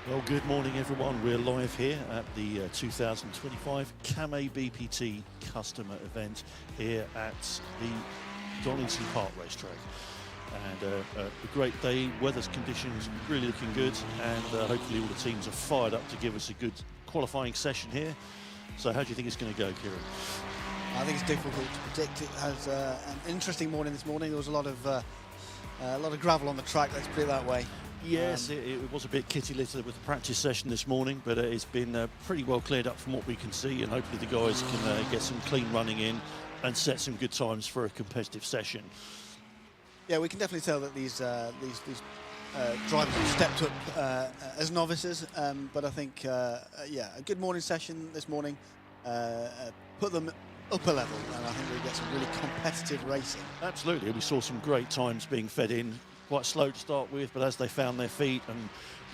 Well, good morning everyone. We're live here at the 2025 Camay BPT customer event here at the Donington Park racetrack. And a great day, weather's conditions really looking good, and hopefully all the teams are fired up to give us a good qualifying session here. So how do you think it's going to go, Kieran? I think it's difficult to predict. It has an interesting morning this morning. There was a lot of gravel on the track, let's put it that way. Yes, it was a bit kitty litter with the practice session this morning, but it's been pretty well cleared up from what we can see, and hopefully the guys can get some clean running in and set some good times for a competitive session. Yeah, we can definitely tell that these drivers have stepped up as novices, but I think, yeah, a good morning session this morning put them up a level, and I think we'll get some really competitive racing. Absolutely, we saw some great times being fed in. Quite slow to start with, but as they found their feet and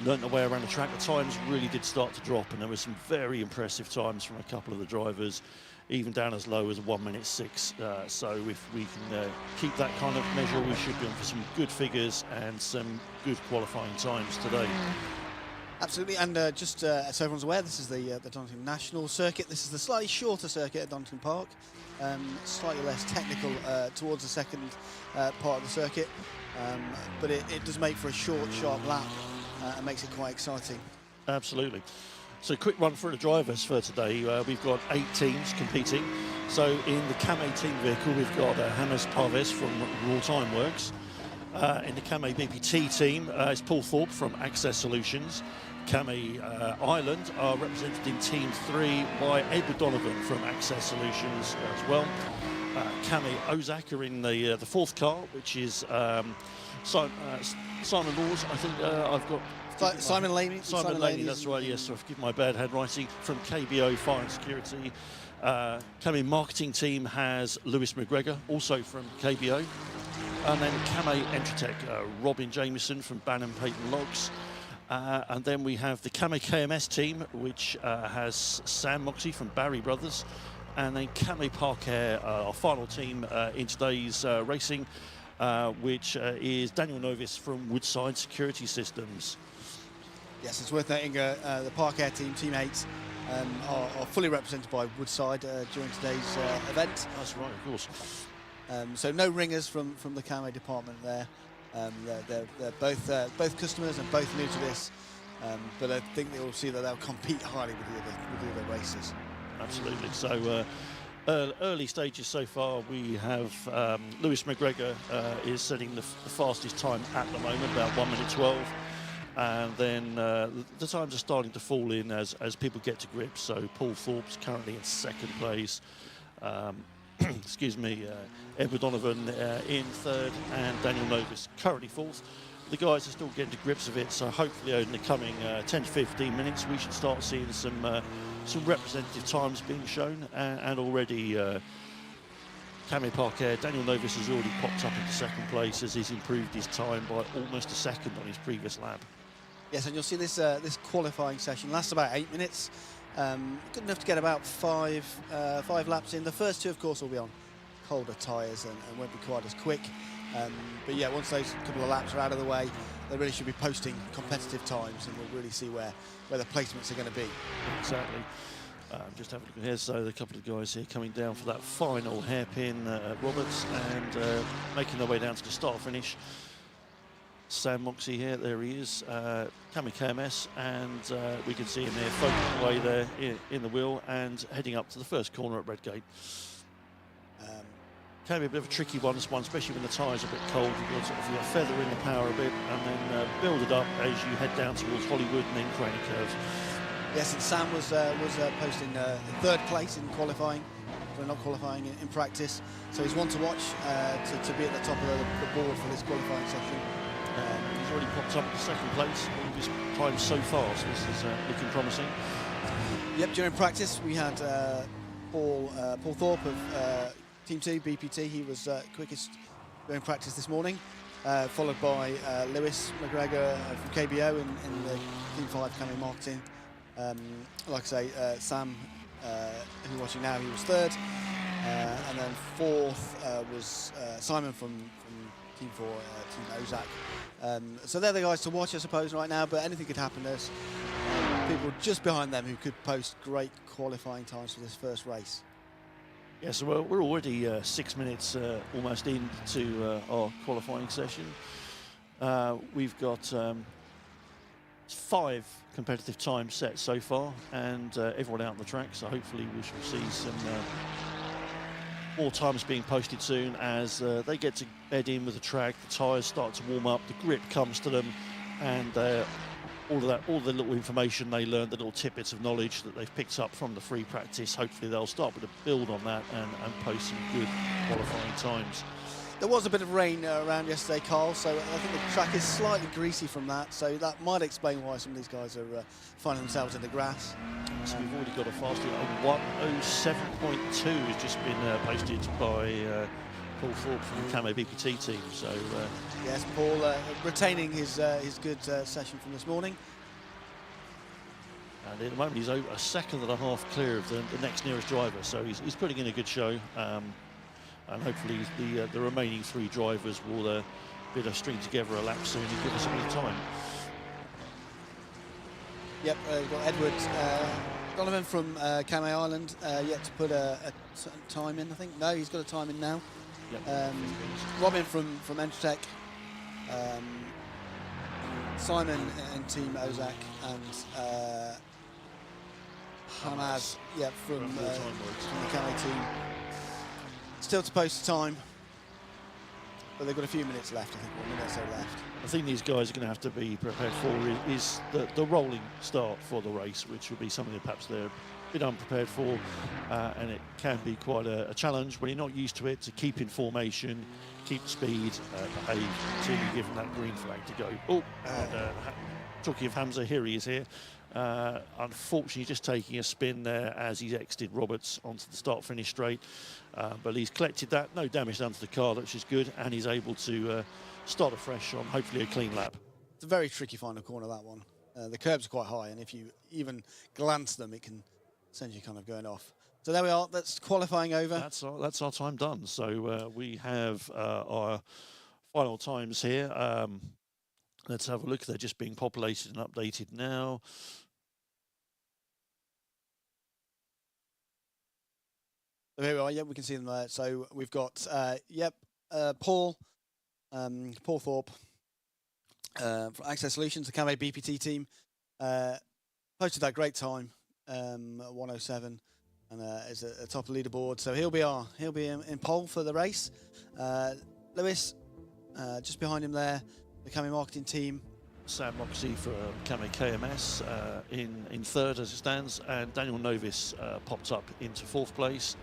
learnt their way around the track, the times really did start to drop, and there were some very impressive times from a couple of the drivers, even down as low as 1:06. So if we can keep that kind of measure, we should be on for some good figures and some good qualifying times today. Absolutely, and just so everyone's aware, this is the Donington National Circuit. This is the slightly shorter circuit at Donington Park, slightly less technical towards the second part of the circuit. But it does make for a short, sharp lap and makes it quite exciting. Absolutely. So quick run for the drivers for today. We've got 8 teams competing. So in the Camay team vehicle, we've got Hannes Parves from Raw Time Works. In the Camay BPT team, it's Paul Thorpe from Access Solutions. Camay Ireland are represented in Team 3 by Edward Donovan from Access Solutions as well. Camay Ozak are in the 4th car, which is Simon Laws. I think I've got Simon Laney. Simon Laney, that's right. Yes, so forgive my bad handwriting. From KBO Fire and Security. Camay marketing team has Lewis McGregor, also from KBO, and then Camay Entratech, Robin Jamieson from Bannon Peyton Logs. And then we have the Camay KMS team, which has Sam Moxey from Barry Brothers. And then Camay Park Air, our final team in today's racing, which is Daniel Novis from Woodside Security Systems. Yes, it's worth noting the Park Air team, Team 8, are fully represented by Woodside during today's event. That's right, of course. So no ringers from the Camay department there. They're both customers and both new to this, but I think they will see that they'll compete highly with the other racers. Absolutely. So early stages so far, we have Lewis McGregor is setting the fastest time at the moment, about 1:12, and then the times are starting to fall in as people get to grips. So Paul Thorpe's currently in 2nd place. Excuse me, Edward Donovan in 3rd, and Daniel Novis currently 4th. The guys are still getting to grips of it, so hopefully in the coming 10 to 15 minutes we should start seeing some representative times being shown, and already Camay Park Air, Daniel Novis has already popped up into 2nd place as he's improved his time by almost a second on his previous lap. Yes, and you'll see this qualifying session lasts about 8 minutes. Good enough to get about five laps in. The first 2, of course, will be on colder tyres and won't be quite as quick. But yeah, once those couple of laps are out of the way, they really should be posting competitive times, and we'll really see where the placements are going to be. Exactly. Just having a look here, so a couple of guys here coming down for that final hairpin at Roberts, and making their way down to the start-finish. Sam Moxey here, there he is, Camay KMS, and we can see him there floating away there in the wheel and heading up to the first corner at Redgate. Can be a bit of a tricky one, this one, especially when the tyres are a bit cold. You've got to sort of feather in the power a bit and then build it up as you head down towards Hollywood and then Craney Curves. Yes, and Sam was posting 3rd place in qualifying, so not qualifying in practice. So he's one to watch to be at the top of the board for this qualifying session. He's already popped up in 2nd place. All of his times so far, so this is looking promising. Yep, during practice we had Paul Thorpe of Team 2 BPT. He was quickest during practice this morning, followed by Lewis McGregor from KBO in the Team 5 Camay marketing. Like I say, Sam, who you're watching now, he was 3rd, and then 4th was Simon from working for Team Ozak. So they're the guys to watch, I suppose, right now, but anything could happen. There's people just behind them who could post great qualifying times for this first race. Yeah, so we're already 6 minutes almost into our qualifying session. We've got 5 competitive times set so far, and everyone out on the track, so hopefully we shall see some more times being posted soon as they get to bed in with the track, the tyres start to warm up, the grip comes to them, and all the little information they learned, the little tidbits of knowledge that they've picked up from the free practice, hopefully they'll start with a build on that and post some good qualifying times. There was a bit of rain around yesterday, Carl, so I think the track is slightly greasy from that, so that might explain why some of these guys are finding themselves in the grass. So we've already got a faster of 1:07.2 has just been posted by Paul Thorpe from the Camo BPT team. So yes, Paul retaining his good session from this morning. And at the moment he's over a second and a half clear of the next nearest driver, so he's putting in a good show. And hopefully the remaining 3 drivers will bid a string together a lap soon and give us a bit of time. Yep, we've got Edward Donovan from Camo Island yet to put a time in, I think. No, he's got a time in now. Yep. Robin from Entratech, Simon and Team Ozak, and Hamaz, yep, from the Camo team. Still to post time, but they've got a few minutes left, I think, 1 minute or so left. I think these guys are going to have to be prepared for is the rolling start for the race, which will be something that perhaps they're a bit unprepared for, and it can be quite a challenge when you're not used to it, to keep in formation, keep speed, behave until you're given that green flag to go. Oh, and talking of Hamza, here he is here. Unfortunately, just taking a spin there as he's exited Roberts onto the start-finish straight. But he's collected that, no damage done to the car, which is good, and he's able to start afresh on hopefully a clean lap. It's a very tricky final corner, that one. The curbs are quite high, and if you even glance them, it can send you kind of going off. So there we are, that's qualifying over. That's our time done. So we have our final times here. Let's have a look. They're just being populated and updated now. Here we are, yeah, we can see them there. So we've got, Paul Thorpe from Access Solutions, the Camo BPT team, posted that great time, 1:07, and is at the top of the leaderboard. So he'll be in pole for the race. Lewis, just behind him there, the Camo marketing team. Sam Moxie for Camo KMS in third as it stands, and Daniel Novis popped up into 4th place.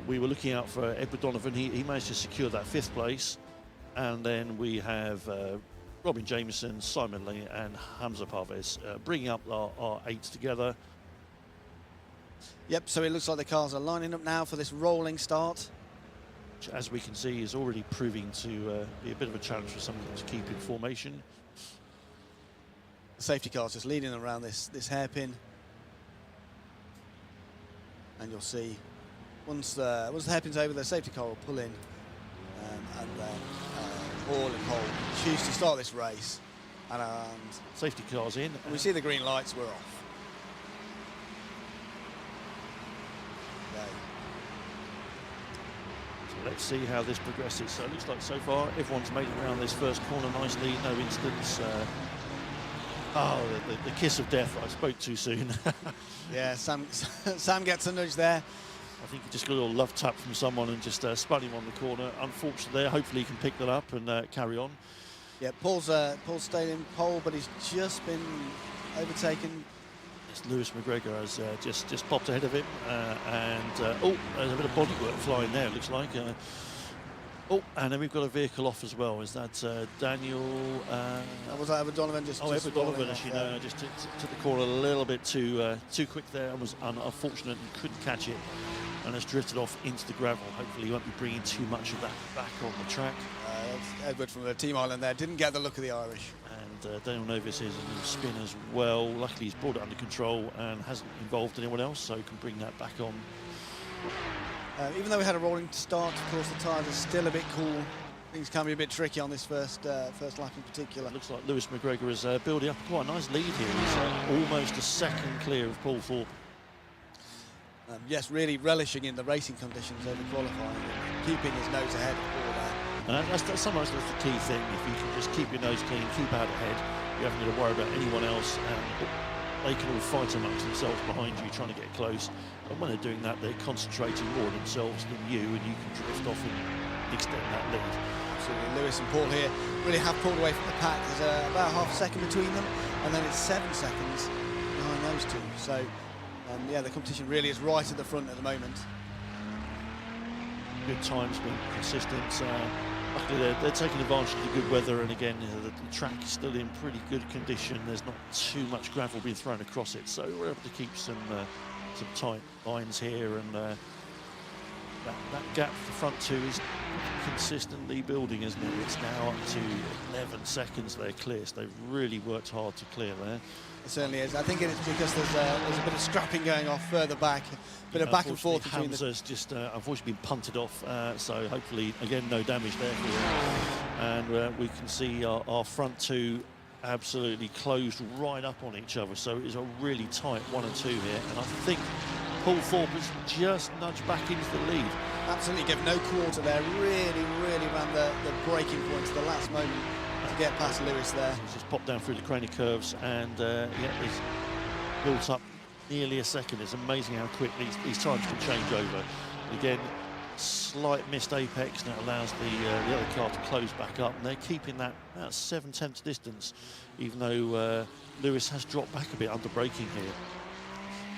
We were looking out for Edward Donovan. He managed to secure that 5th place. And then we have Robin Jameson, Simon Lee and Hamza Parvez bringing up our 8s together. Yep, so it looks like the cars are lining up now for this rolling start. Which, as we can see, is already proving to be a bit of a challenge for some of them to keep in formation. The safety car's just leading around this hairpin. And you'll see, once the hairpin's over, the safety car will pull in. And then all in pole, choose to start this race. And safety car's in. We see the green lights, we're off. Let's see how this progresses. So it looks like so far everyone's made it around this first corner nicely, no incidents. The kiss of death, I spoke too soon. Yeah, Sam gets a nudge there. I think he just got a little love tap from someone and just spun him on the corner. Unfortunately there, hopefully he can pick that up and carry on. Yeah, Paul's stayed in pole, but he's just been overtaken. Lewis McGregor has just popped ahead of him, there's a bit of bodywork flying there, it looks like. And then we've got a vehicle off as well. Is that Daniel? Was that Edward Donovan? Edward Donovan, as you know, just took the corner a little bit too quick there and was unfortunate and couldn't catch it, and has drifted off into the gravel. Hopefully he won't be bringing too much of that back on the track. That's Edward from the Team Island there, didn't get the look of the Irish. And Daniel Novis is in the spin as well. Luckily he's brought it under control and hasn't involved anyone else, so can bring that back on. Even though we had a rolling start, of course the tyres are still a bit cool. Things can be a bit tricky on this first lap in particular. Looks like Lewis McGregor is building up quite a nice lead here. He's almost a second clear of Paul Thorpe. Yes, really relishing in the racing conditions over qualifying and keeping his nose ahead of all that. And sometimes that's the key thing. If you can just keep your nose clean, keep out ahead, you haven't got to worry about anyone else, and they can all fight amongst themselves behind you, trying to get close. And when they're doing that, they're concentrating more on themselves than you, and you can drift off and extend that lead. Absolutely. Lewis and Paul here really have pulled away from the pack. There's about half a second between them, and then it's 7 seconds behind those two. So, yeah, the competition really is right at the front at the moment. Good times, been consistent. Luckily, they're taking advantage of the good weather, and again, the track is still in pretty good condition. There's not too much gravel being thrown across it, so we're able to keep some tight lines here, and that gap for the front two is consistently building, isn't it? It's now up to 11 seconds they're clear, so they've really worked hard to clear there. It certainly is. I think it's because there's a bit of scrapping going off further back, a bit of back and forth between Hamza's just unfortunately been punted off, so hopefully again no damage there for him. And we can see our front two absolutely closed right up on each other, so it's a really tight 1 and 2 here, and I think Paul Thorpe has just nudged back into the lead. Absolutely, gave no quarter there. Really ran the breaking point to the last moment to get past Lewis there. He's just popped down through the cranny curves, and yeah, he's built up nearly a second. It's amazing how quick these times can change over. Again, slight missed apex, and it allows the other car to close back up, and they're keeping that 7/10 distance, even though Lewis has dropped back a bit under braking here.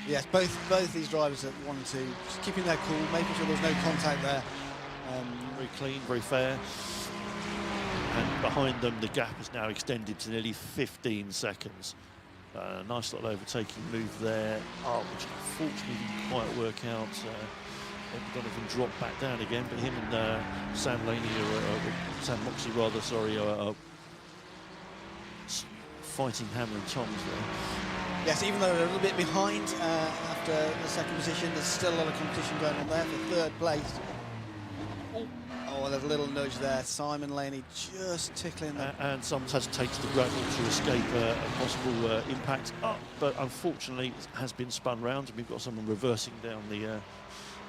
Yes, both these drivers at 1 and 2, just keeping their cool, making sure there's no contact there. Very clean, very fair. And behind them, the gap has now extended to nearly 15 seconds. Nice little overtaking move there, which unfortunately didn't quite work out. Donovan dropped back down again, but him and Sam Laney, Sam Moxley rather, sorry, are fighting hammer and tongs there. Yes, even though they're a little bit behind after the second position, there's still a lot of competition going on there for third place. Oh, there's a little nudge there. Simon Laney just tickling that. And someone's had to take to the gravel to escape a possible impact. But unfortunately, it has been spun round, and we've got someone reversing down the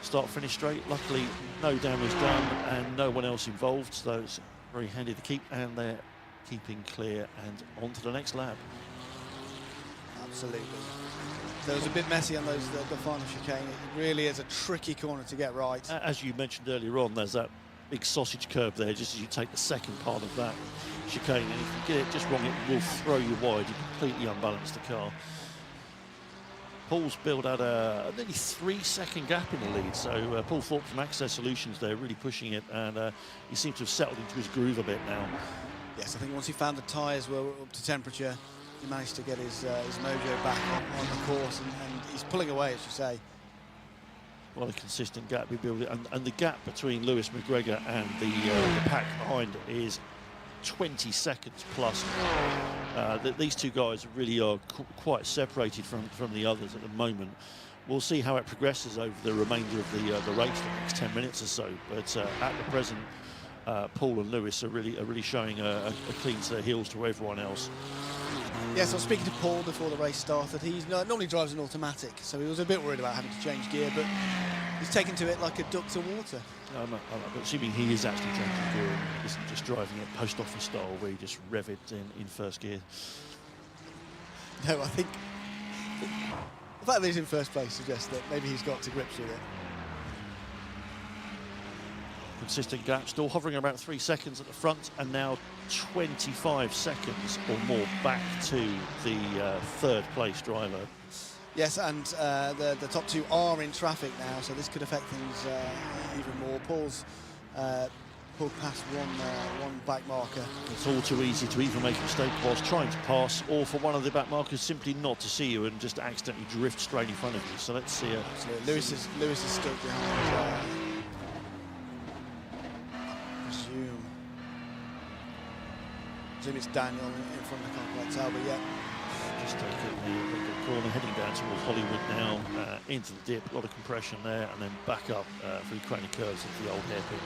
start-finish straight. Luckily, no damage done and no one else involved, so it's very handy to keep, and they're keeping clear and on to the next lap. Absolutely. So it was a bit messy on the final chicane. It really is a tricky corner to get right. As you mentioned earlier on, there's that big sausage curve there, just as you take the second part of that chicane, and if you get it just wrong, it will throw you wide. You completely unbalance the car. Paul's built out a nearly 3-second gap in the lead, so Paul Thorpe from Access Solutions there really pushing it, and he seems to have settled into his groove a bit now. Yes, I think once he found the tyres were up to temperature, he managed to get his mojo back on the course, and he's pulling away, as you say. What a consistent gap we built, and the gap between Lewis McGregor and the pack behind is 20 seconds plus. These two guys really are quite separated from the others at the moment. We'll see how it progresses over the remainder of the race, the next 10 minutes or so. But at the present, Paul and Lewis are really showing a clean set of heels to everyone else. Yes, I was speaking to Paul before the race started. He normally drives an automatic, so he was a bit worried about having to change gear, but he's taken to it like a duck to water. I'm assuming he is actually changing gear and isn't just driving it post office style where you just rev it in first gear. No, I think the fact that he's in first place suggests that maybe he's got to grips with it. Consistent gap, still hovering about 3 seconds at the front, and now 25 seconds or more back to the third place driver. Yes, and the top two are in traffic now, so this could affect things even more. Paul's pulled past one back marker. It's all too easy to either make a mistake whilst trying to pass, or for one of the back markers simply not to see you and just accidentally drift straight in front of you. So let's see. Lewis is stuck behind. Presume it's Daniel in front of the complex tower, but yeah. Just taking the corner, heading down towards Hollywood now, into the dip, a lot of compression there, and then back up through cranny curves into the old hairpin.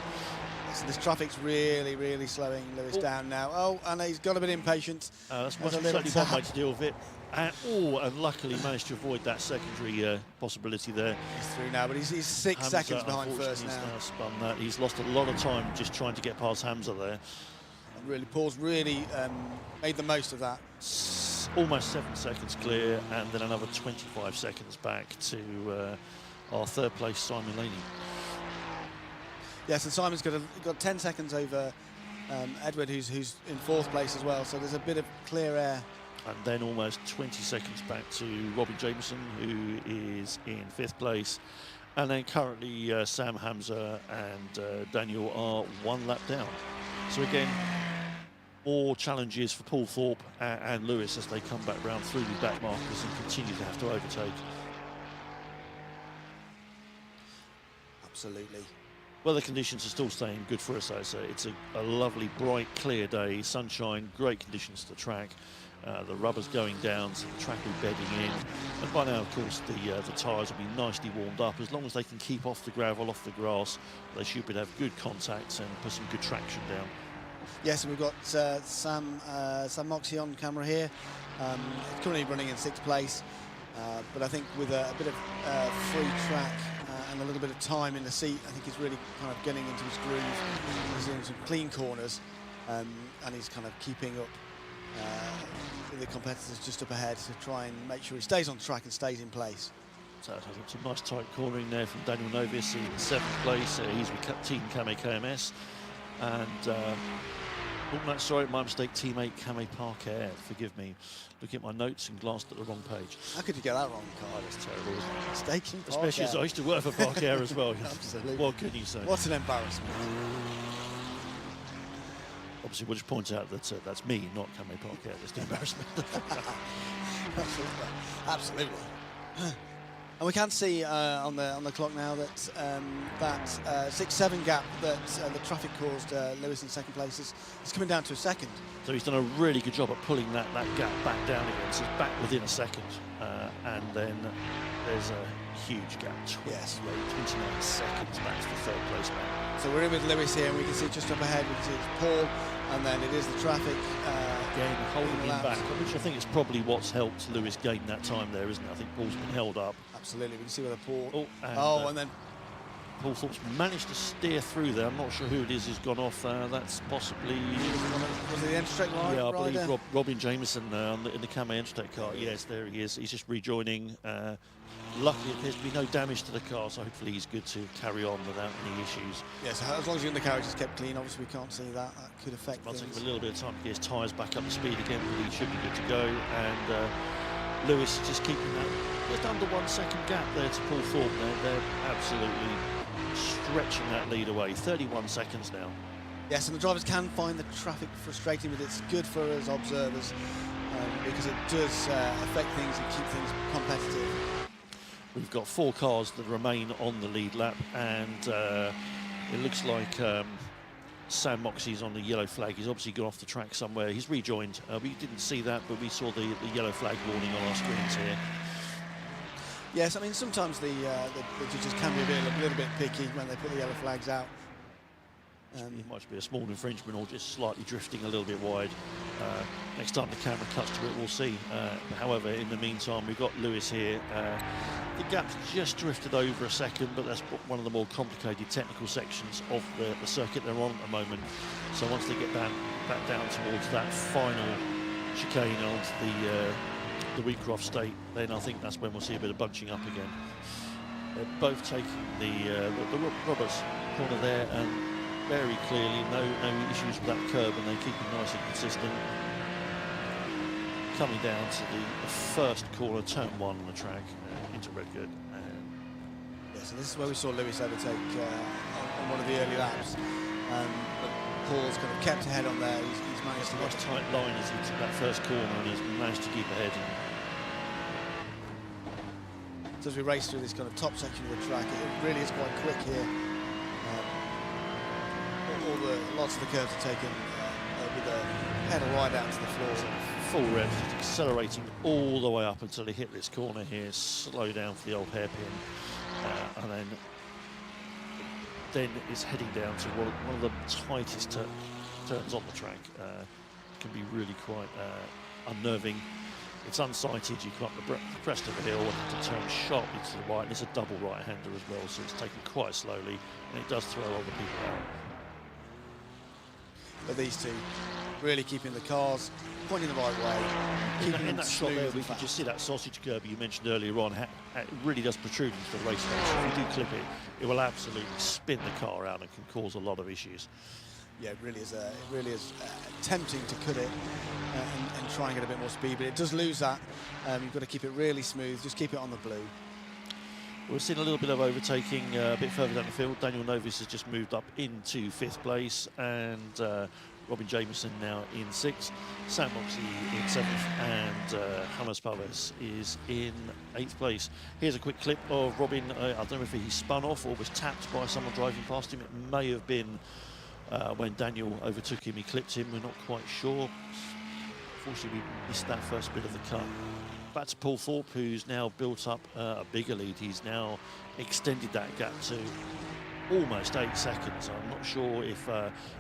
So this traffic's really slowing Lewis down now. Oh, and he's got a bit impatient. That's There's a certainly little one way to deal with it. And luckily managed to avoid that secondary possibility there. He's through now, but he's 6 Hamza, seconds behind first unfortunately, now. He's spun that. He's lost a lot of time just trying to get past Hamza there. And really, Paul's really made the most of that. Almost 7 seconds clear, and then another 25 seconds back to our third place Simon Laney. Yes, and Simon's got 10 seconds over Edward, who's in 4th place as well. So there's a bit of clear air. And then almost 20 seconds back to Robin Jameson, who is in 5th place. And then currently Sam Hamza and Daniel are 1 lap down. So again, more challenges for Paul Thorpe and Lewis as they come back round through the back markers and continue to have to overtake. Absolutely. Weather conditions are still staying good for us, though. So it's a lovely, bright, clear day, sunshine, great conditions to the track. The rubber's going down, so the track will be bedding in. And by now, of course, the tyres will be nicely warmed up. As long as they can keep off the gravel, off the grass, they should be able to have good contacts and put some good traction down. Yes, and we've got Sam Moxie on camera here. Currently running in 6th place, but I think with a bit of free track and a little bit of time in the seat, I think he's really kind of getting into his groove. He's in some clean corners, and he's kind of keeping up with the competitors just up ahead to try and make sure he stays on track and stays in place. So some nice tight cornering there from Daniel Novis in 7th place. He's with Team Kame KMS. And, oh no, sorry, my mistake, teammate Kame Parker, forgive me. Looking at my notes and glanced at the wrong page. How could you get that wrong, Carl? That's terrible, isn't it? Mistaken Parker. Especially as I used to work for Parker as well. Absolutely. What can you say? What an embarrassment. Obviously, we'll just point out that that's me, not Kame Parker. That's the embarrassment. Absolutely. And we can see on the clock now that that 6-7 gap that the traffic caused Lewis in 2nd place is coming down to a 2nd. So he's done a really good job at pulling that gap back down again. So it's back within a 2nd. And then there's a huge gap. 29 seconds back to the 3rd place now. So we're in with Lewis here, and we can see just up ahead, we can see it's Paul, and then it is the traffic. Again, holding him back, which I think is probably what's helped Lewis gain that time there, isn't it? I think Paul's been held up. Absolutely, we can see whether Paul... and then... Paul Thorpe's managed to steer through there. I'm not sure who it is who's gone off. That's possibly... Was it the Entertech rider? Yeah, I believe Robin Jameson in the Kame Entertech car. Yes, there he is. He's just rejoining. Luckily, it appears to be no damage to the car, so hopefully he's good to carry on without any issues. Yes, as long as the undercarriage is kept clean, obviously we can't see that. That could affect It'll things. take a little bit of time to get his tyres back up to speed again, but he should be good to go. And Lewis just keeping that just under 1 second gap there to Paul Thorpe. They're absolutely stretching that lead away. 31 seconds now. Yes, and the drivers can find the traffic frustrating, but it's good for us observers because it does affect things and keep things competitive. We've got 4 cars that remain on the lead lap, and it looks like Sam Moxie's on the yellow flag. He's obviously gone off the track somewhere. He's rejoined. We didn't see that, but we saw the yellow flag warning on our screens here. Yes, I mean, sometimes the judges can be a little bit picky when they put the yellow flags out. It might be a small infringement or just slightly drifting a little bit wide. Next time the camera cuts to it, we'll see. However, in the meantime, we've got Lewis here. The gap's just drifted over a second, but that's one of the more complicated technical sections of the circuit they're on at the moment. So once they get back down towards that final chicane onto the Wheatcroft State, then I think that's when we'll see a bit of bunching up again. They're both taking the Roberts corner there, and very clearly no issues with that curb, and they keep it nice and consistent. Coming down to the first corner, turn 1 on the track, into Redgate. Yeah, so this is where we saw Lewis overtake on one of the early laps. But Paul's kind of kept ahead on there. He's managed to nice tight line as he took that first corner, and he's managed to keep ahead. So as we race through this kind of top section of the track, it really is quite quick here. Lots of the curves are taken with a pedal right out to the floor. Full revs, accelerating all the way up until he hit this corner here. Slow down for the old hairpin, and then then is heading down to one of the tightest turns on the track. Can be really quite unnerving. It's unsighted, you come up the crest of the hill and have to turn sharply to the right, and it's a double right-hander as well, so it's taken quite slowly, and it does throw other people out. But these two really keeping the cars pointing the right way, keeping in that shot there, we can just see that sausage curb you mentioned earlier on. It really does protrude into the race course. If you do clip it, it will absolutely spin the car out and can cause a lot of issues. Yeah, it really is tempting to cut it and try and get a bit more speed, but it does lose that. You've got to keep it really smooth, just keep it on the blue. We've seen a little bit of overtaking a bit further down the field. Daniel Novis has just moved up into 5th place, and Robin Jameson now in 6th. Sam Moxley in 7th, and Hamas Pavez is in 8th place. Here's a quick clip of Robin. I don't know if he spun off or was tapped by someone driving past him. It may have been when Daniel overtook him, he clipped him. We're not quite sure. Unfortunately, we missed that first bit of the cut. Back to Paul Thorpe, who's now built up a bigger lead. He's now extended that gap to almost 8 seconds. I'm not sure if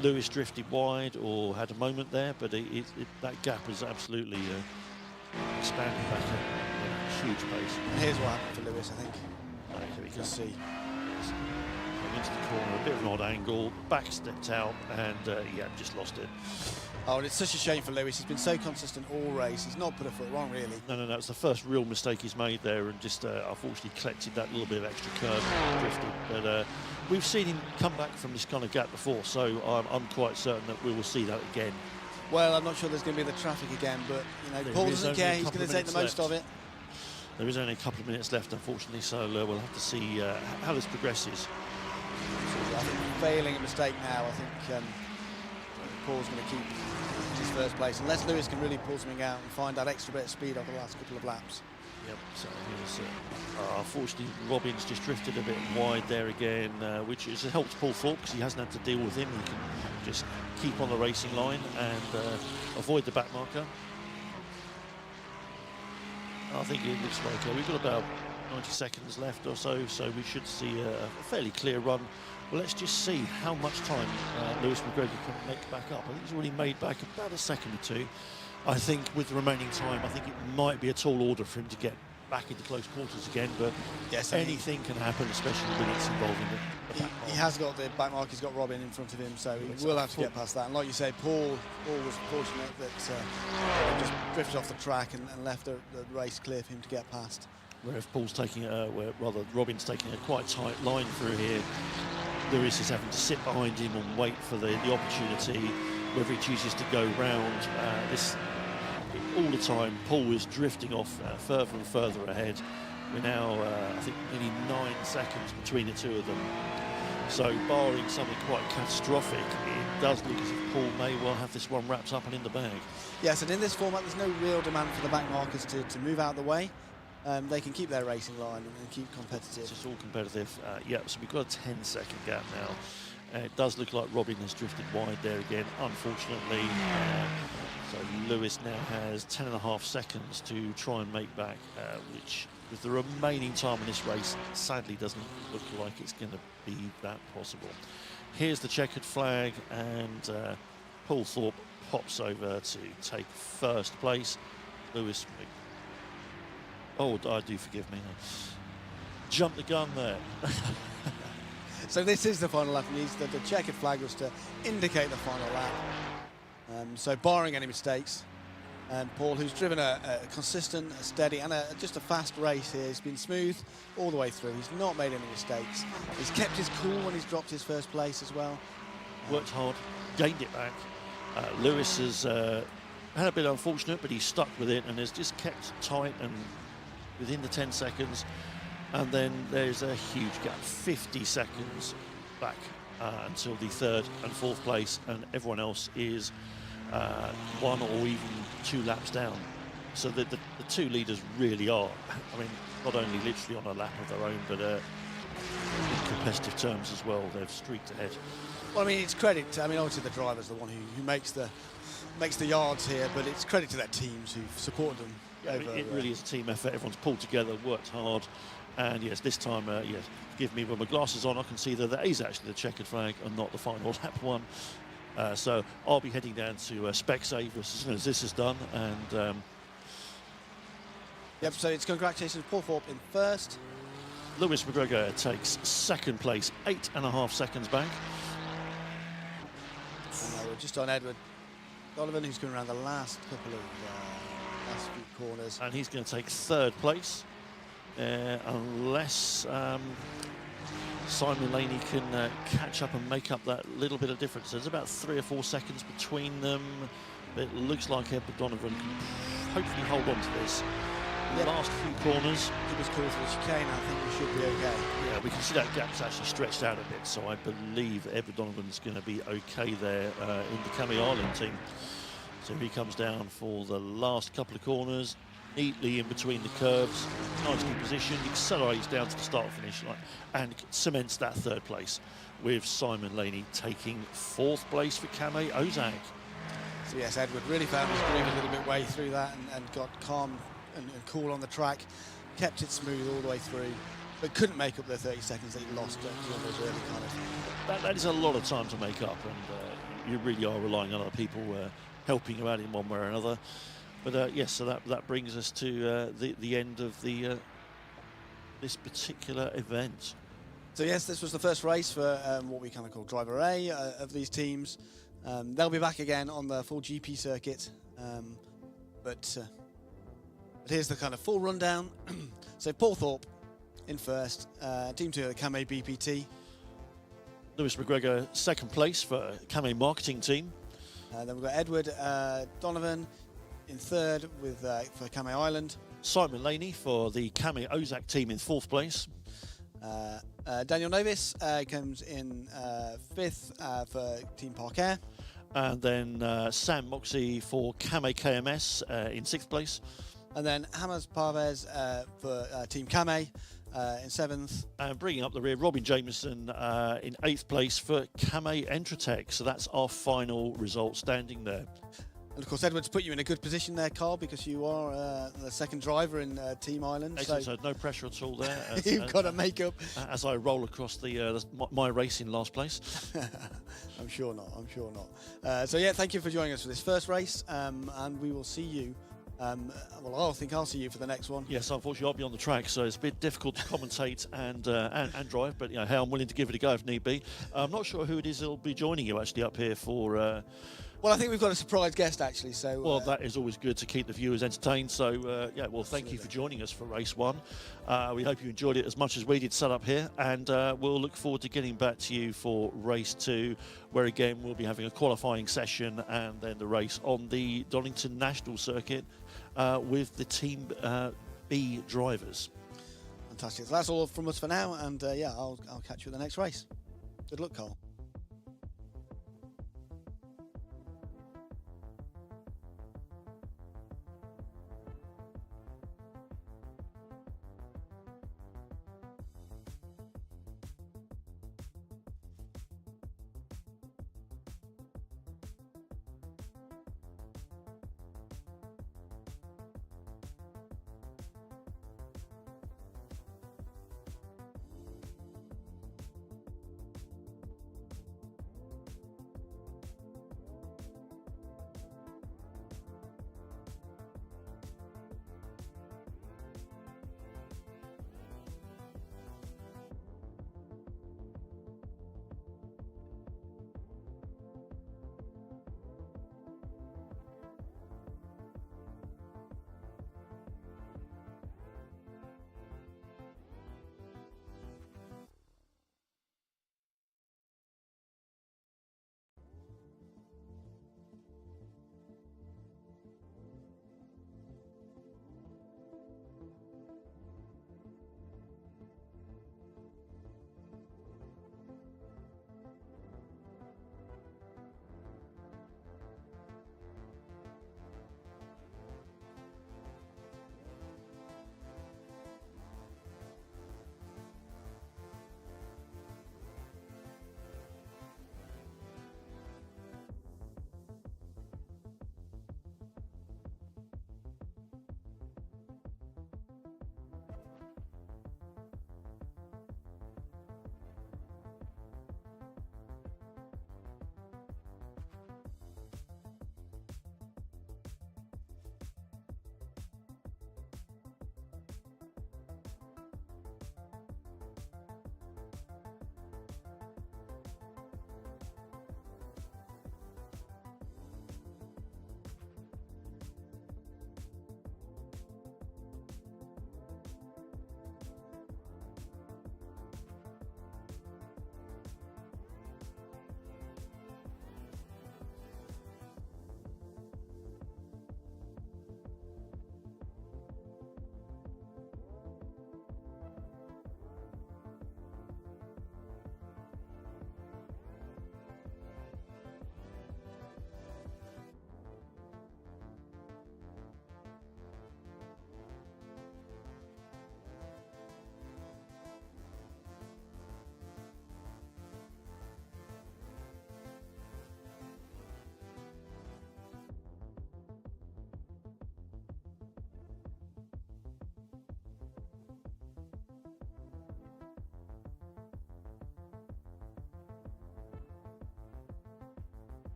Lewis drifted wide or had a moment there, but that gap has absolutely expanded back at a huge pace. And here's what happened for Lewis, I think. Here we You go. can see. Into the corner, a bit of an odd angle, back stepped out, and yeah, just lost it. Oh, and it's such a shame for Lewis. He's been so consistent all race. He's not put a foot wrong, really. No, it's the first real mistake he's made there, and just unfortunately collected that little bit of extra curve and drifted. But we've seen him come back from this kind of gap before, so I'm quite certain that we will see that again. Well, I'm not sure there's going to be the traffic again, but you know, Paul doesn't care. He's going to take the most of it. There is only a couple of minutes left, unfortunately, so we'll have to see how this progresses. I think failing a mistake now, I think Paul's going to keep his 1st place, unless Lewis can really pull something out and find that extra bit of speed over the last couple of laps. Yep, so here's, unfortunately, Robin's just drifted a bit wide there again, which has helped Paul Thorpe because he hasn't had to deal with him. He can just keep on the racing line and avoid the back marker. I think it looks like we've got about 90 seconds left or so, so we should see a fairly clear run. Well, let's just see how much time Lewis McGregor can make back up. I think he's already made back about a second or two. I think with the remaining time, I think it might be a tall order for him to get back into close quarters again, but yes, anything can happen, especially when it's involving the back mark. He has got the back mark, he's got Robin in front of him, so he will have to get past that. And like you say, Paul was fortunate that just drifted off the track and left the race clear for him to get past. Where if Paul's taking, Robin's taking a quite tight line through here, Lewis is having to sit behind him and wait for the opportunity, whether he chooses to go round. All the time, Paul is drifting off further and further ahead. We're now, I think, nearly 9 seconds between the two of them. So, barring something quite catastrophic, it does look as if Paul may well have this one wrapped up and in the bag. Yes, and in this format, there's no real demand for the back markers to move out of the way. They can keep their racing line and keep competitive. It's all competitive. Yeah, so we've got a 10-second gap now. It does look like Robin has drifted wide there again, unfortunately. So Lewis now has 10.5 seconds to try and make back, which with the remaining time in this race, sadly doesn't look like it's going to be that possible. Here's the checkered flag, and Paul Thorpe pops over to take 1st place. Lewis, oh, I do forgive me. Jumped the gun there. So this is the final lap, and the checkered flag was to indicate the final lap. So barring any mistakes, Paul, who's driven a consistent, a steady, and just a fast race here, he's been smooth all the way through. He's not made any mistakes. He's kept his cool when he's dropped his 1st place as well. Worked hard, gained it back. Lewis has had a bit unfortunate, but he's stuck with it and has just kept tight and within the 10 seconds. And then there's a huge gap, 50 seconds back until the 3rd and 4th place, and everyone else is 1 or even 2 laps down. So the 2 leaders really are, I mean, not only literally on a lap of their own, but in competitive terms as well. They've streaked ahead. Well, I mean, it's credit. I mean, obviously the driver's the one who makes the yards here, but it's credit to their teams who've supported them. Yeah, it really is a team effort. Everyone's pulled together, worked hard, And yes, this time, yes, give me with my glasses on, I can see that is actually the checkered flag and not the final lap one. So I'll be heading down to Specsave as soon as this is done. And yep, so it's congratulations, Paul Thorpe in first. Lewis McGregor takes second place, 8.5 seconds back. And we're just on Edward Donovan, who's going around the last couple of last few corners. And he's going to take third place, unless Simon Laney can catch up and make up that little bit of difference. There's about 3 or 4 seconds between them. It looks like Edward Donovan can hopefully hold on to this. Yep. Last few corners. Keep us cool for the chicane, I think we should be okay. Yeah, we can see that gap's actually stretched out a bit, so I believe Edward Donovan's going to be okay there in the Cammy Island team. So he comes down for the last couple of corners, neatly in between the curves, nicely positioned, accelerates down to the start-finish line, and cements that third place, with Simon Laney taking fourth place for Cammy Ozak. So yes, Edward really found his groove a little bit way through that and got calm and cool on the track, kept it smooth all the way through, but couldn't make up the 30 seconds that he lost during those early kind of. That is a lot of time to make up, and you really are relying on other people helping you out in one way or another. But yes, so that brings us to the end of the this particular event. So yes, this was the first race for what we kind of call Driver A of these teams. They'll be back again on the full GP circuit, but here's the kind of full rundown. So Paul Thorpe in first, Team 2 of the Camay BPT. Lewis McGregor second place for Camay marketing team. Then we've got Edward Donovan in third with for Camay Island. Simon Laney for the Camay Ozak team in fourth place. Daniel Novis comes in fifth for Team Park Air. And then Sam Moxey for Camay KMS in sixth place. And then Hammers Parvez for Team Camay in seventh. And bringing up the rear, Robin Jameson in eighth place for Camay Entratech. So that's our final result standing there. And of course, Edward's put you in a good position there, Carl, because you are the second driver in Team Island. Excellent, so no pressure at all there. You've got to make up. As I roll across the my race in last place. I'm sure not, I'm sure not. So yeah, thank you for joining us for this first race, and we will see you. Well, I think I'll see you for the next one. Yes, unfortunately, I'll be on the track, so it's a bit difficult to commentate and drive. But you know, hey, I'm willing to give it a go if need be. I'm not sure who it is that'll be joining you actually up here for. Well, I think we've got a surprise guest actually. So. Well, that is always good to keep the viewers entertained. So yeah, well, thank you for joining us for race one. We hope you enjoyed it as much as we did set up here, and we'll look forward to getting back to you for race two, where again we'll be having a qualifying session and then the race on the Donington National Circuit with the Team B drivers. Fantastic. So that's all from us for now, and yeah, I'll catch you at the next race. Good luck, Carl.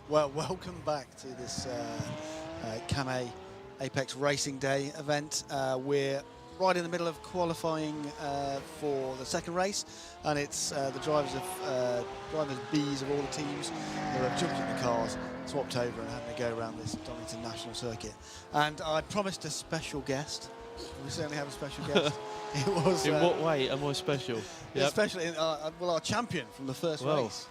Well, welcome back to this Kamei Apex Racing Day event. We're right in the middle of qualifying for the second race, and it's the drivers Bs of all the teams who have jumped in the cars, swapped over, and having to go around this Donington National Circuit. And I promised a special guest. We certainly have a special guest. It was. In what way am I special? Yeah, especially well, our champion from the first race.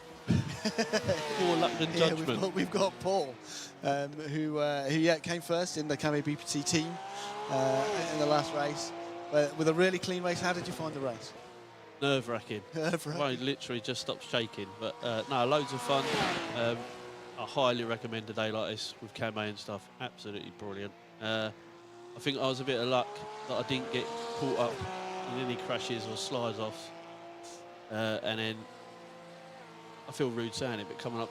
More luck than judgment. Yeah, we've got Paul, who came first in the Kamei BPT team in the last race, with a really clean race. How did you find the race? Nerve-wracking. I literally just stopped shaking. But no, loads of fun. I highly recommend a day like this with Kamei and stuff. Absolutely brilliant. I think I was a bit of luck that I didn't get caught up in any crashes or slides off, and then. I feel rude saying it, but coming up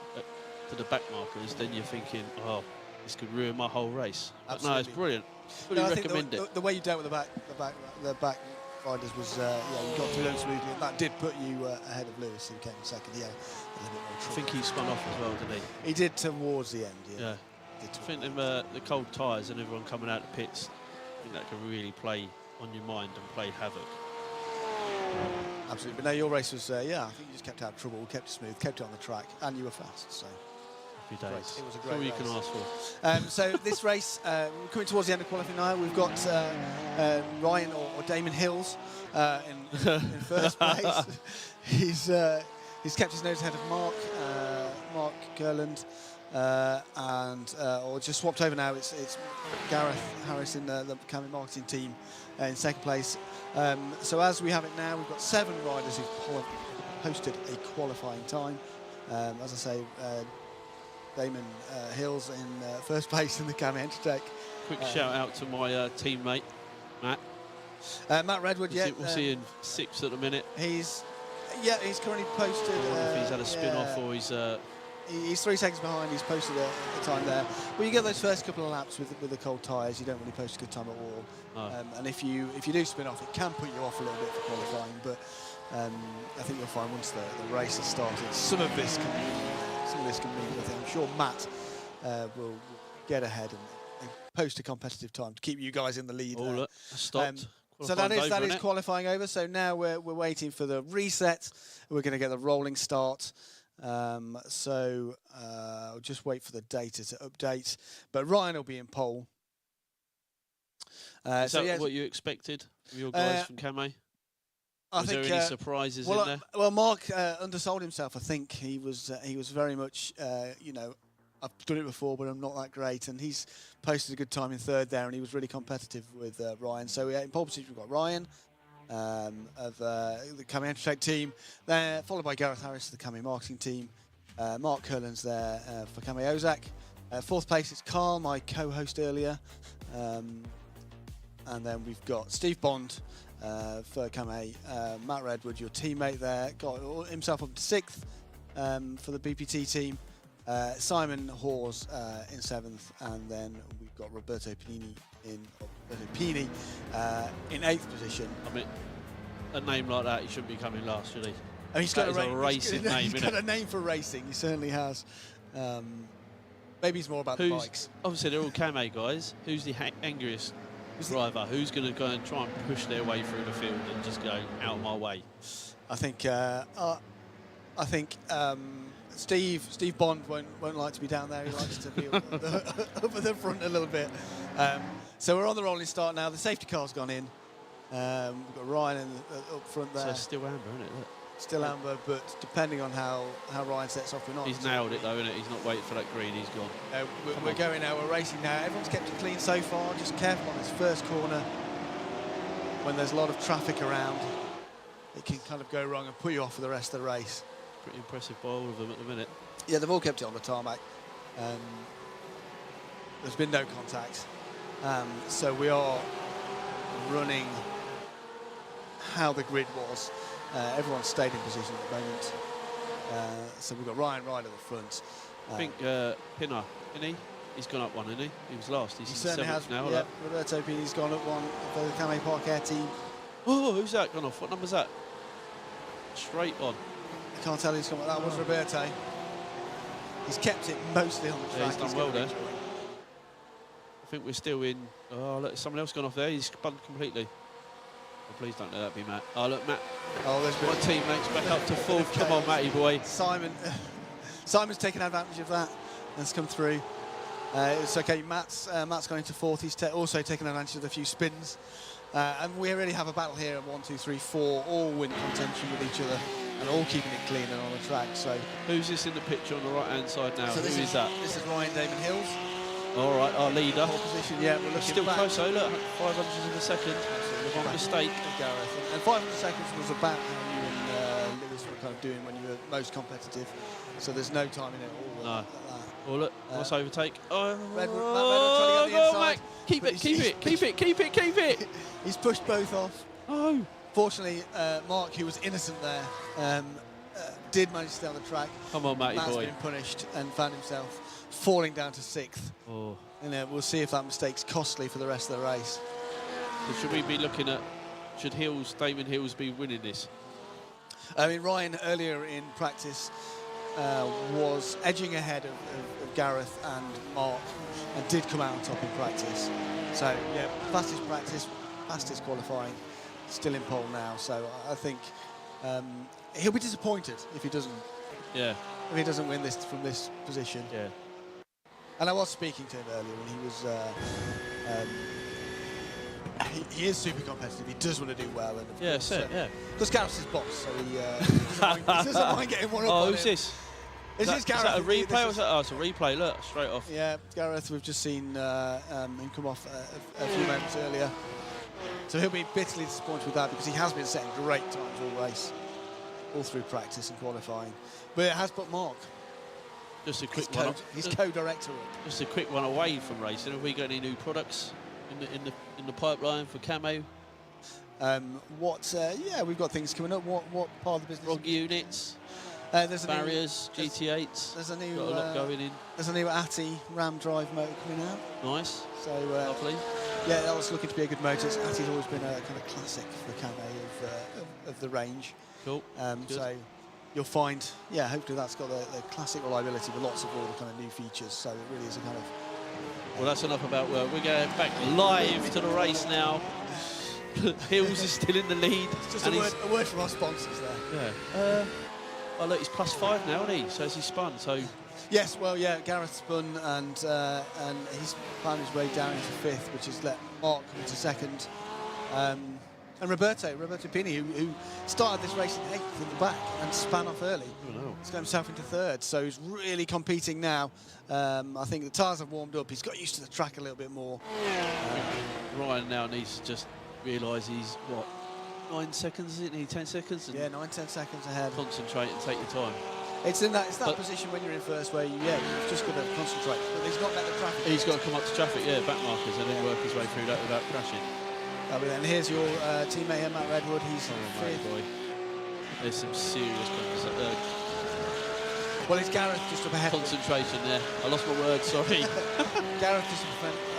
to the back markers, then you're thinking, oh, this could ruin my whole race. But no, it's brilliant. Fully recommend it. The way you dealt with the back riders was, you got through them smoothly, and that did put you ahead of Lewis, who came second. Yeah, a little bit more trouble. I think he spun off as well, didn't he? He did towards the end. Yeah. I think the cold tyres and everyone coming out the pits, I think that can really play on your mind and play havoc. Absolutely, but no, your race was, I think you just kept out of trouble, kept it smooth, kept it on the track, and you were fast, so. Happy days. It was a great That's all you race. can ask for. So this race, we're coming towards the end of qualifying now. We've got Ryan or Damon Hills in first place. He's kept his nose ahead of Mark Gerland, or just swapped over now. It's Gareth Harris in the Kamei marketing team in second place. So as we have it now, we've got 7 riders who've posted a qualifying time. As I say, Damon Hills in first place in the Kamei Entertech. Quick shout out to my teammate, Matt. Matt Redwood, We'll see in 6th at the minute. He's currently posted. I wonder if he's had a spin-off or he's 3 seconds behind. He's posted a time there. Well, you get those first couple of laps with the cold tyres. You don't really post a good time at all. No. And if you do spin off, it can put you off a little bit for qualifying. But I think you'll find once the race has started, some of this can mean nothing. I'm sure Matt will get ahead and post a competitive time to keep you guys in the lead. Look, stopped. So that is qualifying over. So now we're waiting for the reset. We're going to get the rolling start. So I'll just wait for the data to update. But Ryan will be in pole. Is that what you expected from your guys from Kamei? Was there any surprises in there? Well, Mark undersold himself. I think he was very much, I've done it before, but I'm not that great. And he's posted a good time in 3rd there, and he was really competitive with Ryan. So in pole position, we've got Ryan of the Kamei Entertech team, there, followed by Gareth Harris of the Kamei marketing team. Mark Curlin's there for Kamei Ozak. 4th place is Carl, my co-host earlier. And then we've got Steve Bond for Kamei, Matt Redwood, your teammate there, got himself up to 6th for the BPT team. Simon Hawes in 7th, and then we've got Roberto Pini in 8th position. I mean, a name like that, he shouldn't be coming last, should he? And he's got a racing name. He's got a name for racing. He certainly has. Maybe he's more about the bikes. Obviously, they're all Kamei guys. Who's the angriest driver? Who's going to go and try and push their way through the field and just go out of my way? I think Steve Bond won't like to be down there. He likes to be up at the front a little bit. So we're on the rolling start now. The safety car's gone in. We've got Ryan up front there. So it's still amber, isn't it? Look. Still amber, but depending on how Ryan sets off, we're not. He's nailed it though, isn't it? He's not waiting for that green. He's gone. We're going now. We're racing now. Everyone's kept it clean so far. Just careful on this first corner. When there's a lot of traffic around, it can kind of go wrong and put you off for the rest of the race. Pretty impressive by all of them at the minute. Yeah, they've all kept it on the tarmac. There's been no contact. So we are running how the grid was. Everyone's stayed in position at the moment. So we've got Ryan right at the front. I think Pinny, he's gone up one, isn't he? He was last. He's he in 7th now. Yeah, Roberto Pini's gone up one for the Kamei Park Air team. Oh, who's that gone off? What number's that? Straight on. I can't tell who's come up. That was Roberto. He's kept it mostly on the track. Yeah, he's done well there. I think we're still in. Oh, look, someone else gone off there. He's spun completely. Oh, please don't let that be Matt. Oh, look, Matt. Oh, there's my teammates back up to fourth. Come on, Matty boy. Simon's taken advantage of that. That's come through. It's okay. Matt's gone into fourth. He's also taken advantage of the few spins. And we really have a battle here of 1, 2, 3, 4, all win contention with each other and all keeping it clean and on the track. So who's this in the picture on the right-hand side now? So Who is that? This is Ryan Damon Hills. All right, our leader. Pole position, yeah. We're looking still back. close though. Look, 500 in a second. One mistake. Gareth. And 500 seconds was about how you and Lewis were kind of doing when you were most competitive. So there's no time in it all. No. Like that. Oh look, what's overtake? Oh, Matt trying to get the inside. Mac. Keep it. He's pushed both off. Oh. Fortunately, Mark, who was innocent there, did manage to stay on the track. Come on, Matty Matt's boy. been punished and found himself falling down to 6th. Oh. And we'll see if that mistake's costly for the rest of the race. So should we be looking at, should Damon Hills be winning this? I mean, Ryan earlier in practice was edging ahead of Gareth and Mark and did come out on top in practice. So, yeah, fastest practice, fastest qualifying, still in pole now. So I think he'll be disappointed if he doesn't. Yeah. If he doesn't win this from this position. Yeah. And I was speaking to him earlier, and he was. He is super competitive. He does want to do well, and of course, yeah. Because Gareth's his boss, so he doesn't mind getting one up. Oh, on who's him. this? Is Gareth? Is that a replay? Or is that? Oh, it's a replay. Look, straight off. Yeah, Gareth. We've just seen him come off a few moments earlier, so he'll be bitterly disappointed with that because he has been setting great times all race, all through practice and qualifying. But it has put Mark. Just a quick one. He's co-director. Just a quick one away from racing. Have we got any new products in the pipeline for camo? Yeah, we've got things coming up. What part of the business? ROG units. There's barriers, GT8s. There's a new got a lot going in. There's a new ATI Ram drive motor coming out. Nice. So lovely. Yeah, that was looking to be a good motor. ATI's always been a kind of classic for camo of the range. Cool. So you'll find, yeah, hopefully that's got the classic reliability, but lots of all the kind of new features. So it really is a kind of. Well, that's enough about work. We're going back live to the race now. Hills is still in the lead. Just a word from our sponsors there. Yeah. Oh look, he's +5 now, isn't he? So has he spun? So. Yes, well, yeah, Gareth spun and he's found his way down into 5th, which has let Mark come into 2nd. And Roberto Pini, who started this race in 8th in the back and span off early. Oh no. He's got himself into 3rd, so he's really competing now. I think the tyres have warmed up. He's got used to the track a little bit more. Ryan now needs to just realise he's, what, 9 seconds, isn't he? 10 seconds? Yeah, 9-10 seconds ahead. Concentrate and take your time. It's that position when you're in 1st where you've just got to concentrate. But he's not met the traffic. He's got to come up to traffic, yeah, back markers, and then work his way through that without crashing. And here's your teammate here, Matt Redwood. He's boy. There's some serious well, it's Gareth just up ahead. Concentration there. I lost my words, sorry. Gareth just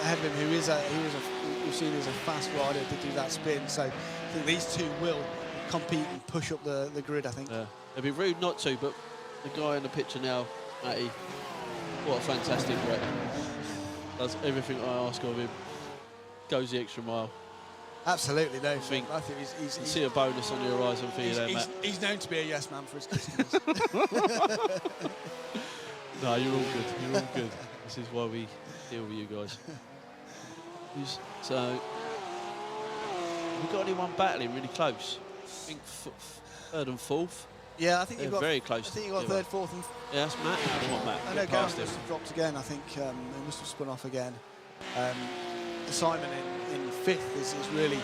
ahead of him, who we've seen as a fast rider to do that spin. So I think these two will compete and push up the grid, I think. Yeah. It'd be rude not to, but the guy in the picture now, Matty, what a fantastic rep. Does everything I ask of him. Goes the extra mile. Absolutely, no. I think he's see a bonus on the horizon for you there, Matt. He's known to be a yes man for his customers. No, you're all good. You're all good. This is why we deal with you guys. So, have we got anyone battling really close? I think 3rd and 4th. Yeah, I think you've got very close. I think you got 3rd, 4th, and. Yeah, that's Matt. I want Matt. I know Gareth must have dropped again. I think he must have spun off again. Simon in 5th is really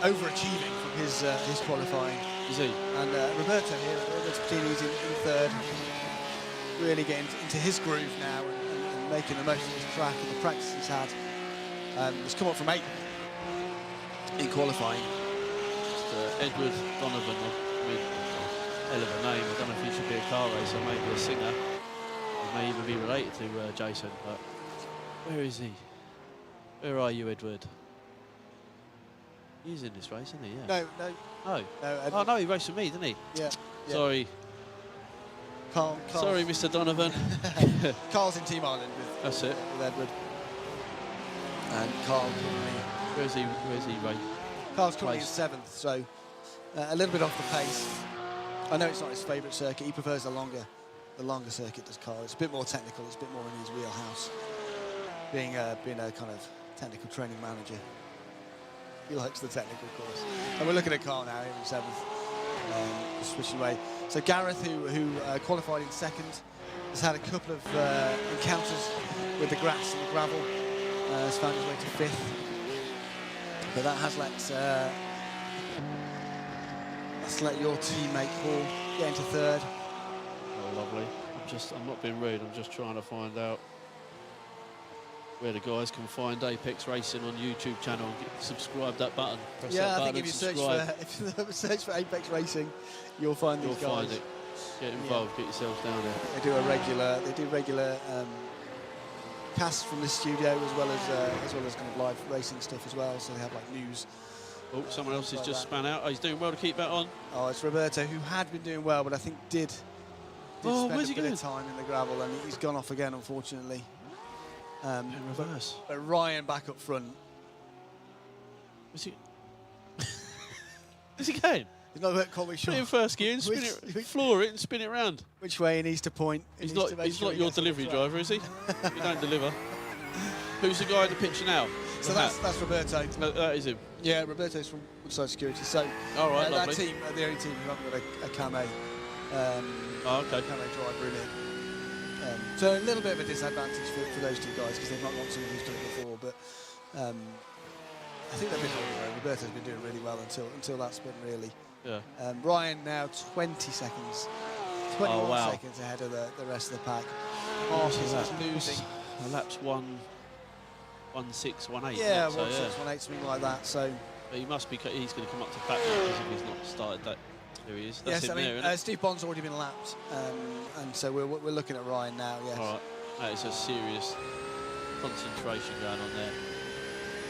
overachieving from his qualifying. Is he? And Roberto here, Roberto in 3rd, really getting into his groove now and making the most of his track and the practice he's had. He's come up from 8th in qualifying. Edward Donovan, I mean, hell of a name. I don't know if he should be a car racer, maybe a singer. He may even be related to Jason, but where is he? Where are you, Edward? He's in this race, isn't he? Yeah. No. Oh, no, he raced with me, didn't he? Yeah. Sorry. Carl's Sorry, Mr. Donovan. Carl's in Team Ireland That's it. with Edward. And Carl, Where's he, Ray? Carl's currently in 7th, so a little bit off the pace. I know it's not his favourite circuit. He prefers the longer circuit, does Carl. It's a bit more technical. It's a bit more in his wheelhouse. Being a kind of technical training manager, he likes the technical course. And we're looking at Carl now here in 7th, switching away. So Gareth, who qualified in 2nd, has had a couple of encounters with the grass and the gravel. Has found his way to 5th, but that has let your teammate Paul get into 3rd. Oh, lovely. I'm not being rude. I'm just trying to find out where the guys can find Apex Racing on YouTube channel and subscribe that button. Press that button. I think if you search for Apex Racing, you'll find these guys. You'll find it. Get involved. Get yourselves down there. They do regular casts from the studio as well as kind of live racing stuff as well. So they have like news. Oh, someone else has just span out. Oh, he's doing well to keep that on. Oh, it's Roberto, who had been doing well, but I think did spend a bit of time in the gravel, and he's gone off again, unfortunately. Reverse. But Ryan back up front. Is he? Is he going? He's not quite sure. Put it in first gear and spin it, floor it and spin it round. Which way he needs to point. He's not your delivery driver, is he? You don't deliver. Who's the guy in the picture now? So that's Roberto. No, that is him. Yeah, Roberto's from Woodside Security. So all right, lovely. That team are the only team who haven't got a camo. Okay. Camo driver in it. So a little bit of a disadvantage for those two guys because they've not got someone who's done it before. But I think they've been doing well. Roberto's been doing really well until that spin, really. Yeah. Ryan now 20 seconds. 21 seconds ahead of the rest of the pack. Marcus is losing. Laps 1:16.18. Yeah, 1:16.18, something like that. So but he must be. He's going to come up to pack because if he's not started that. There he is. That's yes, him there, Steve Bond's already been lapped, and so we're looking at Ryan now. Yes. All right. That is a serious concentration going on there.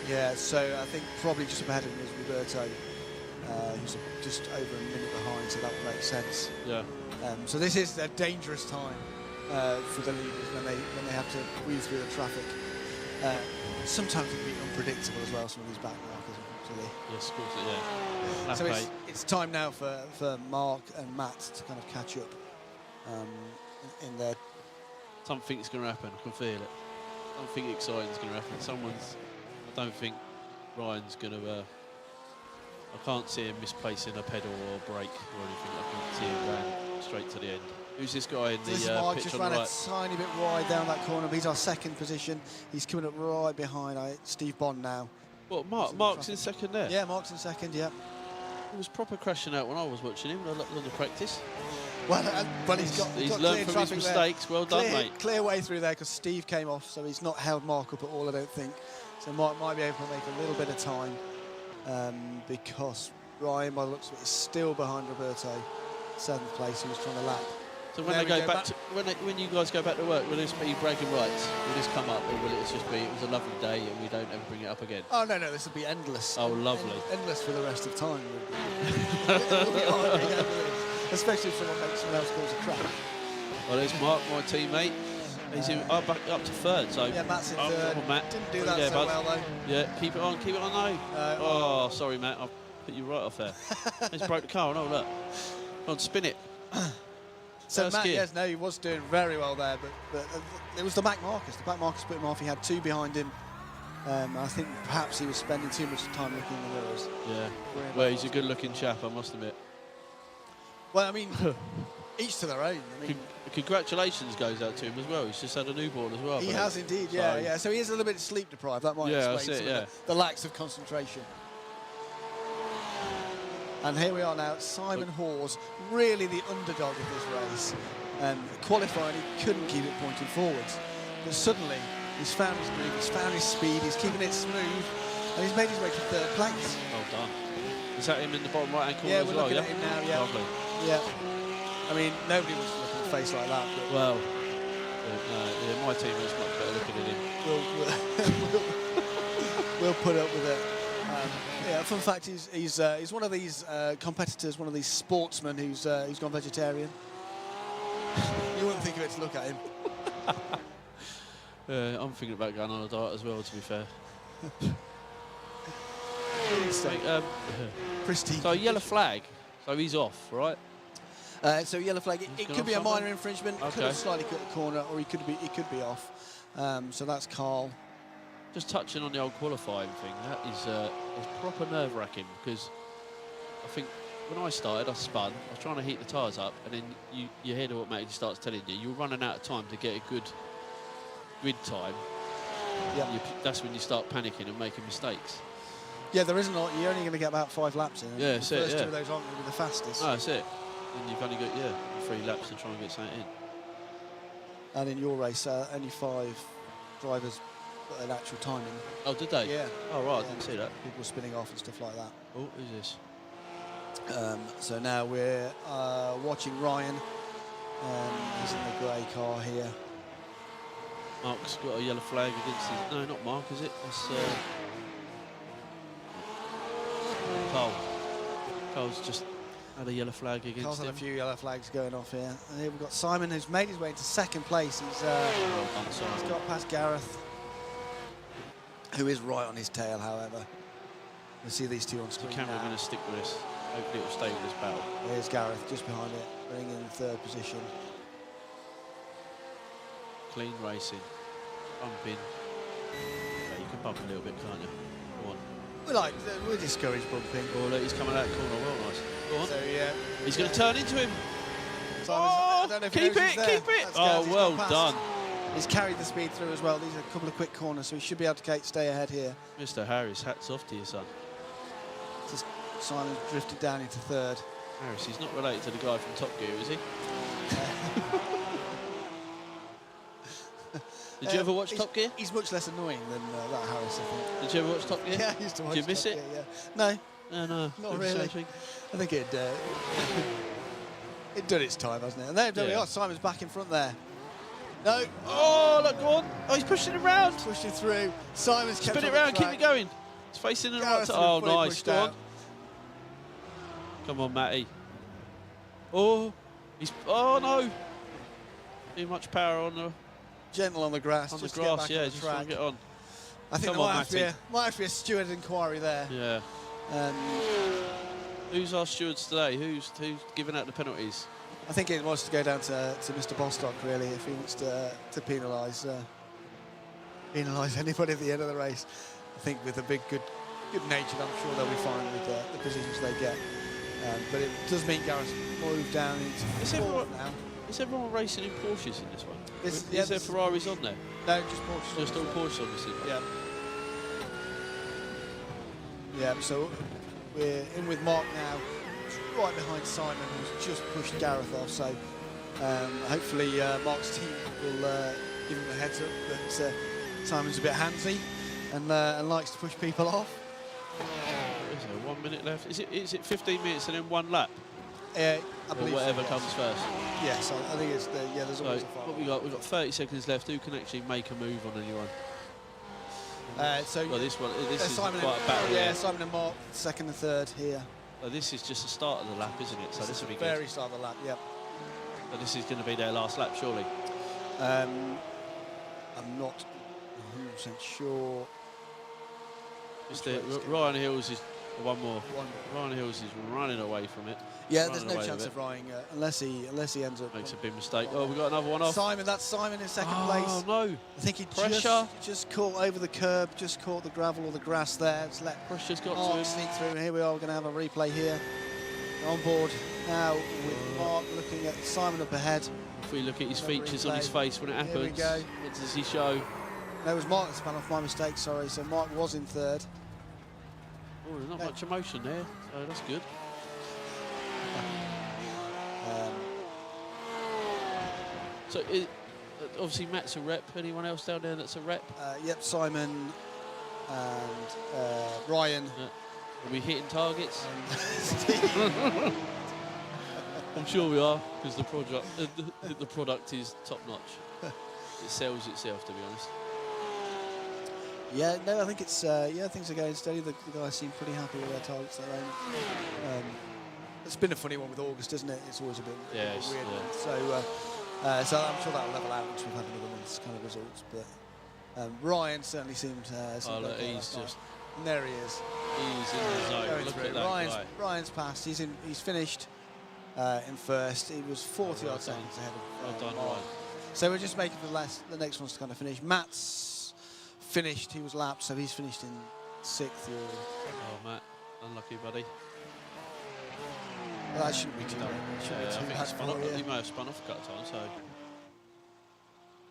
Yeah. So I think probably just ahead of him is Roberto, who's just over a minute behind. So that would make sense. Yeah. So this is a dangerous time for the leaders when they have to weave through the traffic. Sometimes it can be unpredictable as well, some of these back markers, unfortunately. Yes, of course, yeah. So it's time now for Mark and Matt to kind of catch up in their... Something's going to happen, I can feel it. Something exciting's going to happen. I don't think Ryan's going to... I can't see him misplacing a pedal or brake or anything. I can see him going straight to the end. Who's this guy in the pitch Mark just ran right? a tiny bit wide down that corner, but he's our 2nd position. He's coming up right behind Steve Bond now. What, Mark's in 2nd there? Yeah, Mark's in 2nd, yeah. He was proper crashing out when I was watching him on the practice. Well, but he's learned from his mistakes. There. Well done, mate. Clear way through there because Steve came off, so he's not held Mark up at all, I don't think. So Mark might be able to make a little bit of time because Ryan, by the looks of it, is still behind Roberto, 7th place, who's trying to lap. So when they go back to when you guys go back to work, will this be bragging rights? Will this come up, or will it just be it was a lovely day and we don't ever bring it up again? Oh no, this will be endless. Oh, lovely. Endless for the rest of time. It'll be endless, especially if someone else calls a crash. Well, there's Mark, my teammate. He's back up to 3rd. So yeah, Matt's in 3rd. Come on, Matt. Didn't do that so well though. Yeah, keep it on though. Sorry, Matt. I'll put you right off there. He's broke the car. No, look. Come on, spin it. So Matt, yes, no, he was doing very well there, but it was the back markers. The back markers put him off. He had 2 behind him. I think perhaps he was spending too much time looking in the mirrors. Yeah. Well, he's a good-looking chap, I must admit. Well, I mean, each to their own. I mean, congratulations goes out to him as well. He's just had a newborn as well. He has indeed, yeah. So he is a little bit sleep deprived. That might explain the lacks of concentration. And here we are now, Simon Hawes, really the underdog of this race. Qualified, he couldn't keep it pointing forwards. But suddenly, he's found his groove, he's found his speed, he's keeping it smooth, and he's made his way to 3rd place. Well done. Is that him in the bottom right-hand corner as well? Yeah, we're looking at him now, yeah. Lovely. Yeah. I mean, nobody wants to look at a face like that. But well, my team is much better looking at him. We'll put up with it. Fun fact, he's one of these competitors, one of these sportsmen who's gone vegetarian. You wouldn't think of it to look at him. I'm thinking about going on a diet as well, to be fair. Pristine. So yellow flag. So he's off, right? So yellow flag. It could be a minor infringement. It could have slightly cut the corner, or he could be off. So that's Carl. Just touching on the old qualifying thing, that is proper nerve-wracking, because I think when I started, I spun. I was trying to heat the tyres up, and then your head automatically starts telling you you're running out of time to get a good grid time. Yeah. That's when you start panicking and making mistakes. Yeah, there isn't a lot. You're only going to get about 5 laps in. Yeah, that's it. The first 2 of those aren't going to be the fastest. No, that's it. And you've only got 3 laps to try and get something in. And in your race, only 5 drivers got an actual timing. Oh, did they? Yeah. Oh, right, I didn't see that. People spinning off and stuff like that. Oh, who's this? So now we're watching Ryan. He's in the grey car here. Mark's got a yellow flag against his... No, not Mark, is it? It's Carl. Carl's just had a yellow flag against Carl's him. had a few yellow flags going off here. And here we've got Simon, who's made his way into 2nd place. He's got past Gareth, who is right on his tail, however. We'll see these two on screen. The camera going to stick with this. Hopefully it will stay with this battle. Here's Gareth just behind it, bringing in 3rd position. Clean racing. Bumping. Yeah, you can bump a little bit, can't you? Go on. We're discouraged bumping. Oh, look, he's coming out of the corner. Well, nice. Go on. So, yeah. He's going to turn into him. I don't know if keep it, keep it. Oh, well done. He's carried the speed through as well. These are a couple of quick corners, so he should be able to stay ahead here. Mr. Harris, hats off to your son. Just Simon's drifted down into 3rd. Harris, he's not related to the guy from Top Gear, is he? Did you ever watch Top Gear? He's much less annoying than that Harris, I think. Did you ever watch Top Gear? Yeah, I used to watch. Did you miss Top it? Gear, yeah. No. No, not really. I think it done its time, hasn't it? And there we are. Simon's back in front there. No. Oh, look, go on. Oh, he's pushing it round. Pushed it through. Simon's kept Spin it round, keep it going. It's facing in the right side. Oh, nice. Go on. Come on, Matty. Oh, no. Too much power on the... Gentle on the grass. On just the grass, to get back on the just track. trying to get on. I think there might have to be a steward inquiry there. Yeah. Who's our stewards today? Who's giving out the penalties? I think it wants to go down to Mr. Bostock, really, if he wants to penalise anybody at the end of the race. I think with a big, good natured, I'm sure they'll be fine with the positions they get. But it does mean Gareth moved down into 4th now. Is everyone racing in Porsches in this one? Is there Ferraris on there? No, just Porsches. Just all Porsches on this one? Yeah. Yeah, so we're in with Mark now, right behind Simon, who's just pushed Gareth off. So hopefully Mark's team will give him a heads up that Simon's a bit handsy and likes to push people off. Is there 1 minute left? Is it 15 minutes and then 1 lap? I believe whatever so, comes first. Yes, I think it's there's always a fight. What we've got 30 seconds left. Who can actually make a move on anyone? This is quite a battle. Yeah, Simon and Mark, 2nd and 3rd here. This is just the start of the lap, isn't it? So this will be good. Very start of the lap. Yep. But this is going to be their last lap, surely. I'm not 100% sure. Ryan Hills is one more. Ryan Hills is running away from it. Yeah, there's no chance of Ryan unless he ends up. Makes a big mistake. Oh, we got another one off. That's Simon in 2nd place. Oh no! I think he just caught over the curb, just caught the gravel or the grass there. Just let Pressure's got Mark to him. sneak through. And here we are. We're going to have a replay here. On board now with Mark looking at Simon up ahead. If we look at his features on his face when it happens, here we go. What does he show? No, it was Mark that spun off, my mistake, sorry. So Mark was in 3rd. Oh, there's not much emotion there, so that's good. So obviously Matt's a rep. Anyone else down there that's a rep? Yep, Simon and Ryan. Yeah. Are we hitting targets? I'm sure we are, because the product is top notch. It sells itself, to be honest. Yeah, no, I think it's things are going steady. The guys seem pretty happy with their targets at the moment. It's been a funny one with August, isn't it? It's always a bit weird. Yeah. So So I'm sure that'll level out once we've had another month's kind of results. But Ryan certainly seemed. Look, he's just. And there he is. He's in the zone. Going Look through. at that guy. Ryan's passed. He's finished in first. He was 40 odd seconds ahead of Well done, Mark. Ryan. So we're just making the next ones to kind of finish. Matt's finished. He was lapped, so he's finished in 6th. Oh, Matt, unlucky, buddy. Well, that shouldn't be too bad. I think he may have spun off a couple of times. So.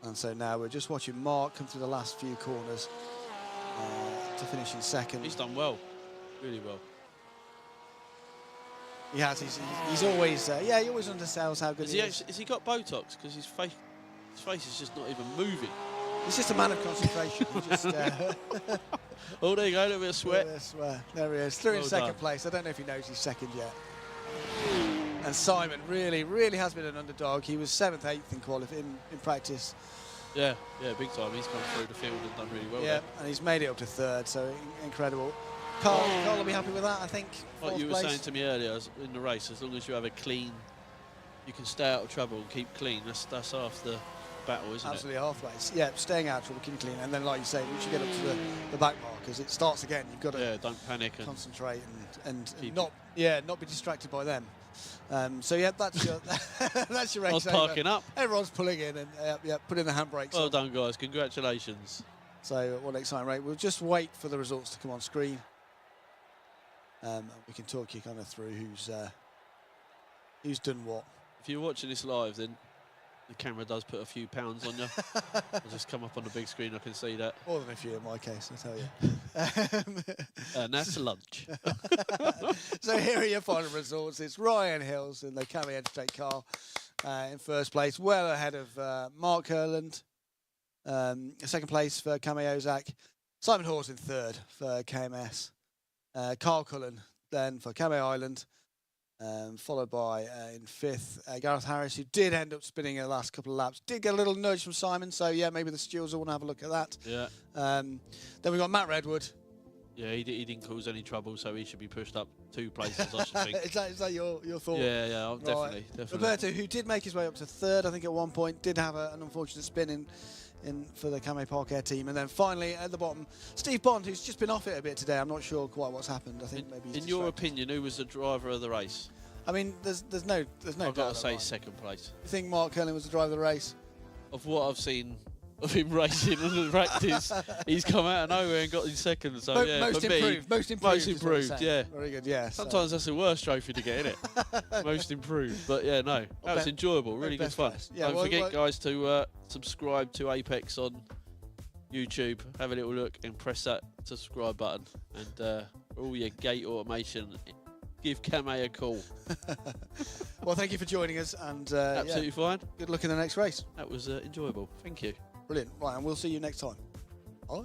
And so now we're just watching Mark come through the last few corners to finish in 2nd. He's done well, really well. He has. He's always. He always undersells how good he is. Has he got Botox? Because his face is just not even moving. He's just a man of concentration. He just, oh, there you go, a little bit of sweat. There he is, through in Well 2nd done. place. I don't know if he knows he's 2nd yet. And Simon really has been an underdog. He was 7th, 8th in practice. Yeah, big time. He's come through the field and done really well. Yeah, there. and he's made it up to 3rd, so incredible. Carl will be happy with that, I think. Like you were place. saying to me earlier in the race, as long as you have a clean, you can stay out of trouble and keep clean. That's half the battle, isn't Absolutely halfway. Yeah, staying out of trouble, keeping clean, and then like you say, once you get up to the back markers, it starts again. You've got to don't panic and concentrate and not be distracted by them. So yeah, that's your that's your race. I was parking up. Everyone's pulling in and putting the handbrakes on. Well done, guys. Congratulations. So what an exciting race. We'll just wait for the results to come on screen. We can talk you kind of through who's done what. If you're watching this live, then the camera does put a few pounds on you. I'll just come up on the big screen. I can see that. More than a few in my case, I tell you. And that's lunch. So here are your final results. It's Ryan Hills in the Camry Entertainment car in 1st place, well ahead of Mark Herland. 2nd place for Cammy Ozak. Simon Hawes in 3rd for KMS. Carl Cullen then for Cammy Island. Followed by in 5th Gareth Harris, who did end up spinning in the last couple of laps. Did get a little nudge from Simon, so yeah, maybe the stewards will want to have a look at that. Yeah. Then we got Matt Redwood. Yeah, he didn't cause any trouble, so he should be pushed up 2 places, I should think. Is that your thought? Yeah, Right. definitely. Roberto, who did make his way up to 3rd, I think at one point, did have an unfortunate spin in for the Camé Park Air team. And then finally at the bottom, Steve Bond, who's just been off it a bit today. I'm not sure quite what's happened. I think maybe he's in your opinion, who was the driver of the race? I mean, there's no I've doubt. got to say 2nd place. You think Mark Curlin was the driver of the race? Of what I've seen of him racing in the practice, he's come out of nowhere and got his 2nd. So yeah, most for improved. me, most improved. Yeah. Very good. Yeah. Sometimes that's the worst trophy to get, isn't it? Most improved. But yeah, no, that was enjoyable. Really good fun. Yeah, Don't forget, guys, to subscribe to Apex on YouTube. Have a little look and press that subscribe button. And all your gate automation, give Camé a call. Well, thank you for joining us, and absolutely fine. Good luck in the next race. That was enjoyable. Thank you. Brilliant. Right, and we'll see you next time. Bye.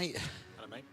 Mate. Hello, mate.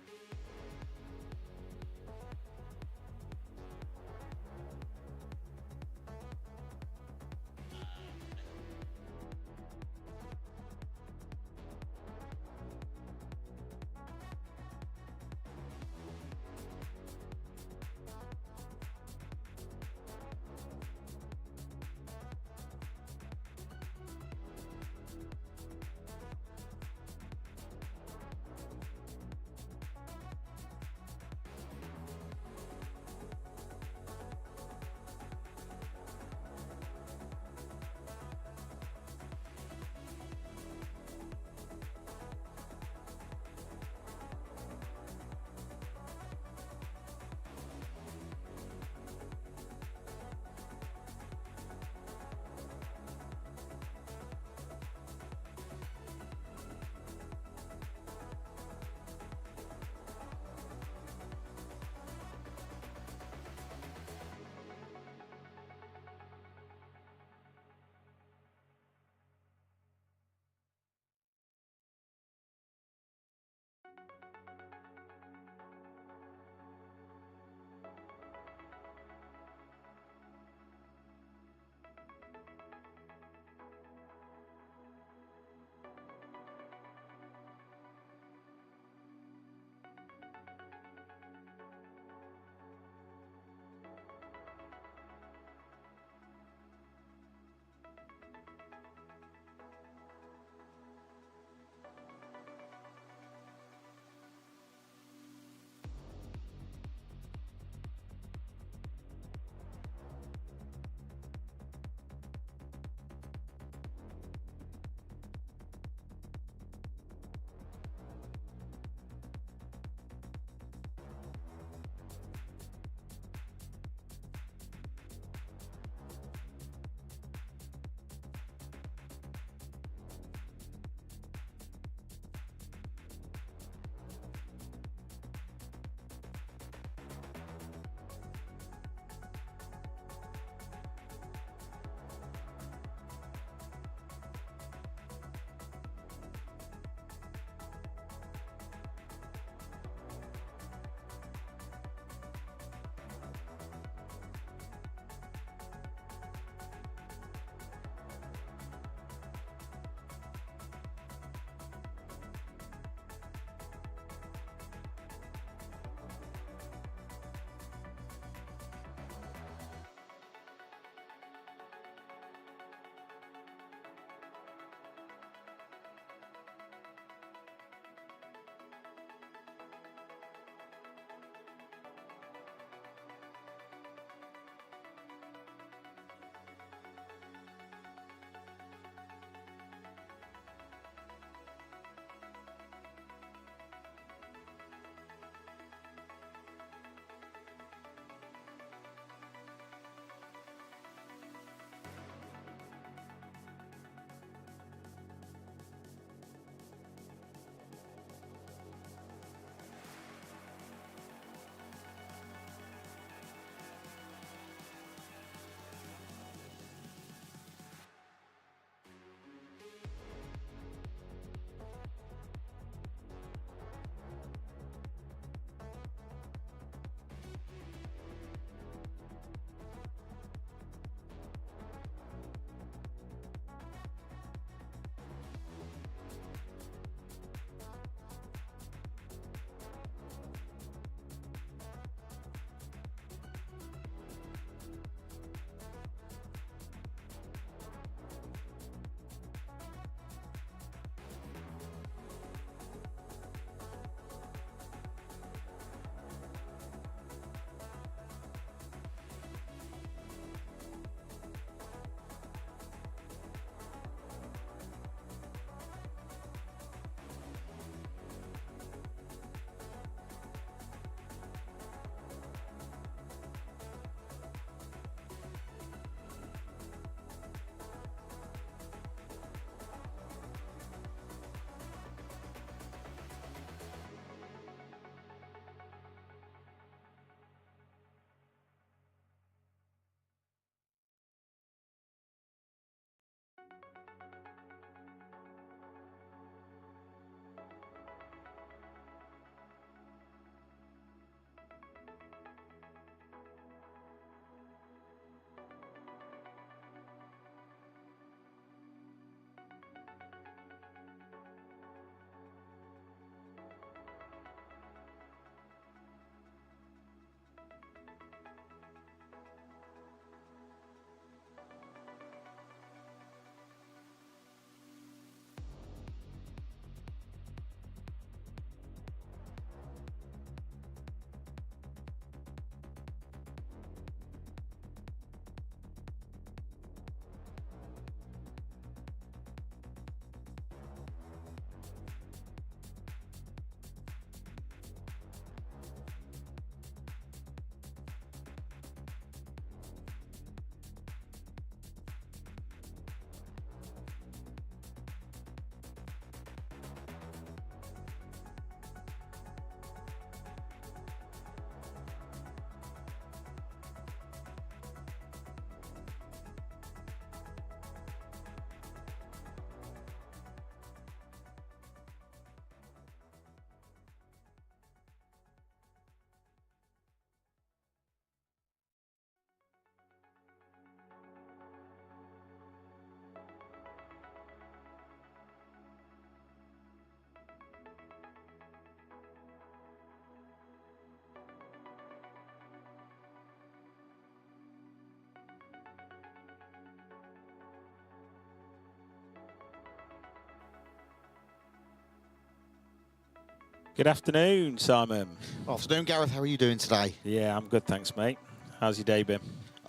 Good afternoon, Simon. Afternoon, Gareth. How are you doing today? Yeah, I'm good, thanks, mate. How's your day been?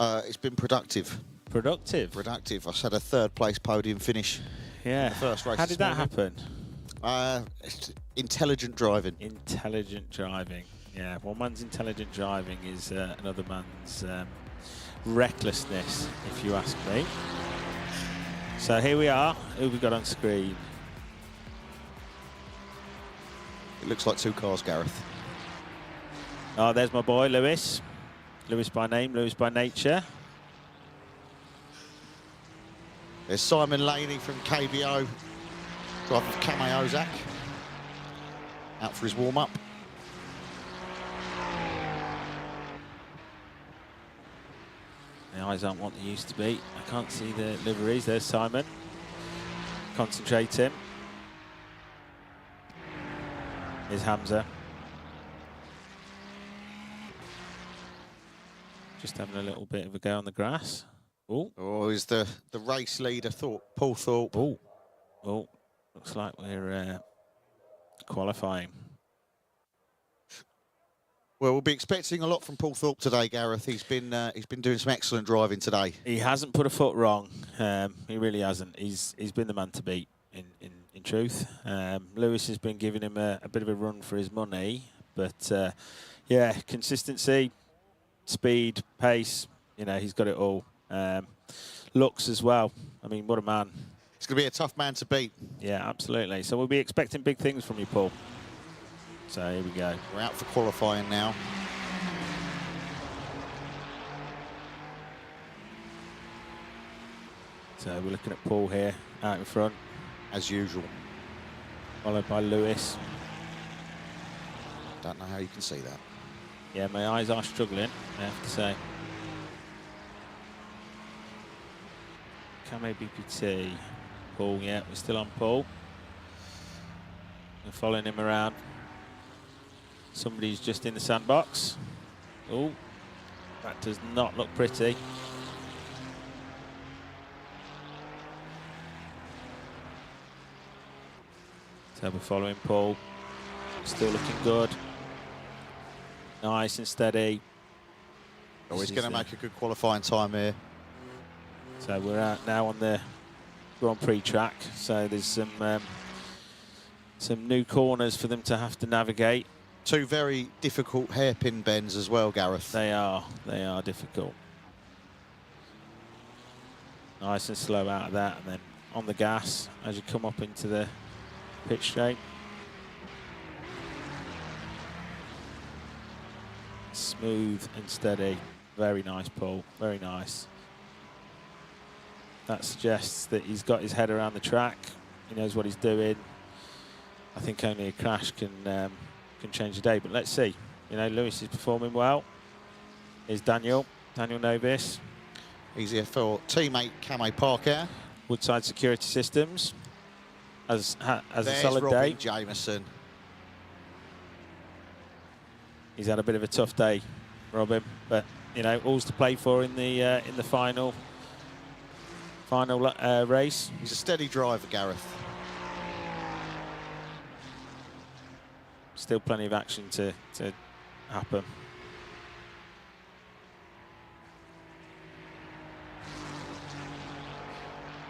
It's been productive. Productive? Productive. I had a third-place podium finish. Yeah. In the first race. How did that happen? It's intelligent driving. Intelligent driving. Yeah, one man's intelligent driving is another man's recklessness, if you ask me. So here we are. Who have we got on screen? It looks like 2 cars, Gareth. Oh, there's my boy, Lewis. Lewis by name, Lewis by nature. There's Simon Laney from KBO, driver of Kame Ozak, out for his warm-up. The eyes aren't what they used to be. I can't see the liveries. There's Simon. Concentrating. Here's Hamza. Just having a little bit of a go on the grass. Oh, is the race leader, Paul Thorpe. Oh, looks like we're qualifying. Well, we'll be expecting a lot from Paul Thorpe today, Gareth. He's been doing some excellent driving today. He hasn't put a foot wrong. He really hasn't. He's been the man to beat. In truth, Lewis has been giving him a bit of a run for his money, but yeah, consistency, speed, pace. You know, he's got it all. Looks as well. I mean, what a man. It's going to be a tough man to beat. Yeah, absolutely. So we'll be expecting big things from you, Paul. So here we go. We're out for qualifying now. So we're looking at Paul here, out in front. As usual. Followed by Lewis. Don't know how you can see that. Yeah, my eyes are struggling, I have to say. Kame BPT. Paul, yeah, we're still on Paul. We're following him around. Somebody's just in the sandbox. Oh, that does not look pretty. So we're following Paul. Still looking good. Nice and steady. Oh, he's going to make a good qualifying time here. So we're out now on the Grand Prix track. So there's some new corners for them to have to navigate. 2 very difficult hairpin bends as well, Gareth. They are difficult. Nice and slow out of that, and then on the gas as you come up into the pitch straight. Smooth and steady. Very nice, Paul. Very nice. That suggests that he's got his head around the track. He knows what he's doing. I think only a crash can change the day, but let's see. You know, Lewis is performing well. Here's Daniel Novis. He's here for teammate Kame Parker. Woodside Security Systems. As a solid Robin day. Jameson. He's had a bit of a tough day, Robin, but you know, all's to play for in the final race. He's a steady driver, Gareth. Still plenty of action to happen.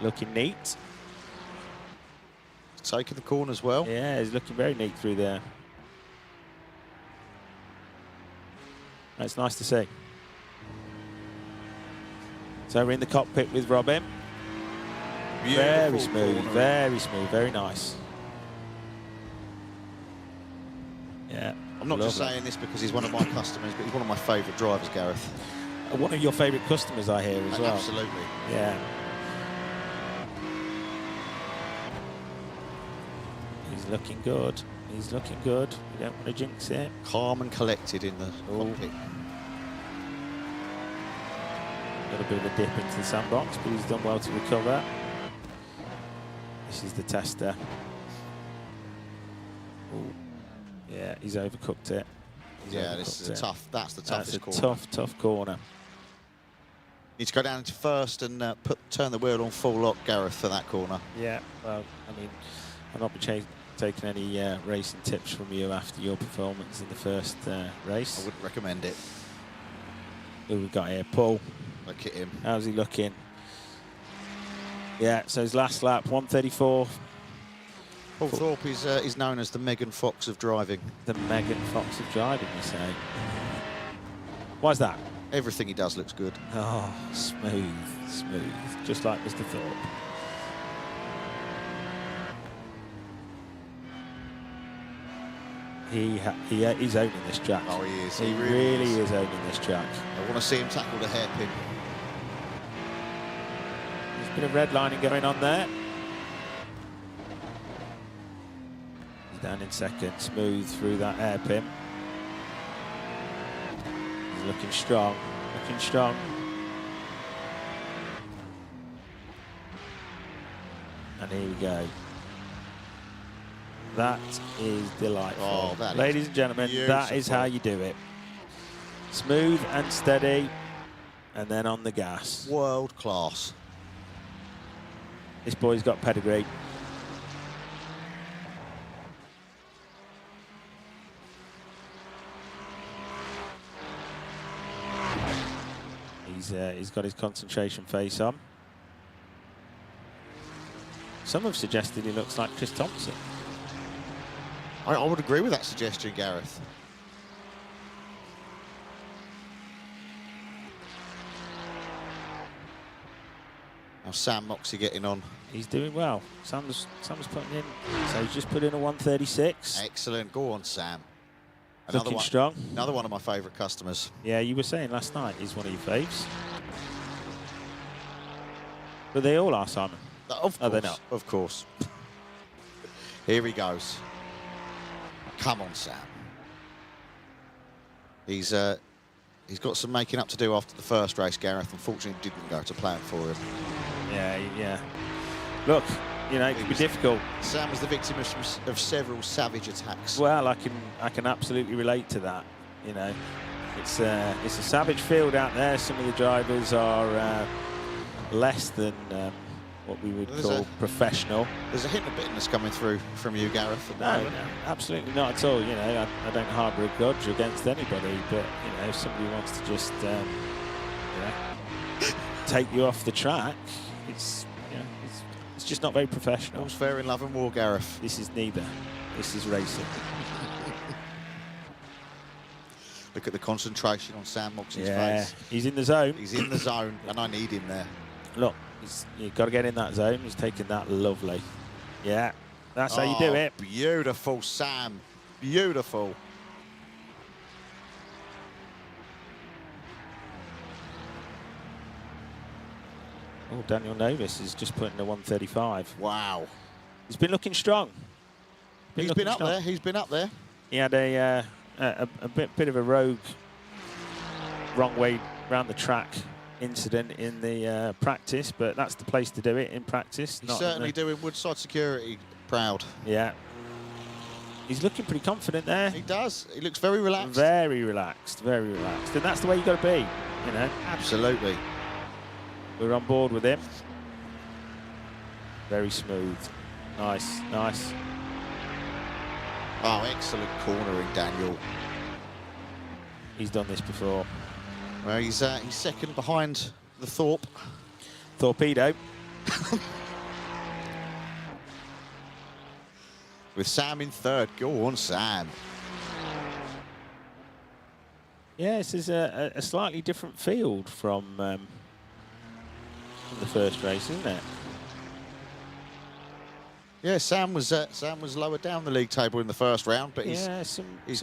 Looking neat. Taking the corners well. Yeah, he's looking very neat through there. That's nice to see. So we're in the cockpit with Robin. Very smooth, very nice. Yeah. I'm not just saying this because he's one of my customers, but he's one of my favourite drivers, Gareth. One of your favourite customers, I hear, as well. Absolutely. Yeah. He's looking good. He's looking good. We don't want to jinx it. Calm and collected in the cockpit. Got a bit of a dip into the sandbox, but he's done well to recover. This is the tester. Ooh. Yeah, he's overcooked it. This is that's the toughest corner. That's a tough corner. Need to go down into first and turn the wheel on full lock, Gareth, for that corner. Yeah, well, I mean, I'll not be taken any racing tips from you after your performance in the first race. I wouldn't recommend it. Who we got here? Paul. Look at him. How's he looking? Yeah, so his last lap, 1:34. Paul Thorpe is known as the Megan Fox of driving. The Megan Fox of driving, you say? Why's that? Everything he does looks good. Oh, smooth, smooth, just like Mr. Thorpe. He's owning this track. Oh, he is. He really is owning this track. I want to see him tackle the hairpin. There's a bit of redlining going on there. He's down in second, smooth through that hairpin. He's looking strong, looking strong. And here we go. That is delightful. Oh, that Ladies and gentlemen, that is how you do it. Smooth and steady, and then on the gas. World class. This boy's got pedigree. He's got his concentration face on. Some have suggested he looks like Chris Thompson. I would agree with that suggestion, Gareth. How's Sam Moxey getting on? He's doing well. Sam's putting in, so he's just put in a 1:36. Excellent. Go on, Sam. Looking strong. Another one of my favourite customers. Yeah, you were saying last night he's one of your faves. But they all are, Simon. Of course. Are they not? Of course. Here he goes. Come on, Sam. He's got some making up to do after the first race, Gareth. Unfortunately, didn't go to plan for him. Yeah. Look, you know, it can be difficult. Sam was the victim of several savage attacks. Well, I can absolutely relate to that. You know, it's a savage field out there. Some of the drivers are less than what we would call professional. There's a hint of bitterness coming through from you, Gareth. No, absolutely not at all. You know, I don't harbour a grudge against anybody, but you know, if somebody wants to just take you off the track, it's just not very professional. All's fair in love and war, Gareth. This is neither. This is racing. Look at the concentration on Sam Moxey's face. He's in the zone. He's in the zone, and I need him there. Look, you've got to get in that zone. He's taking that lovely. Yeah, that's how you do it. Beautiful, Sam. Beautiful. Oh, Daniel Novis is just putting a 1:35. Wow. He's been looking strong. He's been up there. He's been up there. He had a bit of a rogue, wrong way round the track incident in the practice, but that's the place to do it, in practice. He's certainly doing Woodside Security proud. Yeah. He's looking pretty confident there. He does. He looks very relaxed. Very relaxed, very relaxed. And that's the way you've got to be, you know. Absolutely. We're on board with him. Very smooth. Nice, nice. Oh, excellent cornering, Daniel. He's done this before. Well, he's second behind the Thorpe. Torpedo. With Sam in third. Go on, Sam. Yeah, this is a slightly different field from the first race, isn't it? Yeah, Sam was lower down the league table in the first round, but he's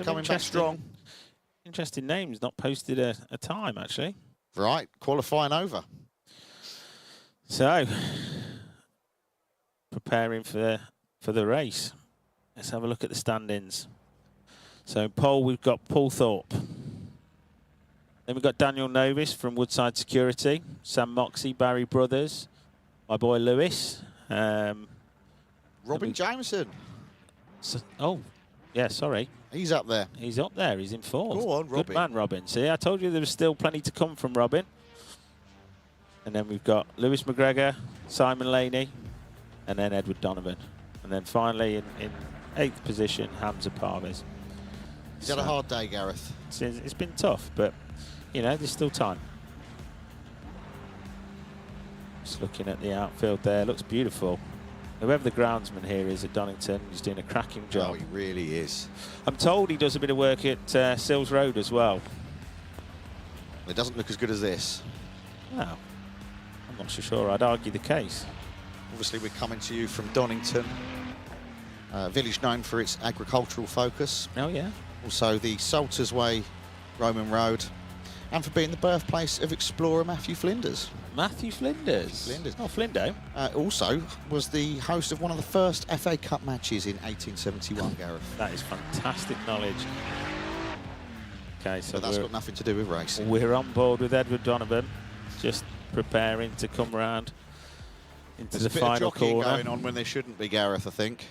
coming back strong. Interesting names, not posted a time, actually. Right, qualifying over. So, preparing for the race. Let's have a look at the standings. So, pole, we've got Paul Thorpe. Then we've got Daniel Novis from Woodside Security, Sam Moxey, Barry Brothers, my boy Lewis. Robin Jameson. Oh, yeah, sorry. He's up there. He's up there. He's in fourth. Go on, Robin. Good man, Robin. See, I told you there was still plenty to come from Robin. And then we've got Lewis McGregor, Simon Laney, and then Edward Donovan. And then finally in 8th position, Hamza Parvez. He's had a hard day, Gareth. It's been tough, but, you know, there's still time. Just looking at the outfield there, looks beautiful. Whoever the groundsman here is at Donington, he's doing a cracking job. Oh, he really is. I'm told he does a bit of work at Sills Road as well. It doesn't look as good as this. No, I'm not so sure. I'd argue the case. Obviously, we're coming to you from Donington, a village known for its agricultural focus. Oh, yeah. Also, the Salters Way Roman Road, and for being the birthplace of explorer Matthew Flinders. Matthew Flinders. Oh, Flindo. Also was the host of one of the first FA Cup matches in 1871, Gareth. That is fantastic knowledge. Okay, so But that's got nothing to do with racing. we're on board with Edward Donovan, just preparing to come round into There's the a bit final of jockeying corner. going on when there shouldn't be, Gareth, I think.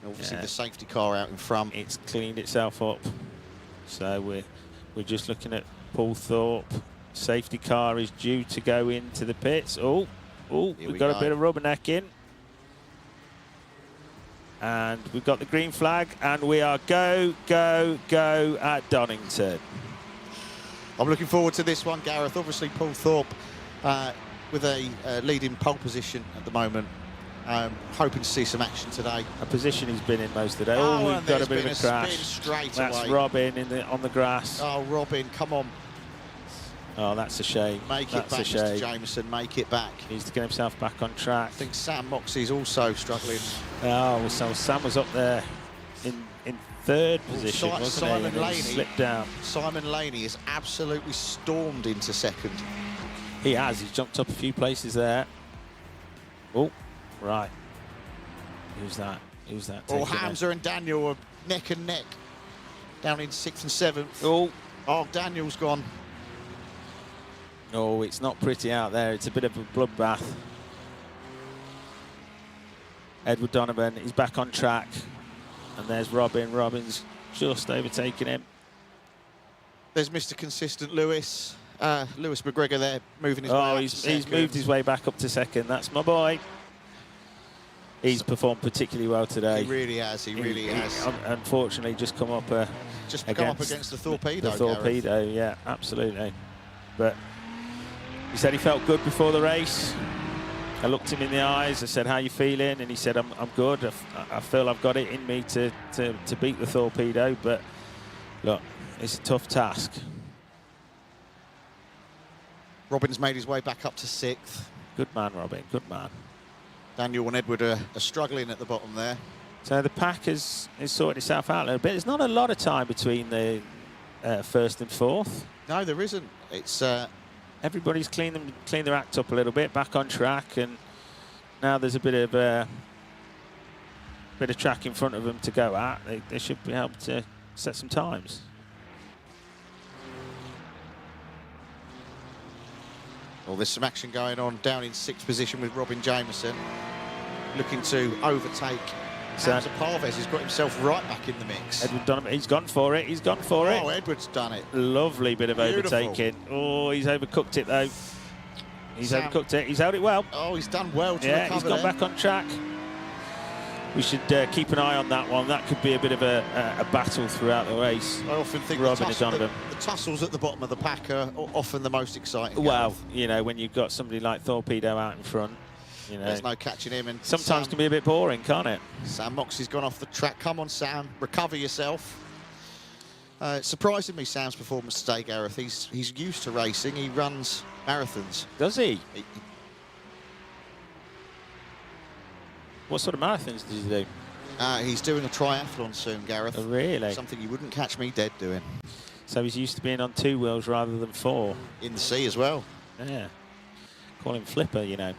Obviously, Yeah. the safety car out in front. It's cleaned itself up. So we're just looking at Paul Thorpe. Safety car is due to go into the pits. Oh, we've got a bit of rubbernecking. And we've got the green flag, and we are go at Donington. I'm looking forward to this one, Gareth. Obviously, Paul Thorpe with a leading pole position at the moment. Hoping to see some action today. A position he's been in most of the day. Oh, we've and got a there's bit of been a a spin crash. straight That's away. Robin on the grass. Oh, Robin, come on. Oh, that's a shame. Make it That's back, a shame. Mr. Jameson. Make it back. Needs to get himself back on track. I think Sam Moxey's also struggling. Oh, so Sam was up there in third position, wasn't Simon he? And he Laney. slipped down. Simon Laney has absolutely stormed into second. He has. He's jumped up a few places there. Oh, right. Who's that? Who's that? Oh, taking Hamza and Daniel are neck and neck down in 6th and 7th. Oh, Daniel's gone. no, it's not pretty out there. It's a bit of a bloodbath. Edward Donovan is back on track. And there's Robin. Robin's just overtaking him. There's Mr. Consistent Lewis. Lewis McGregor there moving his way up to he's second. moved his way back up to second. That's my boy. He's performed particularly well today. He really has. He really has. Unfortunately, just come up Just come up against the Torpedo. The Torpedo, yeah, absolutely. But he said he felt good before the race. I looked him in the eyes. I said, "How you feeling?" And he said, "I'm good. I feel I've got it in me to beat the Torpedo. But look, it's a tough task." Robin's made his way back up to 6th. Good man, Robin. Good man. Daniel and Edward are struggling at the bottom there. So the pack has sorted itself out a little bit. There's not a lot of time between the 1st and 4th. No, there isn't. It's Everybody's cleaned their act up a little bit, back on track, and now there's a bit of track in front of them to go at. They should be able to set some times. well, there's some action going on down in 6th position with Robin Jameson, looking to overtake Hamza Parvez. He's got himself right back in the mix. Edward Donovan, he's gone for it. He's gone for it. Oh, Edward's done it. Lovely bit of Beautiful. overtaking. Oh, he's overcooked it though. He's Sam. overcooked it. He's held it well. Oh, he's done well to Yeah, recover he's gone there. back on track. We should keep an eye on that one. That could be a bit of a battle throughout the race. I often think Robin and Donovan. the tussles at the bottom of the pack are often the most exciting. Well, Gareth. you know, when you've got somebody like Torpedo out in front, you know, There's no catching him. And sometimes can be a bit boring, can't it? Sam Moxey's gone off the track. Come on, Sam, recover yourself. Surprising me, Sam's performance today, Gareth. He's used to racing. He runs marathons. Does he? He- What sort of marathons does he do? He's doing a triathlon soon, Gareth. Oh, really? Something you wouldn't catch me dead doing. So he's used to being on 2 wheels rather than 4. In the sea as well. Yeah. Call him Flipper, you know.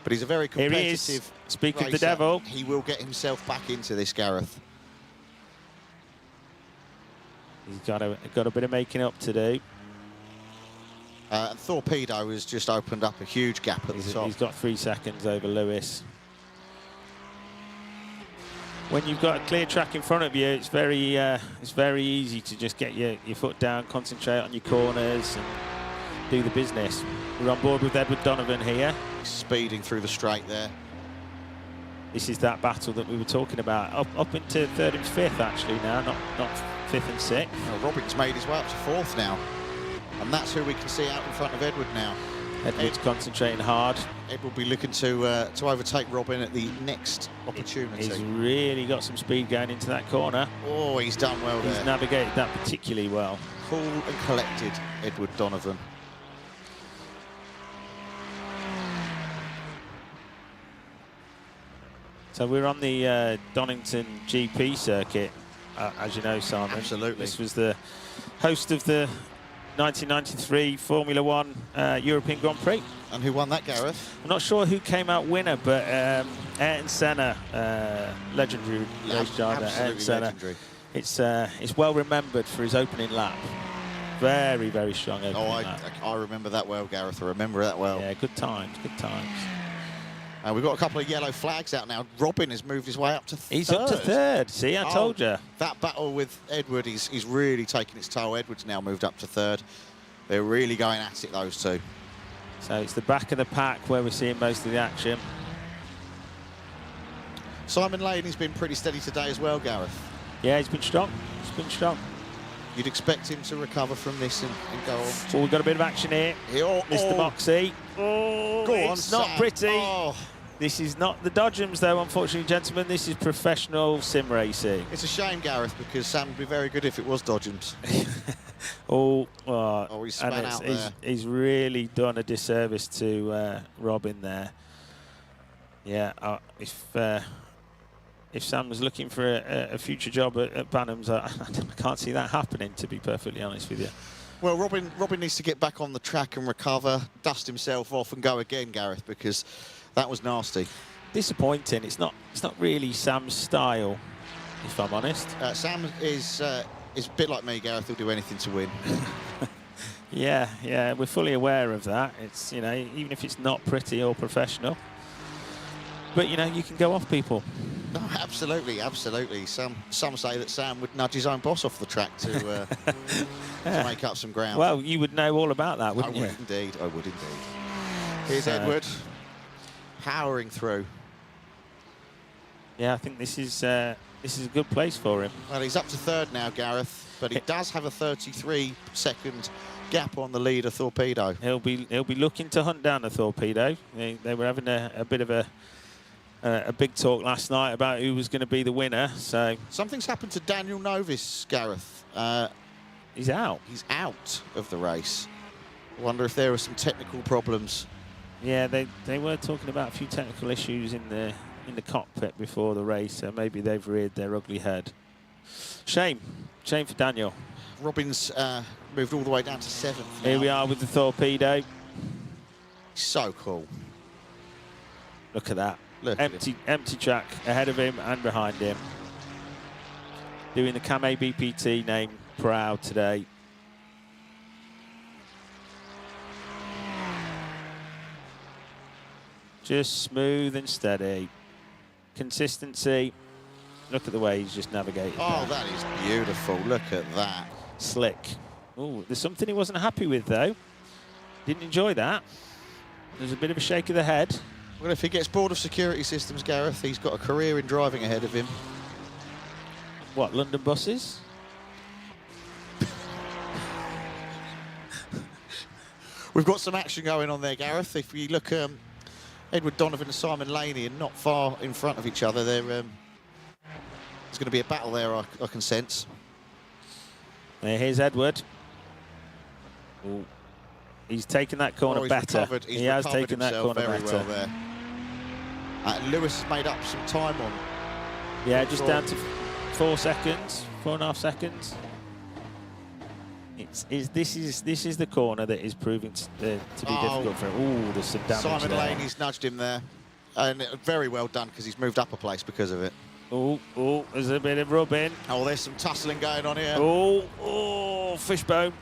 But he's a very Here competitive he is. Speak of the racer. devil. He will get himself back into this, Gareth. He's got a bit of making up to do. And Torpedo has just opened up a huge gap at the top. He's got 3 seconds over Lewis. When you've got a clear track in front of you, it's very easy to just get your foot down, concentrate on your corners, and do the business. We're on board with Edward Donovan here. Speeding through the straight there. this is that battle that we were talking about. Up into 3rd and 5th actually now, not 5th and 6th. Well, Robin's made his way up to 4th now. And that's who we can see out in front of Edward now. Edward's concentrating hard. Ed will be looking to overtake Robin at the next opportunity. He's really got some speed going into that corner. Oh, he's done well there. He's navigated that particularly well. Cool and collected, Edward Donovan. So we're on the Donington GP circuit, as you know, Simon. Absolutely. This was the host of the 1993 Formula One European Grand Prix. And who won that, Gareth? I'm not sure who came out winner, but Ayrton Senna, legendary race driver, Ayrton Senna. Legendary. It's well remembered for his opening lap. Very, very strong opening lap. I remember that well, Gareth. I remember that well. Yeah, good times, good times. We've got a couple of yellow flags out now. Robin has moved his way up to 3rd. He's up to 3rd. See, I told you. That battle with Edward, he's really taking its toll. Edward's now moved up to 3rd. They're really going at it, those two. So it's the back of the pack where we're seeing most of the action. Simon Laney's been pretty steady today as well, Gareth. Yeah, he's been strong. He's been strong. You'd expect him to recover from this and go on. So we've got a bit of action here. Mr. Moxie. Oh, go on, it's not Sam. pretty. Oh. This is not the Dodgems, though, unfortunately, gentlemen. This is professional sim racing. It's a shame, Gareth, because Sam would be very good if it was Dodgems. He span out there. He's really done a disservice to Robin there. Yeah, if Sam was looking for a future job at Banham's, I can't see that happening, to be perfectly honest with you. Well, Robin needs to get back on the track and recover, dust himself off and go again, Gareth, because that was nasty. Disappointing. It's not really Sam's style, if I'm honest. Sam is a bit like me, Gareth. He'll do anything to win. Yeah, we're fully aware of that. It's, you know, even if it's not pretty or professional. But, you know, you can go off people. No, absolutely. Some say that Sam would nudge his own boss off the track to make up some ground. Well, you would know all about that, wouldn't you? I would indeed. Here's Edward, powering through. Yeah, I think this is a good place for him. Well, he's up to 3rd now, Gareth, but he does have a 33-second gap on the leader Torpedo. He'll be looking to hunt down the Torpedo. They were having a bit of a big talk last night about who was going to be the winner. So something's happened to Daniel Novis, Gareth. He's out. He's out of the race. I wonder if there were some technical problems. Yeah, they were talking about a few technical issues in the cockpit before the race. So maybe they've reared their ugly head. Shame for Daniel. Robin's moved all the way down to 7th now. Here we are with the Torpedo. So cool. Look at that. Look empty track ahead of him and behind him. Doing the Kame BPT name proud today. Just smooth and steady. Consistency. Look at the way he's just navigating. Oh, that is beautiful. Look at that. Slick. Oh, there's something he wasn't happy with, though. Didn't enjoy that. There's a bit of a shake of the head. Well, if he gets bored of security systems, Gareth, he's got a career in driving ahead of him. What, London buses? We've got some action going on there, Gareth. If you look, Edward Donovan and Simon Laney are not far in front of each other. There's going to be a battle there, I can sense. Here's Edward. Ooh. He's taken that corner better. He has taken that corner very better. Well there. Lewis has made up some time on. Yeah, just down to 4 seconds, 4.5 seconds. This is the corner that is proving to be difficult for him. Ooh, there's some damage Simon there. Laney's nudged him there, and very well done because he's moved up a place because of it. Oh, there's a bit of rubbing. Oh, there's some tussling going on here. Oh, fishbone.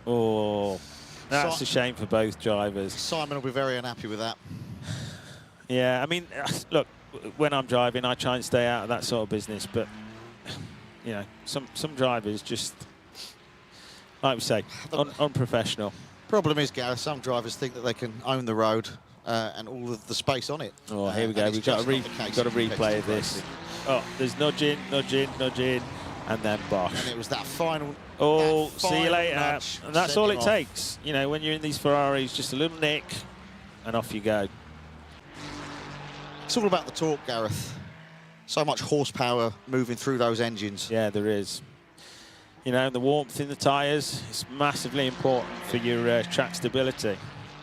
Oh, that's a shame for both drivers. Simon will be very unhappy with that. Yeah, I mean, look, when I'm driving, I try and stay out of that sort of business, but, you know, some drivers just, like we say, unprofessional. Problem is, Gareth, some drivers think that they can own the road and all of the space on it. Oh, here we go. We've got a replay of this. Oh, there's nudging, and then bosh. And it was that final. Oh, see you later. Nudge, and that's all it takes. You know, when you're in these Ferraris, just a little nick, and off you go. It's all about the torque, Gareth. So much horsepower moving through those engines. Yeah, there is. You know, the warmth in the tyres is massively important for your track stability.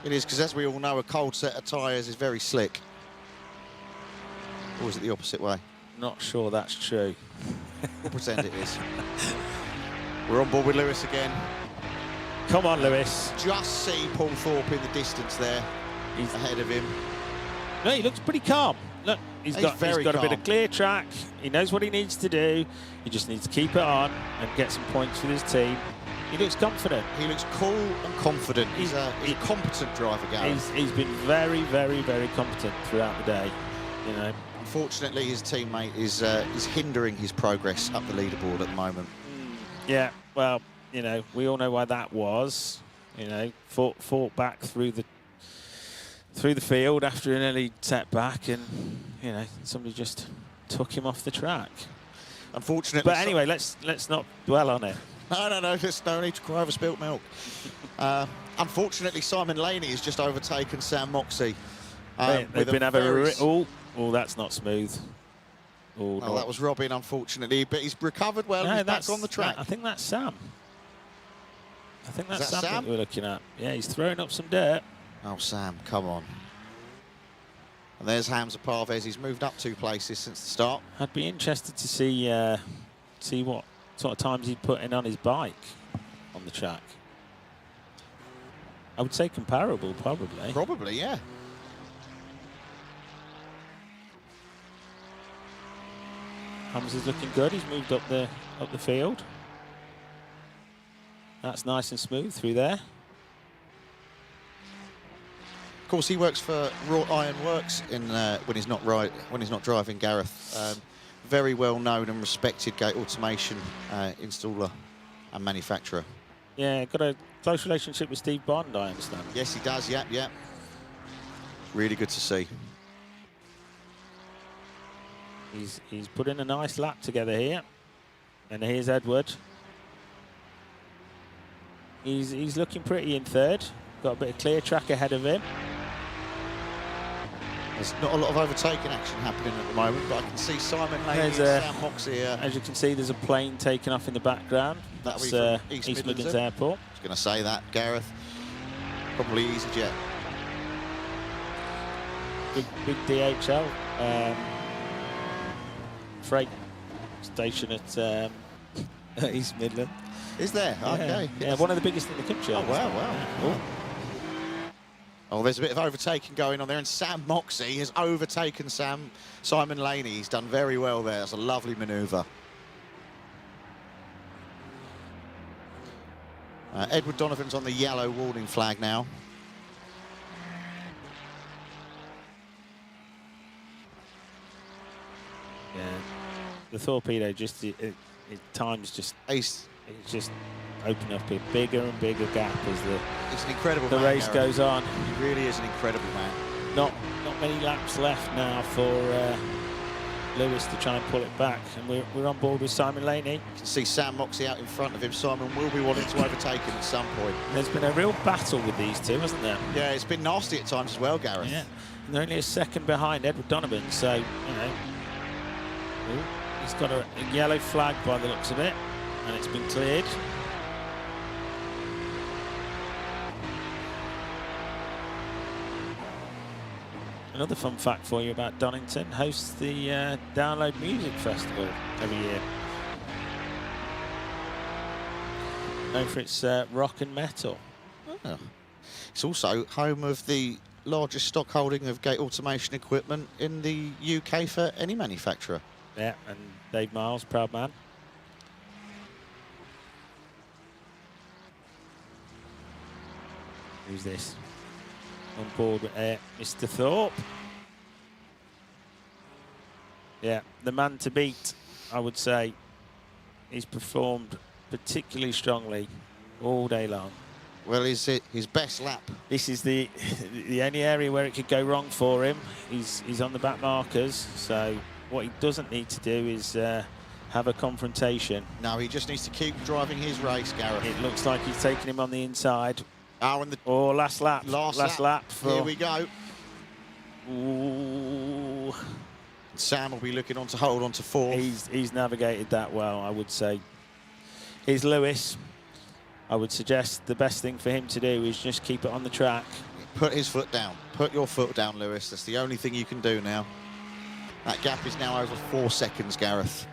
It is, because as we all know, a cold set of tyres is very slick. Or is it the opposite way? Not sure that's true. We'll pretend it is. We're on board with Lewis again. Come on, Lewis. Just see Paul Thorpe in the distance there. He's ahead of him. No, he looks pretty calm. Look, he's got a bit of clear track. He knows what he needs to do. He just needs to keep it on and get some points with his team. He looks confident. He looks cool and confident. He's a competent driver, Gareth. He's been very, very, very competent throughout the day. You know. Unfortunately, his teammate is hindering his progress up the leaderboard at the moment. Yeah, well, you know, we all know why that was. You know, fought back through the field after an early setback, and you know, somebody just took him off the track. Unfortunately, but anyway, let's not dwell on it. No. There's no need to cry over spilt milk. Unfortunately, Simon Laney has just overtaken Sam Moxey. They've been having a oh, that's not smooth. Oh, no. That was Robin, unfortunately, but he's recovered well. He's back on the track. I think that's Sam. I think that's Sam that we're looking at. Yeah, he's throwing up some dirt. Oh, Sam, come on. And there's Hamza Parvez. He's moved up 2 places since the start. I'd be interested to see what sort of times he'd put in on his bike on the track. I would say comparable, probably. Probably, yeah. Hamza's looking good. He's moved up the field. That's nice and smooth through there. Of course, he works for Wrought Iron Works when he's not driving. Gareth, very well known and respected gate automation installer and manufacturer. Yeah, got a close relationship with Steve Bond, I understand. Yes, he does. Yeah. Really good to see. He's put in a nice lap together here, and here's Edward. He's looking pretty in third. Got a bit of clear track ahead of him. There's not a lot of overtaking action happening at the moment, but I can see Simon Laney and Sam Moxey. As you can see, there's a plane taking off in the background. That's East Midlands Airport. I was going to say that, Gareth. Probably EasyJet. Big DHL freight station at East Midlands. Is there? Yeah. Okay. Yeah, one of the biggest in the country. Oh, wow. Cool. Oh, there's a bit of overtaking going on there, and Sam Moxey has overtaken Simon Laney. He's done very well there. That's a lovely manoeuvre. Edward Donovan's on the yellow warning flag now. Yeah, the torpedo just time's just it's just opening up a bigger and bigger gap as it's an incredible the race goes on. He really is an incredible man. Not many laps left now for Lewis to try and pull it back, and we're on board with Simon Laney. You can see Sam Moxey out in front of him. Simon will be wanting to overtake him at some point. There's been a real battle with these two, hasn't there? Yeah, it's been nasty at times as well, Gareth. Yeah, and they're only a second behind Edward Donovan, so you know. Ooh, he's got a yellow flag by the looks of it, and it's been cleared. Another fun fact for you about Donington: hosts the Download Music Festival every year. Known for its rock and metal. Oh. It's also home of the largest stock holding of gate automation equipment in the UK for any manufacturer. Yeah, and Dave Miles, proud man. Who's this? On board with Mr. Thorpe. Yeah, the man to beat, I would say. He's performed particularly strongly all day long. Well, is it his best lap? This is the only area where it could go wrong for him. He's on the back markers, so what he doesn't need to do is have a confrontation. No, he just needs to keep driving his race, Gareth. It looks like he's taking him on the inside. Oh, and the last lap. Last lap. Here we go. Ooh. Sam will be looking on to hold on to 4th. He's navigated that well, I would say. Here's Lewis. I would suggest the best thing for him to do is just keep it on the track. Put his foot down. Put your foot down, Lewis. That's the only thing you can do now. That gap is now over 4 seconds, Gareth.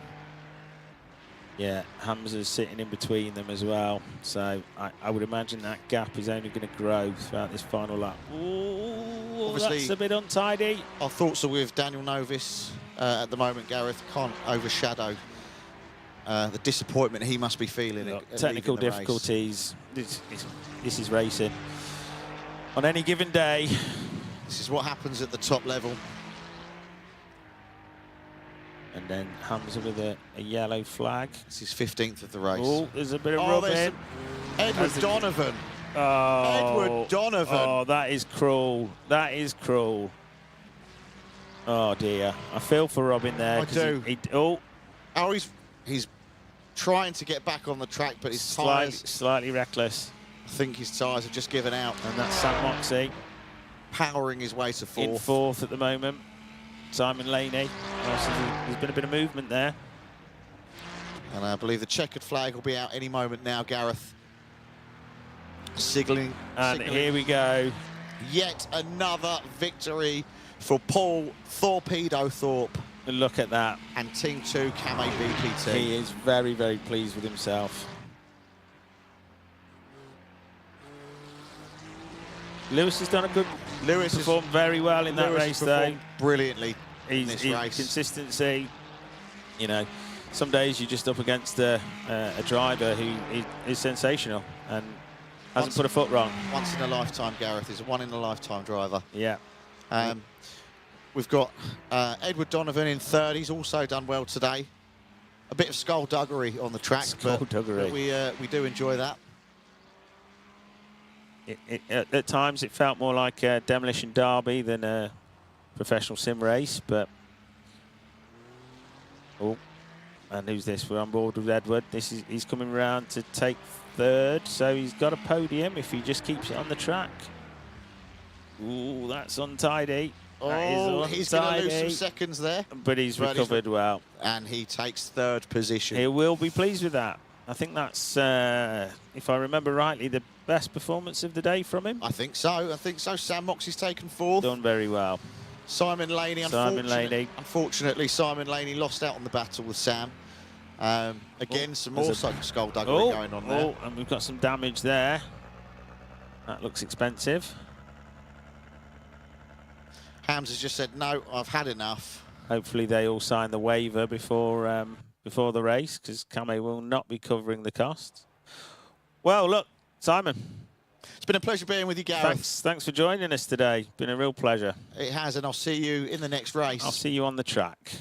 Yeah, Hamza's sitting in between them as well. So I would imagine that gap is only going to grow throughout this final lap. Ooh, obviously, that's a bit untidy. Our thoughts are with Daniel Novice at the moment, Gareth. Can't overshadow the disappointment he must be feeling. At technical difficulties. This is racing. On any given day. This is what happens at the top level. And then Hamza with a yellow flag. This is 15th of the race. Oh, there's a bit of rubbing. Edward Donovan. Oh, Edward Donovan. Oh, that is cruel. That is cruel. Oh dear. I feel for Robin there. I do. Oh, he's trying to get back on the track, but his slightly reckless. I think his tyres have just given out. And that's Sam Moxey powering his way to 4th. In 4th at the moment. Simon Laney. There's been a bit of movement there. And I believe the checkered flag will be out any moment now, Gareth. Signalling. Here we go. Yet another victory for Paul Torpedo Thorpe. Look at that. And Team 2 Camo BPT. He is very, very pleased with himself. Lewis has done a good. Lewis performed very well in that race, though. Brilliantly in this race. Consistency. You know, some days you're just up against a driver who is sensational and hasn't put a foot wrong. Once in a lifetime, Gareth. He's a one-in-a-lifetime driver. Yeah. We've got Edward Donovan in 3rd. He's also done well today. A bit of skullduggery on the track, but we do enjoy that. At times it felt more like a demolition derby than a professional sim race, but and who's this? We're on board with Edward. He's coming around to take 3rd, so he's got a podium if he just keeps it on the track. Ooh, that's untidy. He's going to lose some seconds there, but he's recovered well, and he takes 3rd position. He will be pleased with that. I think that's, if I remember rightly, the best performance of the day from him. I think so. Sam Moxey's taken 4th. Done very well. Simon Laney, unfortunately, Simon Laney lost out on the battle with Sam. Again, some more skullduggery going on there. And we've got some damage there. That looks expensive. Hams has just said, no, I've had enough. Hopefully they all sign the waiver before the race, because Camo will not be covering the costs. Well, look, Simon. It's been a pleasure being with you, Gareth. Thanks for joining us today. Been a real pleasure. It has, and I'll see you in the next race. I'll see you on the track.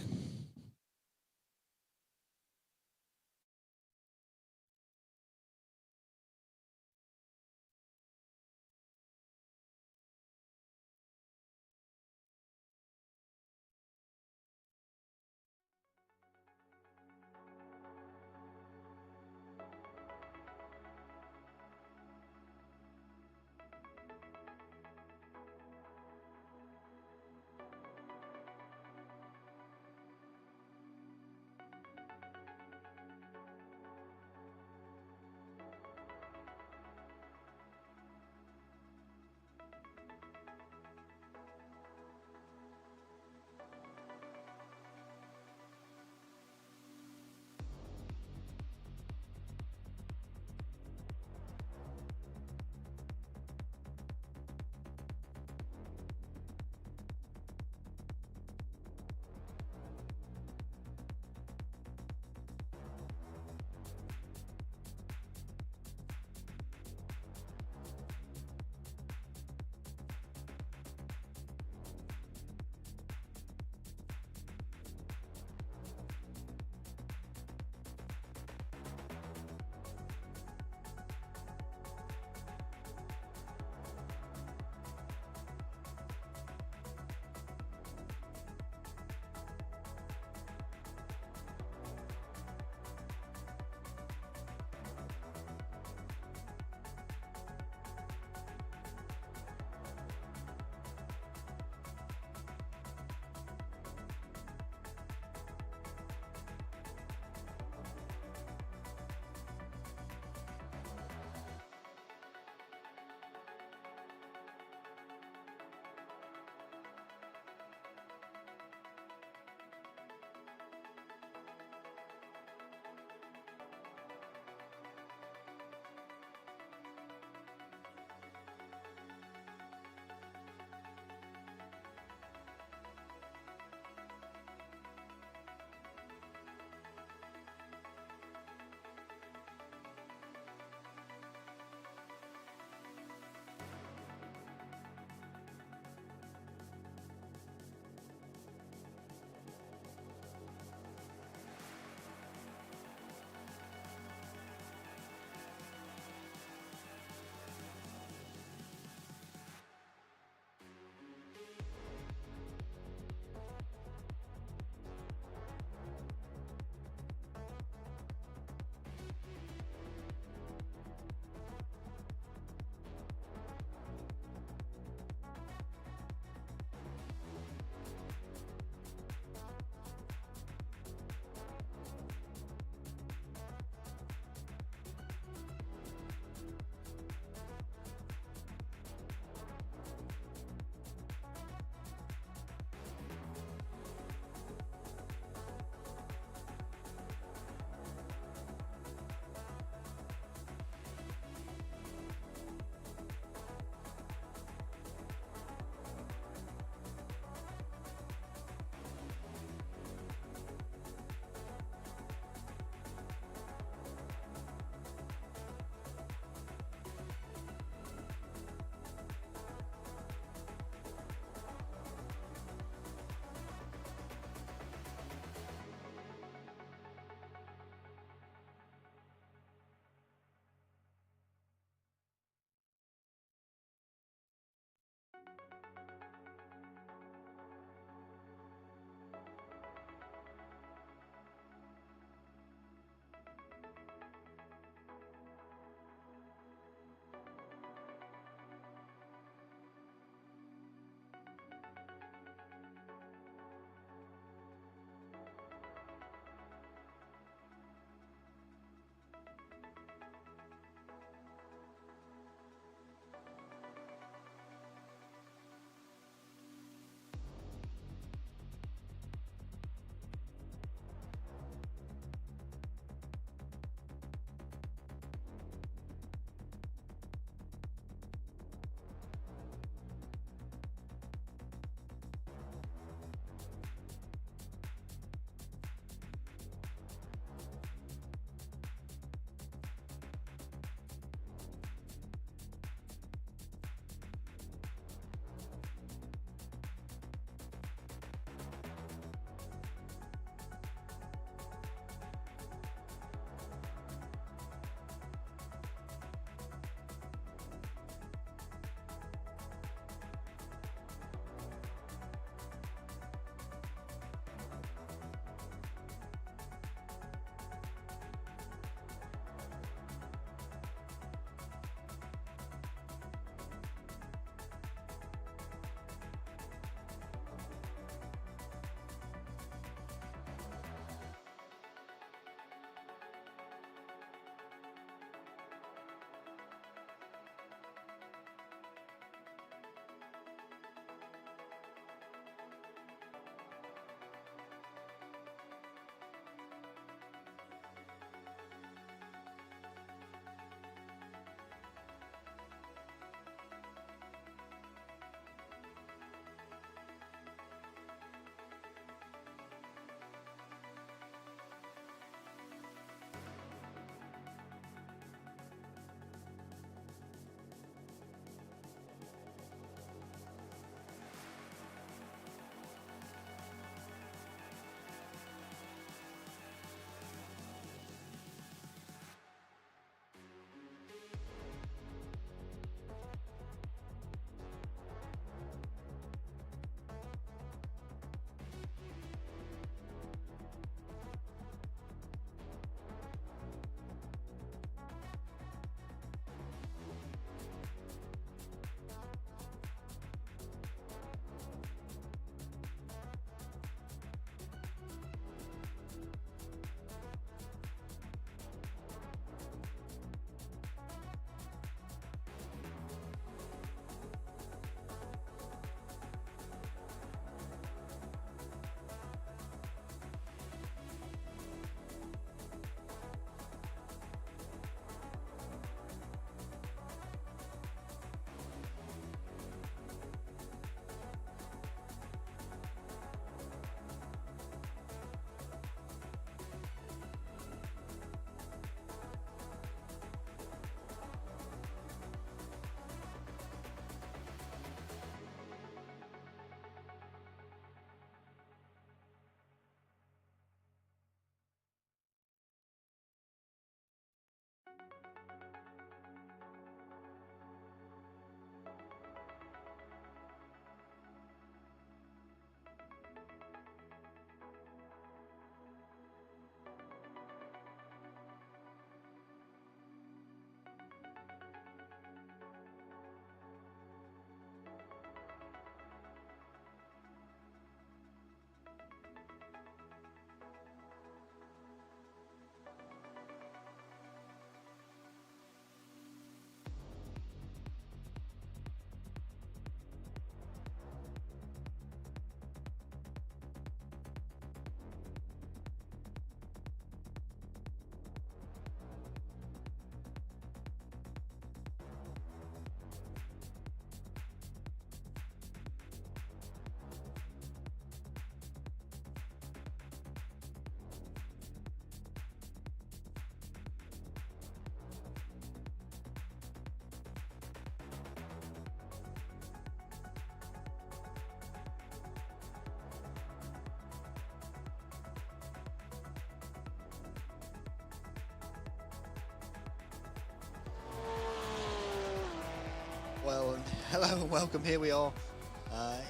Well, and hello and welcome. Here we are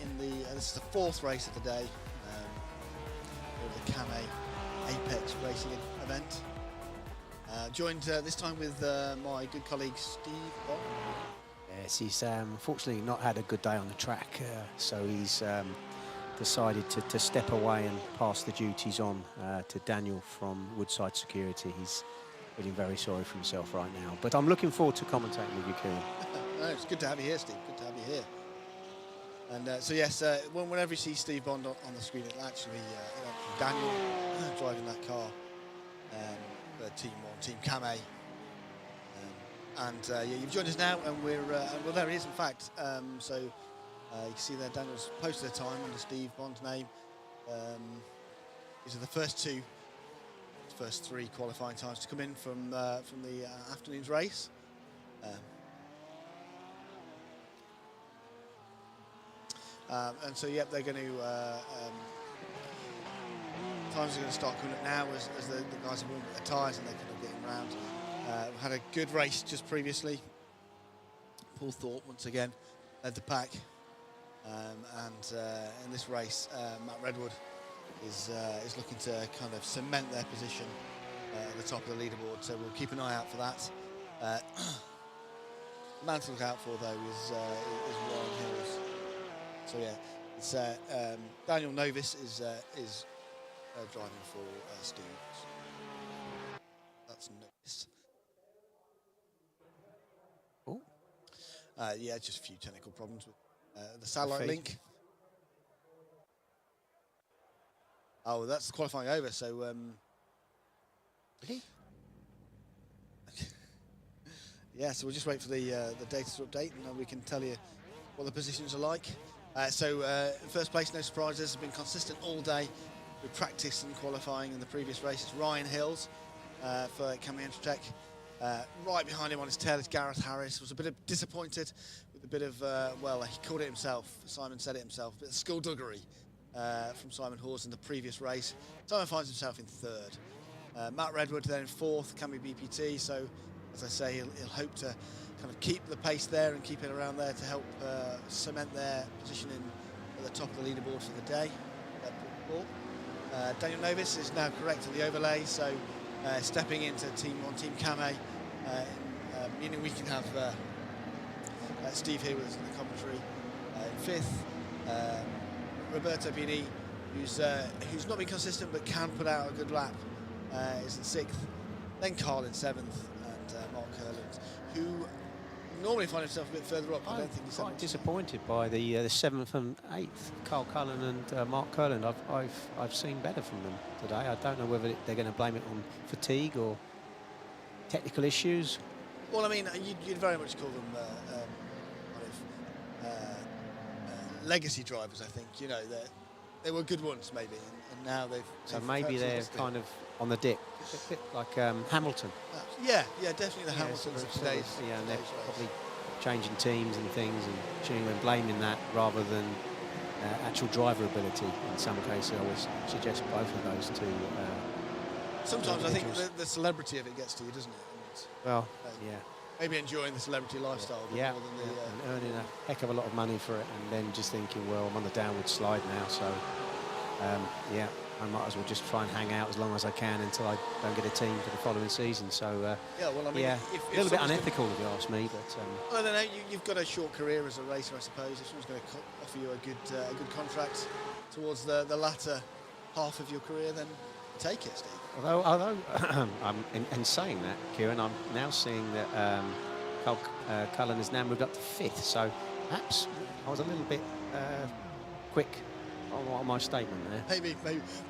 in the this is the fourth race of the day for the Camay Apex Racing event. Joined this time with my good colleague Steve Bond. Yes, he's unfortunately not had a good day on the track, so he's decided to step away and pass the duties on to Daniel from Woodside Security. He's feeling very sorry for himself right now, but I'm looking forward to commentating with you, Kieran. No, it's good to have you here, Steve. Good to have you here. And so yes, whenever you see Steve Bond on the screen, it'll actually Daniel driving that car for Team 1, Team Camay. Yeah, you've joined us now, and we're well, there he is, in fact. So you can see there Daniel's posted a time under Steve Bond's name. These are the first three qualifying times to come in from the afternoon's race. And so, yep, they're going to times are going to start coming up now as the guys have warmed up their tyres and they're kind of getting around. We had a good race just previously. Paul Thorpe once again led the pack, and in this race, Matt Redwood is looking to kind of cement their position at the top of the leaderboard. So we'll keep an eye out for that. The man to look out for though is Ryan Hills. So yeah, it's Daniel Novis is driving for Steve. That's Novis. Oh. Yeah, just a few technical problems with the satellite link. Oh, that's qualifying over. So Really? yeah, so we'll just wait for the data to update, and then we can tell you what the positions are like. First place, no surprises, has been consistent all day with practice and qualifying in the previous races. Ryan Hills for Camay Entratech. Right behind him on his tail is Gareth Harris. Was a bit disappointed with a bit of, well, he called it himself, Simon said it himself, a bit of skullduggery from Simon Hawes in the previous race. Simon finds himself in third. Matt Redwood then in fourth, Camay BPT, so as I say, he'll hope to kind of keep the pace there and keep it around there to help cement their positioning at the top of the leaderboard for the day. Daniel Novis is now correct on the overlay, so stepping into Team 1, Team Camay, meaning we can have Steve here with us in the commentary. In fifth, Roberto Bini, who's not been consistent but can put out a good lap, is in sixth. Then Carl in seventh, and Mark Hurland, who normally find himself a bit further up. I don't think he's quite disappointed by the 7th and 8th, Carl Cullen and Mark Curland. I've seen better from them today. I don't know whether they're going to blame it on fatigue or technical issues. Well, I mean, you'd very much call them legacy drivers. I think they were good ones maybe, and now they've maybe they're kind of on the dip, a bit like Hamilton. Yeah, definitely the Hamiltons of today's. Yeah, and they're probably changing teams and things and tuning and blaming that rather than actual driver ability. In some cases, I would suggest both of those two. Sometimes I think the celebrity of it gets to you, doesn't it? Well, yeah. Maybe enjoying the celebrity lifestyle more than and earning a heck of a lot of money for it, and then just thinking, well, I'm on the downward slide now, so yeah, I might as well just try and hang out as long as I can until I don't get a team for the following season. So yeah, well, I mean, yeah, if a little bit unethical if you ask me, but I don't know. You've got a short career as a racer, I suppose. If someone's going to offer you a good contract towards the latter half of your career, then take it, Steve. Although in saying that, Kieran, I'm now seeing that Carl Cullen has now moved up to 5th, so perhaps I was a little bit quick on my statement there. Maybe.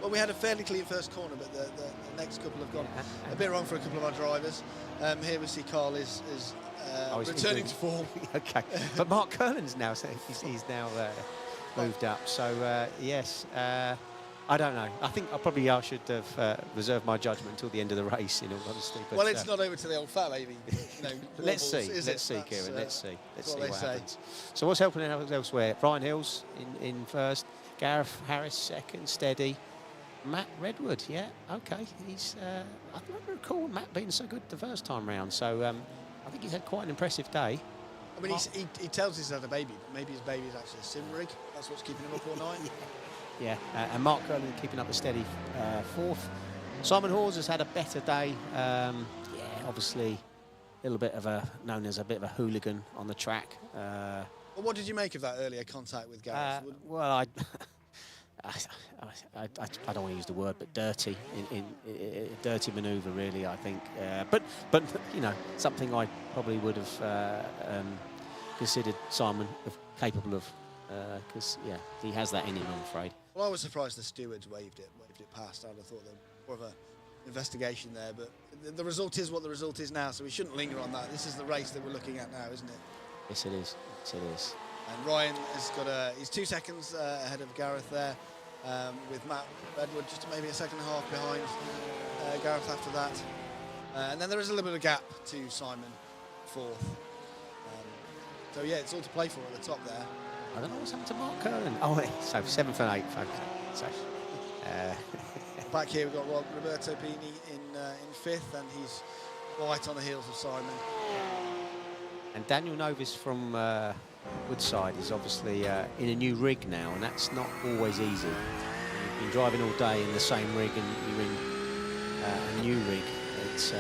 Well, we had a fairly clean first corner, but the next couple have gone a bit wrong for a couple of our drivers. Here we see Carl is returning to form. Okay, but Mark Curlin's now he's now moved up. So yes. I don't know. I think I should have reserved my judgment until the end of the race, in all honesty. But, well, it's not over to the old fat lady. Let's see, Kieran. Let's see what happens. So what's happening elsewhere? Ryan Hills in first, Gareth Harris second, steady. Matt Redwood, yeah, okay. He's I don't recall Matt being so good the first time round. So I think he's had quite an impressive day. I mean, he tells us he's had a baby, but maybe his baby is actually a sim rig. That's what's keeping him up all night. Yeah, and Mark Curlin keeping up a steady fourth. Simon Hawes has had a better day. Yeah, obviously a little bit of known as a bit of a hooligan on the track. Well, what did you make of that earlier contact with Gareth? Well, I don't want to use the word, but dirty, in dirty manoeuvre, really. I think, but you know, something I probably would have considered Simon capable of, because yeah, he has that in him, I'm afraid. Well, I was surprised the stewards waved it past. I'd have thought there was more of an investigation there, but the result is what the result is now, so we shouldn't linger on that. This is the race that we're looking at now, isn't it? Yes, it is. Yes, it is. And Ryan has got he's 2 seconds ahead of Gareth there, with Matt Redwood just maybe a second and a half behind Gareth after that. And then there is a little bit of gap to Simon, fourth. So yeah, it's all to play for at the top there. I don't know what's happened to Mark Curlin. Oh, so 7th and 8th. Okay. So, back here we've got Roberto Pini in 5th, and he's right on the heels of Simon. And Daniel Novis from Woodside is obviously in a new rig now, and that's not always easy. You've been driving all day in the same rig, and you're in a new rig. It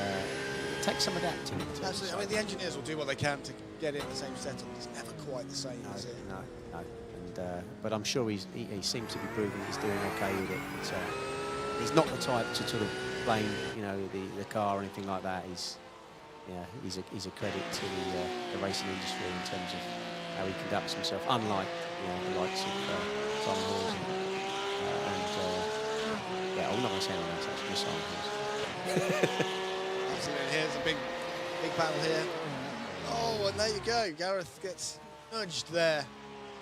takes some adapting. Absolutely. I mean, the engineers will do what they can to get it in the same setup. It's never quite the same, is it? No. And, but I'm sure he seems to be proving he's doing okay with it. He's not the type to sort of blame, you know, the car or anything like that. He's a credit to the racing industry in terms of how he conducts himself, unlike, you know, the likes of Simon Hawes and yeah, I'm not going to say anyone else, actually, just Simon Hawes. Absolutely. Here's a big battle here. Oh, and there you go. Gareth gets nudged there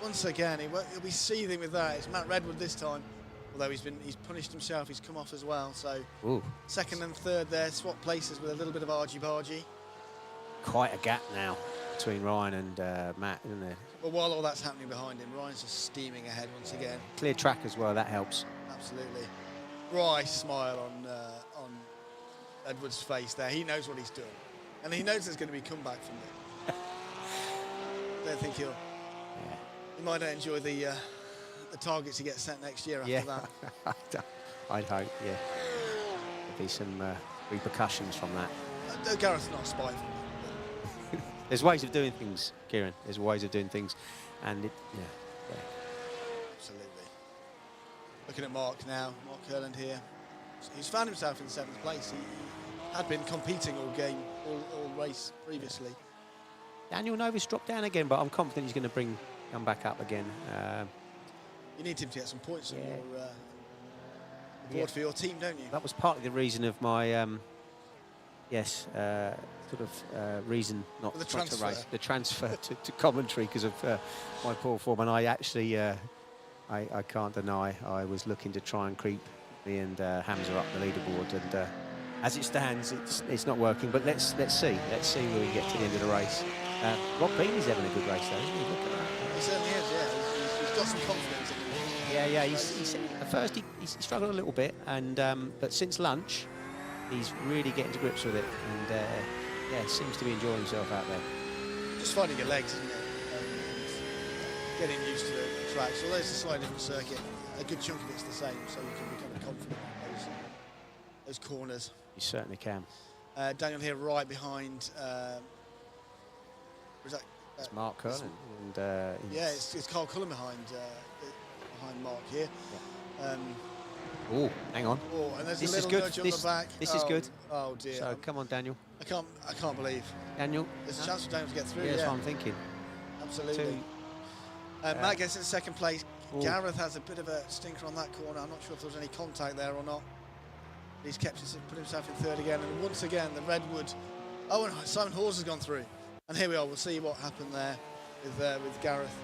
once again. He'll be seething with that. It's Matt Redwood this time, although he's punished himself. He's come off as well. So ooh. Second and third there, swap places with a little bit of argy-bargy. Quite a gap now between Ryan and Matt, isn't there? Well, while all that's happening behind him, Ryan's just steaming ahead once again. Clear track as well, that helps. Absolutely. Wry smile on Edward's face there. He knows what he's doing, and he knows there's going to be comeback from it. I don't think he'll. Yeah. He might not enjoy the targets he gets set next year after that. I'd hope, yeah. There'll be some repercussions from that. Gareth's not spiteful. There's ways of doing things, Kieran. There's ways of doing things, and yeah. Absolutely. Looking at Mark now, Mark Curland here. He's found himself in 7th place. He had been competing all race previously. Daniel Novis dropped down again, but I'm confident he's going to come back up again. You need him to get some points on your board for your team, don't you? That was partly the reason of my reason not to race. The transfer to commentary because of my poor form. And I actually, I can't deny, I was looking to try and creep me and Hamza up the leaderboard. And as it stands, it's not working. But let's see. Let's see where we get to the end of the race. Rob Beanie's having a good race, though, isn't he? Look at that. He certainly is, yeah. He's got some confidence in him. Yeah. He's at first he struggled a little bit, and but since lunch, he's really getting to grips with it, and seems to be enjoying himself out there. Just finding your legs, isn't it? And getting used to the tracks. Although it's a slightly different circuit, a good chunk of it's the same, so you can be kind of confident in those corners. You certainly can. Daniel here right behind. It's Mark Curlin. And it's Carl Cullen behind Mark here. Yeah. Oh, hang on. Oh, and there's this a little is good. nudge on the back. This is good. Oh dear. So come on, Daniel. I can't believe. Daniel. There's a chance for Daniel to get through. Yeah, that's what I'm thinking. Absolutely. Matt gets in 2nd place. Ooh. Gareth has a bit of a stinker on that corner. I'm not sure if there was any contact there or not. He's put himself in 3rd again, and once again the Redwood. Oh, and Simon Hawes has gone through. And here we are. We'll see what happened there with Gareth.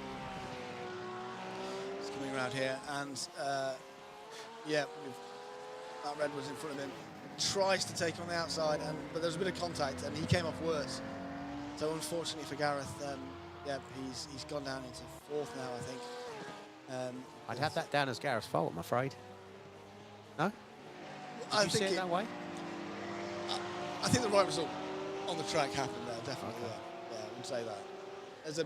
He's coming around here, and Matt Redwood's in front of him. Tries to take him on the outside, but there's a bit of contact, and he came off worse. So unfortunately for Gareth, he's gone down into 4th now, I think. I'd have that down as Gareth's fault, I'm afraid. No? I Did you see it that way? I think the right result on the track happened there, definitely. Okay. Yeah, I would say that. there's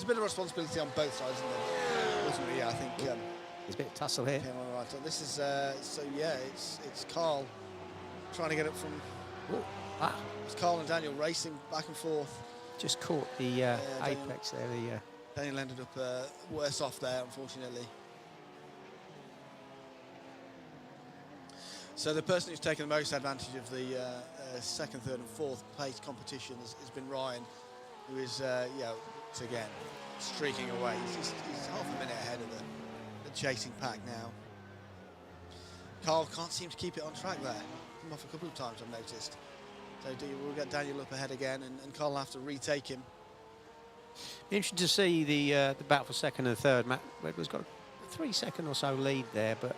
a bit of responsibility on both sides, isn't there? Ultimately, I think. There's a bit of tussle here. Came on right. So this is it's Carl trying to get up from. Ooh, ah, It's Carl and Daniel racing back and forth. just caught the apex there. Daniel ended up worse off there, unfortunately. So the person who's taken the most advantage of the second, third, and fourth place competition has been Ryan, who is again streaking away. He's half a minute ahead of the chasing pack now. Carl can't seem to keep it on track there. Come off a couple of times, I've noticed. So we'll get Daniel up ahead again, and Carl will have to retake him. Interesting to see the battle for second and third. Matt Redwood's got a 3 second or so lead there, but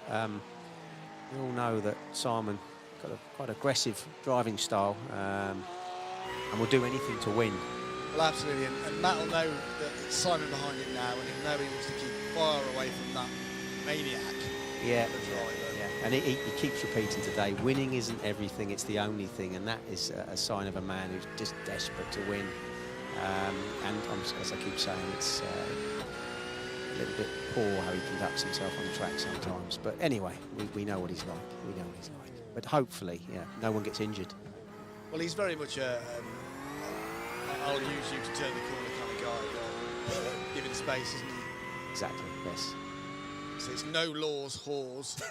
we all know that Simon got a quite aggressive driving style and will do anything to win. Well, absolutely, and Matt will know that it's Simon behind him now, and he'll know he wants to keep far away from that maniac. Yeah, and he keeps repeating today, winning isn't everything, it's the only thing, and that is a sign of a man who's just desperate to win. And as I keep saying, it's a little bit poor how he conducts himself on the track sometimes. But anyway, we know what he's like. We know what he's like. But hopefully, no one gets injured. Well, he's very much I'll use you to turn the corner kind of guy, giving space, isn't he? Exactly, yes. So it's no laws, whores.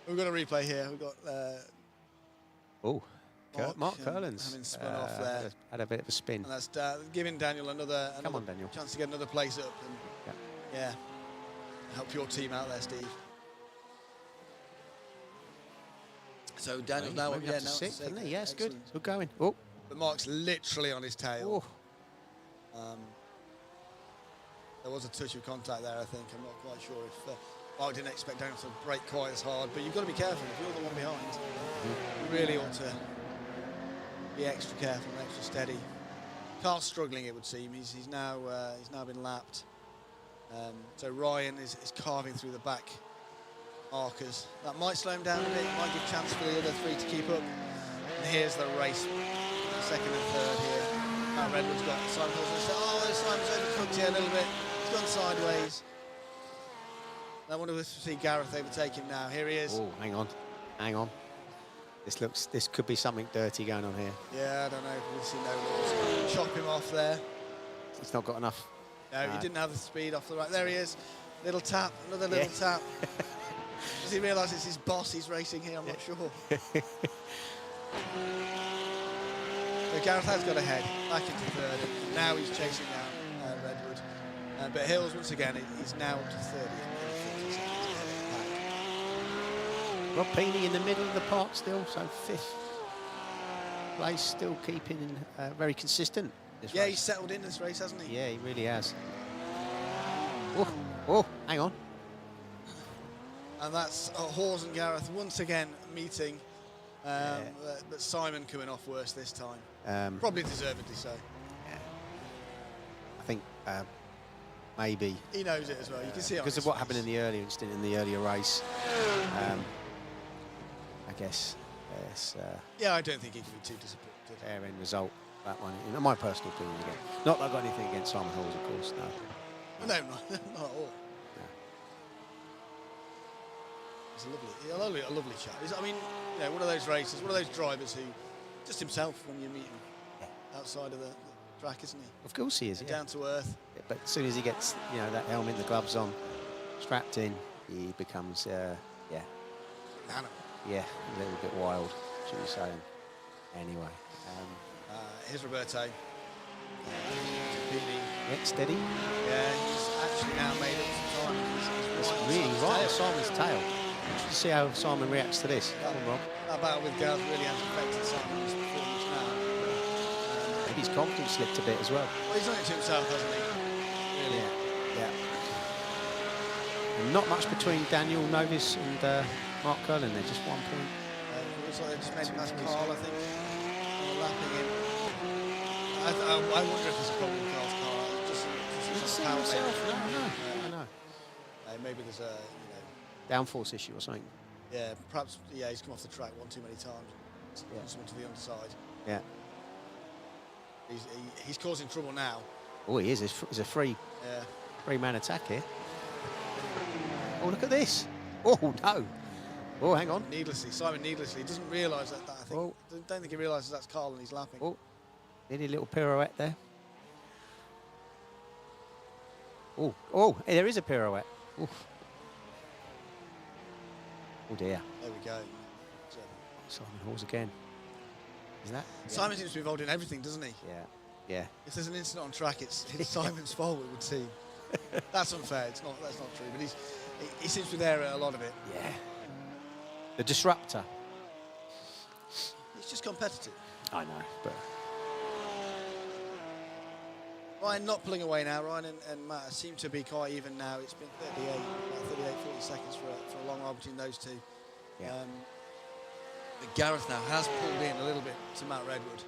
We've got a replay here. We've got Mark Curlin's having spun off there. Had a bit of a spin. And that's giving Daniel another Daniel. chance to get another place up. And help your team out there, Steve. So Daniel's now on six, isn't he? Yes, excellent. good. Good going. Oh, But Mark's literally on his tail. There was a touch of contact there, I think. I'm not quite sure if Mark didn't expect Daniel to brake quite as hard. But you've got to be careful. If you're the one behind, you really ought to be extra careful and extra steady. Carl's struggling, it would seem. He's now been lapped. So Ryan is carving through the back markers. That might slow him down a bit, might give chance for the other three to keep up. And here's the race, second and third here. Matt Redwood's got Simon Hawes. Simon's overcooked here a little bit. He's gone sideways. I wonder if we see Gareth overtake him now. Here he is. Oh, hang on. This could be something dirty going on here. Yeah, I don't know. We'll see no laws. Chop him off there. He's not got enough. No, he didn't have the speed off the right. There he is. Little tap, another little tap. Does he realise it's his boss he's racing here? I'm not sure. So Gareth has got ahead, back into third, and now he's chasing down Redwood. But Hills, once again, he's now up to 30. Rob Peeney in the middle of the park still, so 5th place, still keeping very consistent. This race. He's settled in this race, hasn't he? Yeah, he really has. Oh, hang on. And that's Hawes and Gareth once again meeting, but Simon coming off worse this time. Probably deservedly so. Yeah. I think maybe. He knows it as well. You can see it because of what happened in the earlier incident in the earlier race. I guess. Yes. I don't think he can be too disappointed. Fair end result. That one, in my personal opinion, again. Not that I've got anything against Simon Hawes, of course. No. No, not at all. He's a lovely chap. I mean, one of those racers, one of those drivers who, just himself when you meet him outside of the track, isn't he? Of course he is. Down to earth. But as soon as he gets, that helmet, the gloves on, strapped in, he becomes, Animal. Yeah, a little bit wild, should we say? Anyway. Here's Roberto. Yeah, steady. Yeah, he's actually now made up some time. It's really right at Simon's tail. Should see how Simon reacts to this. Come on, Rob. That battle with Gareth really has affected Simon's performance now. Maybe his confidence slipped a bit as well. Well, he's done it to himself, hasn't he? Really? Yeah. And not much between Daniel Novis and Mark Curlin there, just 1 point. Looks like they just made him past Carl, I think. Lapping him. I wonder if there's a problem with Carl's car. Just power No. Maybe there's a downforce issue or something. Yeah, perhaps. Yeah, he's come off the track one too many times. someone to the underside. Yeah. He's causing trouble now. Oh, he is. It's a free man attack here. Oh, look at this. Oh, no. Oh, hang on. Simon needlessly doesn't realise that. I think. Don't think he realises that's Carl and he's lapping. Oh, nearly a little pirouette there. Oh, hey, there is a pirouette. Oof. Oh dear. There we go. Simon Hawes again. Is that? Simon seems to be involved in everything, doesn't he? Yeah. If there's an incident on track, it's Simon's fault, it would seem. That's unfair. That's not true. But he seems to be there at a lot of it. Yeah. The disruptor. He's just competitive. I know, but Ryan not pulling away now. Ryan and Matt seem to be quite even now. It's been 40 seconds for a long while between those two. yeah. But Gareth now has pulled in a little bit to Matt Redwood.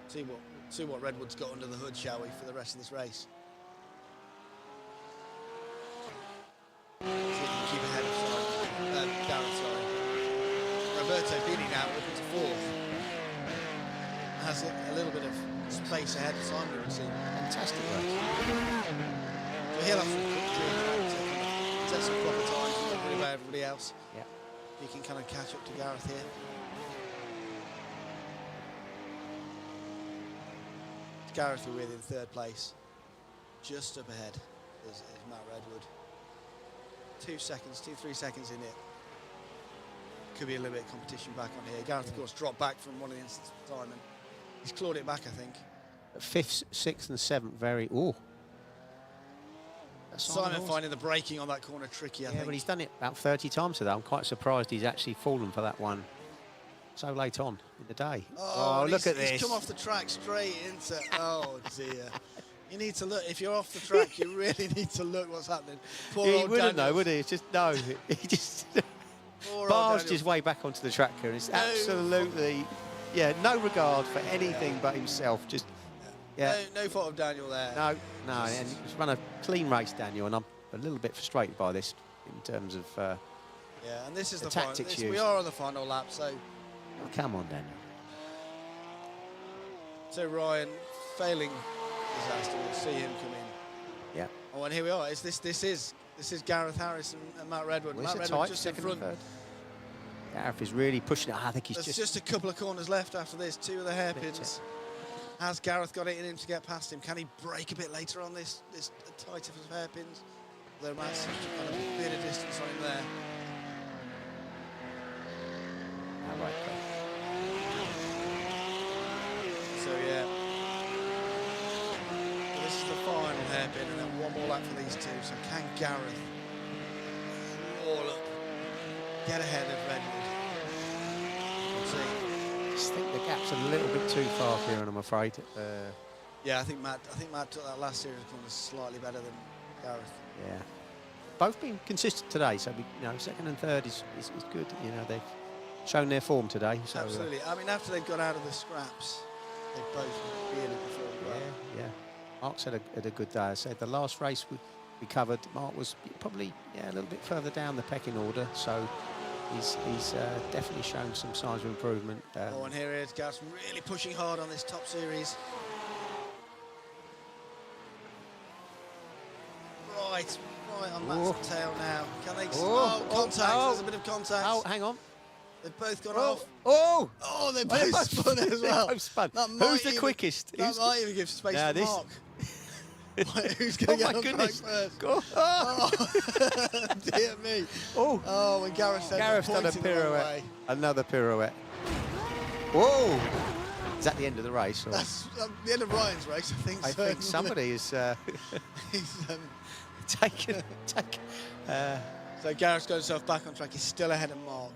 See what Redwood's got under the hood, shall we, for the rest of this race? See if he can keep ahead of Gareth, sorry. Roberto Bini now looking to fourth. Has a little bit of space ahead of Simon, it would seem. Fantastic race. So he'll have to set some proper times and look really about everybody else. Yeah. He can kind of catch up to Gareth here. It's Gareth we're with in third place. Just up ahead is Matt Redwood. 3 seconds in it. Could be a little bit of competition back on here. Gareth, of course, dropped back from one of the instants of time, and he's clawed it back, I think. 5th, 6th and 7th, very... Oh. Simon finding the braking on that corner tricky, I think. Yeah, but he's done it about 30 times today. I'm quite surprised he's actually fallen for that one so late on in the day. Oh, look at this. He's come off the track straight into... Oh, dear. You need to look. If you're off the track, you really need to look what's happening. Poor He old wouldn't Daniel. know, would he? It's just, no. He just... Poor old barged Daniel. his way back onto the track here, and it's absolutely... Yeah, no regard for anything but himself. Just... Yeah. No fault of Daniel there. No, and he's run a clean race, Daniel, and I'm a little bit frustrated by this in terms of... Yeah, and this is the tactics final. used. We are on the final lap, so... Oh, come on, Daniel. So Ryan, failing disaster, we'll see him come in. Yeah. Oh, and here we are. This is Gareth Harris and Matt Redwood. Well, Matt it's a Redwood tight just in second and front. third. Gareth is really pushing it. I think he's There's just a couple of corners left after this. 2 of the hairpins. Has Gareth got it in him to get past him? Can he break a bit later on this tight of hairpins? Though Matt seems to have a bit of distance on him there. All right, So yeah. This is the final hairpin, and then one more lap for these two. So can Gareth crawl up, get ahead of Redwood? We'll see. I just think the gap's a little bit too far here, and I'm afraid. Yeah, I think Matt took that last series of corners slightly better than Gareth. Yeah. Both been consistent today, so second and third is good. They've shown their form today. So, Absolutely. I mean, after they've got out of the scraps, they both really performed well. Yeah. Mark's had a good day. I said the last race we covered, Mark was probably a little bit further down the pecking order, so he's definitely shown some signs of improvement. And here is Gareth really pushing hard on this top series. Right on Matt's tail now. Can they... contact. There's a bit of contact. Oh, hang on. They've both gone off. Oh! They both spun as well. They both spun. That Who's the quickest? That might even give space Now for this- Mark. Who's going to get on track first? Go. Oh, dear me. Oh, when Gareth's Gareth's done a pointing the wrong pirouette. way. Another pirouette. Whoa! Is that the end of the race? Or? That's the end of Ryan's race, I think. I think somebody is He's, taken. So Gareth's got himself back on track. He's still ahead of Mark.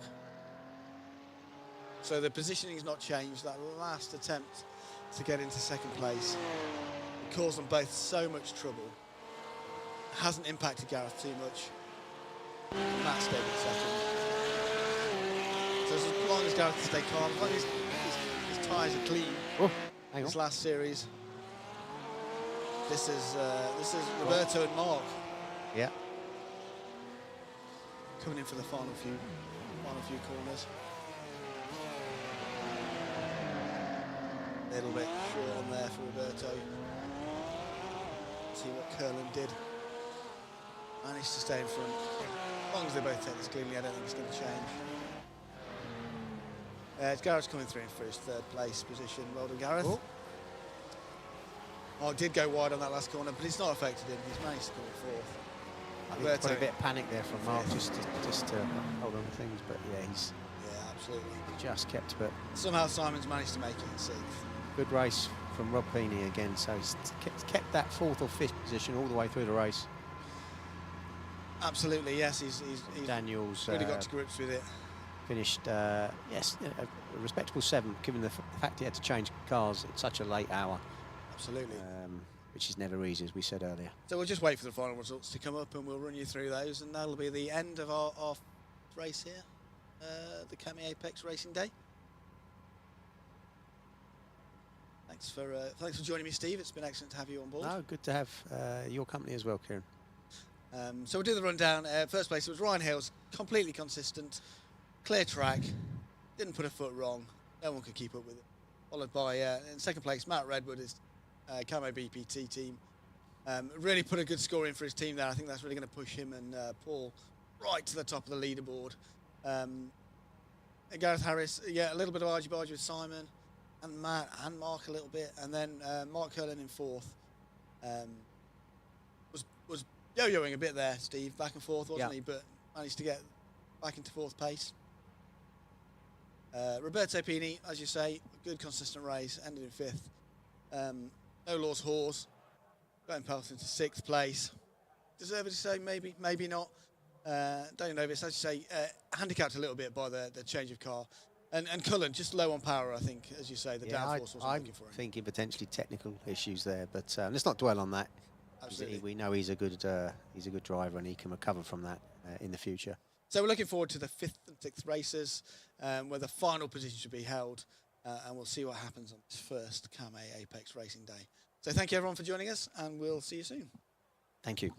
So the positioning's not changed. That last attempt to get into second place caused them both so much trouble. Hasn't impacted Gareth too much. Matt stayed in second. So as long as Gareth can stay calm, as long as his tyres are clean, Oh, hang on. this last series, this is Roberto and Mark. Yeah. coming in for the final few corners. A little bit short on there for Roberto. See what Curlin did. Managed to stay in front. As long as they both take this cleanly, I don't think it's going to change. It's Gareth coming through for his third place position. Well done, Gareth. Oh, it did go wide on that last corner, but it's not affected him. He's managed to come fourth. I think there's probably a bit of panic there from Mark, just to hold on to things, but yeah, he's absolutely just kept. But somehow Simon's managed to make it in sixth. Good race from Rob Peeney again, so he's kept that fourth or fifth position all the way through the race. Absolutely, yes. He's Daniel's really got to grips with it. Finished, yes, a respectable seventh, given the fact he had to change cars at such a late hour. Absolutely. Which is never easy, as we said earlier. So we'll just wait for the final results to come up and we'll run you through those, and that'll be the end of our race here, the Cami Apex Racing Day. Thanks for joining me, Steve. It's been excellent to have you on board. Oh, good to have your company as well, Kieran. So we'll do the rundown. First place, it was Ryan Hales, completely consistent, clear track, didn't put a foot wrong, no one could keep up with it. Followed by, in second place, Matt Redwood, his Camo BPT team. Really put a good score in for his team there. I think that's really going to push him and Paul right to the top of the leaderboard. Gareth Harris, a little bit of argy-bargy with Simon and Matt and Mark a little bit, and then Mark Curlin in fourth. Was yo-yoing a bit there, Steve, back and forth, wasn't he? But managed to get back into fourth place. Roberto Pini, as you say, good consistent race, ended in fifth. No Laws Horse, got him past into sixth place. Deserved to say, maybe not. Don't know if it's, as you say, handicapped a little bit by the change of car. And Cullen, just low on power, I think, as you say, the downforce wasn't looking for him. I'm thinking potentially technical issues there, but let's not dwell on that. Absolutely. We know he's a good driver and he can recover from that in the future. So we're looking forward to the 5th and 6th races, where the final position should be held, and we'll see what happens on this first Cami Apex Racing Day. So thank you everyone for joining us, and we'll see you soon. Thank you.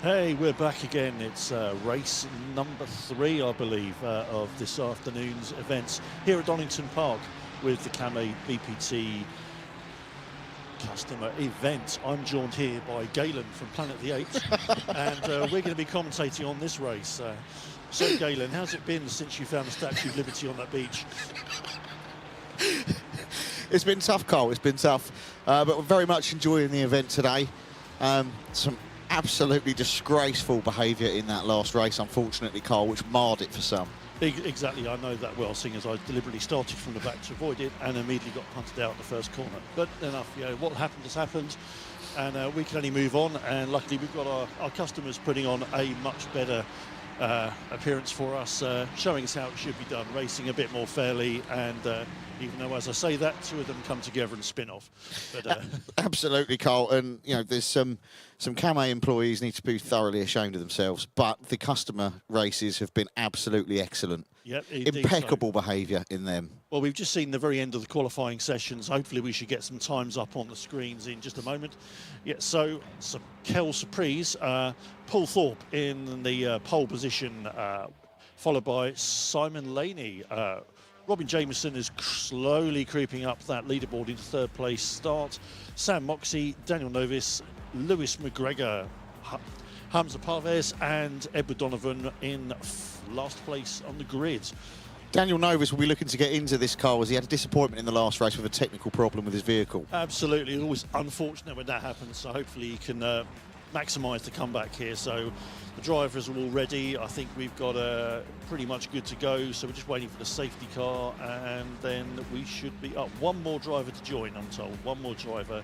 Hey, we're back again. It's race number 3, I believe, of this afternoon's events here at Donington Park with the Camé BPT customer event. I'm joined here by Galen from Planet the Apes, and we're going to be commentating on this race. So, Galen, how's it been since you found the Statue of Liberty on that beach? It's been tough, Cole. It's been tough, but we're very much enjoying the event today. Some absolutely disgraceful behaviour in that last race, unfortunately, Cole, which marred it for some. Exactly, I know that well, seeing as I deliberately started from the back to avoid it and immediately got punted out in the first corner. But enough, what happened has happened, and we can only move on. And luckily, we've got our customers putting on a much better appearance for us, showing us how it should be done, racing a bit more fairly. And even though, as I say that, 2 of them come together and spin off. But absolutely, Cole. And there's some Camé employees need to be thoroughly ashamed of themselves. But the customer races have been absolutely excellent. Yep, impeccable behaviour in them. Well, we've just seen the very end of the qualifying sessions. Hopefully we should get some times up on the screens in just a moment. Yeah, so Kel Surprise, Paul Thorpe in the pole position, followed by Simon Laney. Robin Jameson is slowly creeping up that leaderboard into 3rd place start. Sam Moxey, Daniel Novis, Lewis McGregor, Hamza Parvez and Edward Donovan in last place on the grid. Daniel Novis will be looking to get into this car as he had a disappointment in the last race with a technical problem with his vehicle. Absolutely, it's always unfortunate when that happens, so hopefully he can maximise the comeback here. So the drivers are all ready. I think we've got pretty much good to go, so we're just waiting for the safety car, and then we should be up. One more driver to join, I'm told. One more driver.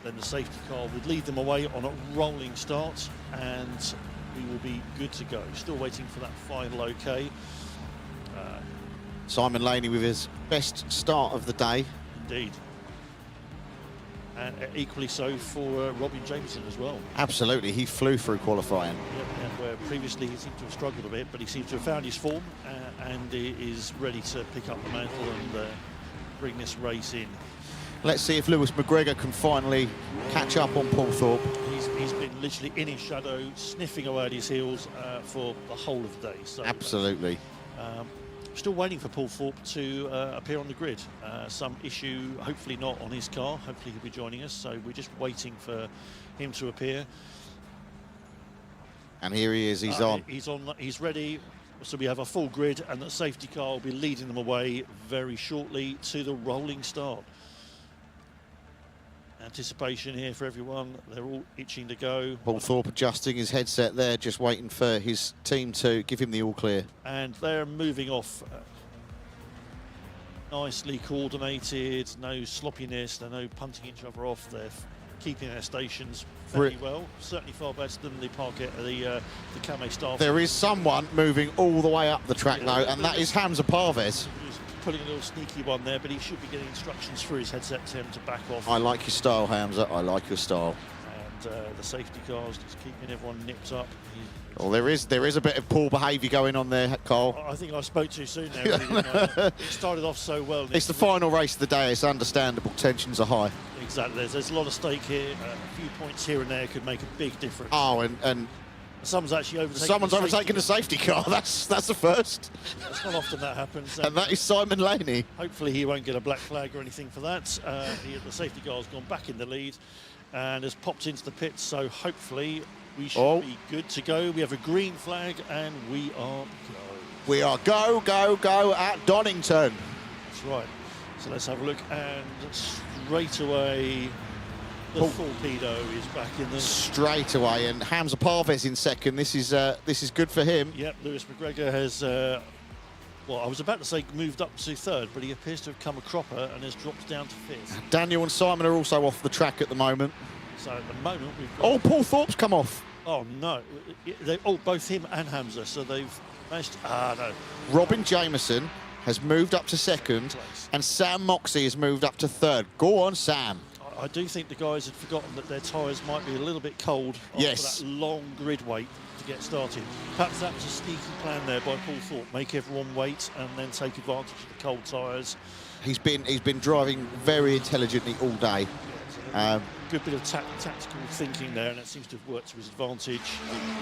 Then the safety car would lead them away on a rolling start, and we will be good to go. Still waiting for that final okay. Simon Laney with his best start of the day. Indeed. And equally so for Robin Jameson as well. Absolutely, he flew through qualifying. Yep, where previously he seemed to have struggled a bit, but he seems to have found his form and is ready to pick up the mantle and bring this race in. Let's see if Lewis McGregor can finally catch up on Paul Thorpe. He's been literally in his shadow, sniffing away at his heels for the whole of the day. So, absolutely. Still waiting for Paul Thorpe to appear on the grid. Some issue, hopefully not on his car. Hopefully he'll be joining us. So we're just waiting for him to appear. And here he is. He's on. He's ready. So we have a full grid, and the safety car will be leading them away very shortly to the rolling start. Anticipation here for everyone. They're all itching to go. Paul Thorpe adjusting his headset there, just waiting for his team to give him the all clear. And they're moving off nicely coordinated, no sloppiness, they're no punting each other off. They're keeping their stations very well. Certainly far better than the Camé staff. There is someone moving all the way up the track though, and that is Hamza Parvez. Putting a little sneaky one there, but he should be getting instructions through his headset to him to back off. I like your style, Hamza. I like your style. And the safety cars just keeping everyone nipped up. Well, there is a bit of poor behaviour going on there, Cole. I think I spoke too soon there. Really, it started off so well. It's the final race of the day. It's understandable. Tensions are high. Exactly. There's a lot of stake here. A few points here and there could make a big difference. Oh, and someone's actually overtaken. Someone's overtaken the safety car. That's the first. It's not often that happens. And that is Simon Laney. Hopefully he won't get a black flag or anything for that. The safety car's gone back in the lead and has popped into the pits. So hopefully we should be good to go. We have a green flag and we are go. We are go, go, go at Donington. That's right. So let's have a look, and straight away the torpedo is back in the... Straight away, and Hamza Parvez in second. This is good for him. Yep, Lewis McGregor has, well, I was about to say moved up to 3rd, but he appears to have come a cropper and has dropped down to 5th. Daniel and Simon are also off the track at the moment. So at the moment we've got... Oh, Paul Thorpe's come off. Oh, no. Both him and Hamza, so they've managed to... no. Robin Jameson has moved up to 2nd, and Sam Moxey has moved up to 3rd. Go on, Sam. I do think the guys had forgotten that their tyres might be a little bit cold after that long grid wait to get started. Perhaps that was a sneaky plan there by Paul Thorpe, make everyone wait and then take advantage of the cold tyres. He's been driving very intelligently all day. Yeah, Good bit of tactical thinking there, and that seems to have worked to his advantage.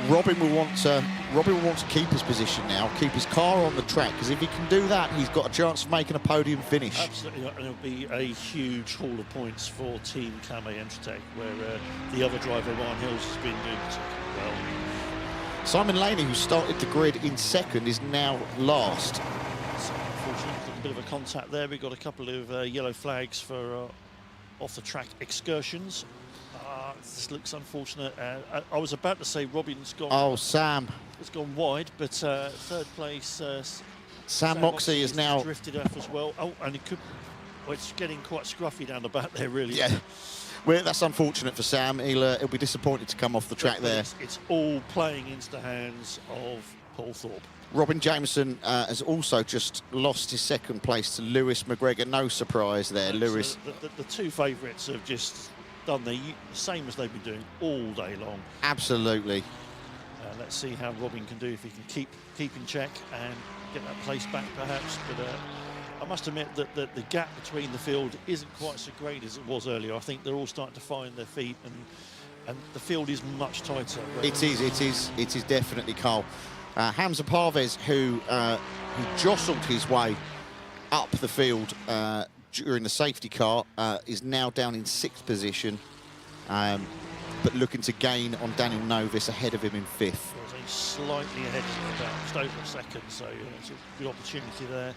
Robin will want to keep his position now, keep his car on the track, because if he can do that, he's got a chance of making a podium finish. Absolutely, and it'll be a huge haul of points for Team Kame Entratech, where the other driver, Ryan Hills, has been doing particularly well. Simon Laney, who started the grid in second, is now last. So unfortunately, a bit of a contact there. We've got a couple of yellow flags for off-the-track excursions. This looks unfortunate. I was about to say Robin's gone. Oh, Sam. It's gone wide, but third place. Sam Moxey is now drifted off as well. Oh, and it could. Well, it's getting quite scruffy down the back there, really. Yeah. Well, that's unfortunate for Sam. He'll be disappointed to come off the track there. It's all playing into the hands of Paul Thorpe. Robin Jameson has also just lost his second place to Lewis McGregor. No surprise there, Lewis. The two favourites have just done the same as they've been doing all day long. Absolutely. Let's see how Robin can do, if he can keep in check and get that place back, perhaps. But I must admit that the gap between the field isn't quite so great as it was earlier. I think they're all starting to find their feet, and the field is much tighter. It is definitely, Carl. Hamza Parvez, who jostled his way up the field during the safety car, is now down in 6th position, but looking to gain on Daniel Novis ahead of him in 5th. He's slightly ahead of him, about just over a second, so it's a good opportunity there.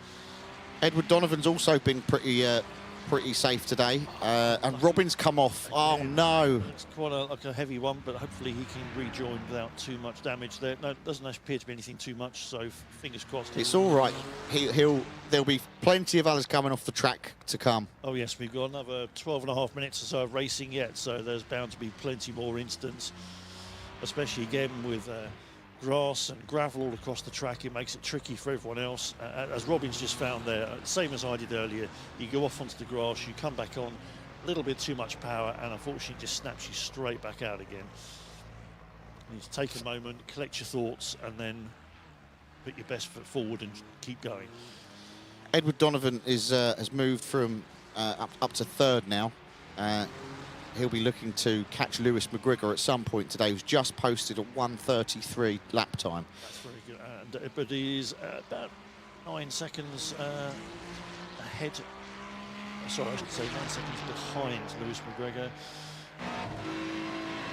Edward Donovan's also been pretty safe today, and Robin's come off. Oh no! It's quite like a heavy one, but hopefully he can rejoin without too much damage there. No, it doesn't appear to be anything too much, so fingers crossed. It's all right. There'll be plenty of others coming off the track to come. Oh yes, we've got another 12.5 minutes or so of racing yet, so there's bound to be plenty more incidents, especially again with grass and gravel all across the track. It makes it tricky for everyone else. As Robin's just found there, same as I did earlier, you go off onto the grass, you come back on, a little bit too much power, and unfortunately just snaps you straight back out again. You need to take a moment, collect your thoughts, and then put your best foot forward and keep going. Edward Donovan has moved from up to 3rd now. He'll be looking to catch Lewis McGregor at some point today, who's just posted a 1:33 lap time. That's very good, but he's about 9 seconds ahead. Sorry, I should say 9 seconds behind Lewis McGregor.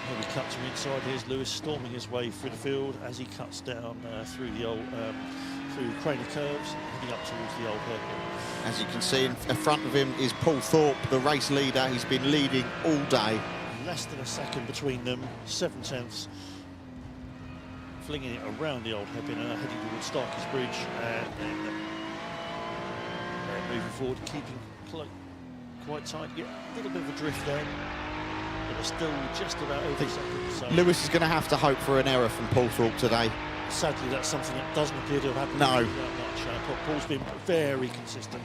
Here we cut to inside. Here's Lewis storming his way through the field as he cuts down through the old through Craner curves, heading up towards the old hairpin. As you can see, in front of him is Paul Thorpe, the race leader. He's been leading all day. Less than a second between them, 7/10, flinging it around the old hairpin, heading towards Starkey's Bridge, and then moving forward, keeping quite tight. Yeah, a little bit of a drift there, but they're still just about over a second. So Lewis is going to have to hope for an error from Paul Thorpe today. sadly, that's something that doesn't appear to have happened No. that much. Paul's been very consistent.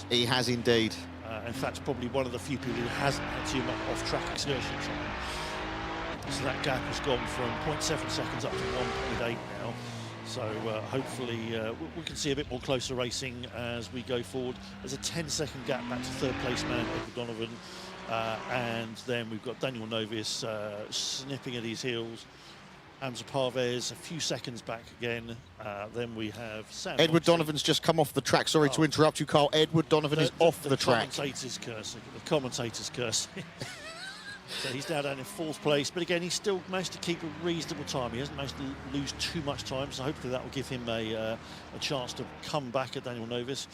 He has indeed. In fact, probably one of the few people who hasn't had too much off-track excursion time. So that gap has gone from 0.7 seconds up to 1.8 now. So hopefully we can see a bit more closer racing as we go forward. There's a 10-second gap back to third place man, Edward Donovan. And then we've got Daniel Novis snipping at his heels. Hamza Parvez a few seconds back again. Then we have Sam Edward Moxley. Donovan's just come off the track. Sorry to interrupt you, Carl. Edward Donovan is off the track. The commentator's curse. So he's now down in fourth place. But again, he's still managed to keep a reasonable time. He hasn't managed to lose too much time. So hopefully that will give him a chance to come back at Daniel Novis.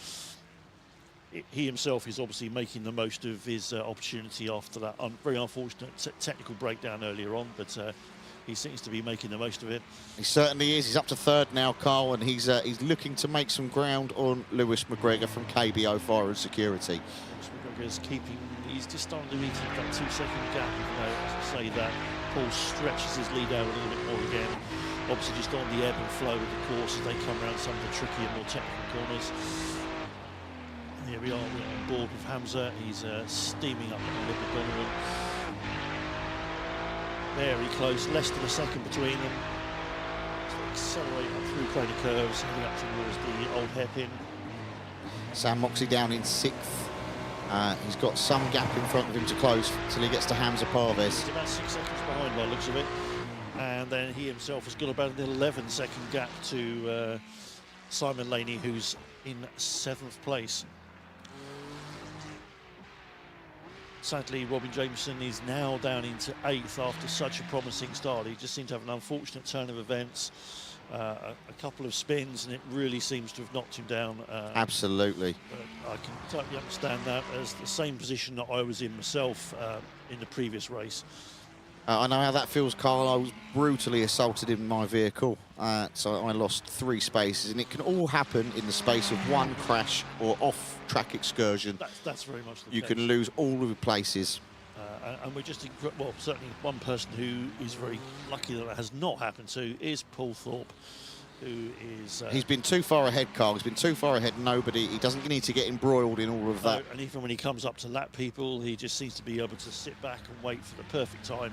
He himself is obviously making the most of his opportunity after that very unfortunate technical breakdown earlier on. But he seems to be making the most of it. He certainly is. He's up to third now, Carl, and he's looking to make some ground on Lewis McGregor from KBO Fire and Security. Lewis McGregor is he's just starting to eat that 2-second gap, even though, as I say that, Paul stretches his lead out a little bit more again. Obviously just on the ebb and flow of the course as they come around some of the tricky and more technical corners. And here we are, we're on board with Hamza. He's steaming up on Edward Donovan. Very close, less than a second between them. So they accelerate up through Craner curves, heading up towards the old hairpin. Sam Moxley down in sixth. He's got some gap in front of him to close till he gets to Hamza Parvez. He's about 6 seconds behind by the looks of it. And then he himself has got about an 11-second gap to Simon Laney, who's in 7th place. Sadly, Robin Jameson is now down into 8th after such a promising start. He just seemed to have an unfortunate turn of events, a couple of spins, and it really seems to have knocked him down. Absolutely. I can totally understand that, as the same position that I was in myself in the previous race. I know how that feels, Carl. I was brutally assaulted in my vehicle, so I lost 3 spaces, and it can all happen in the space of one crash or off-track excursion. That's very much the case. You can lose all of your places. And we're just, well, certainly one person who is very lucky that has not happened to is Paul Thorpe, who is... He's been too far ahead, Carl. He's been too far ahead. Nobody. He doesn't need to get embroiled in all of that. And even when he comes up to lap people, he just seems to be able to sit back and wait for the perfect time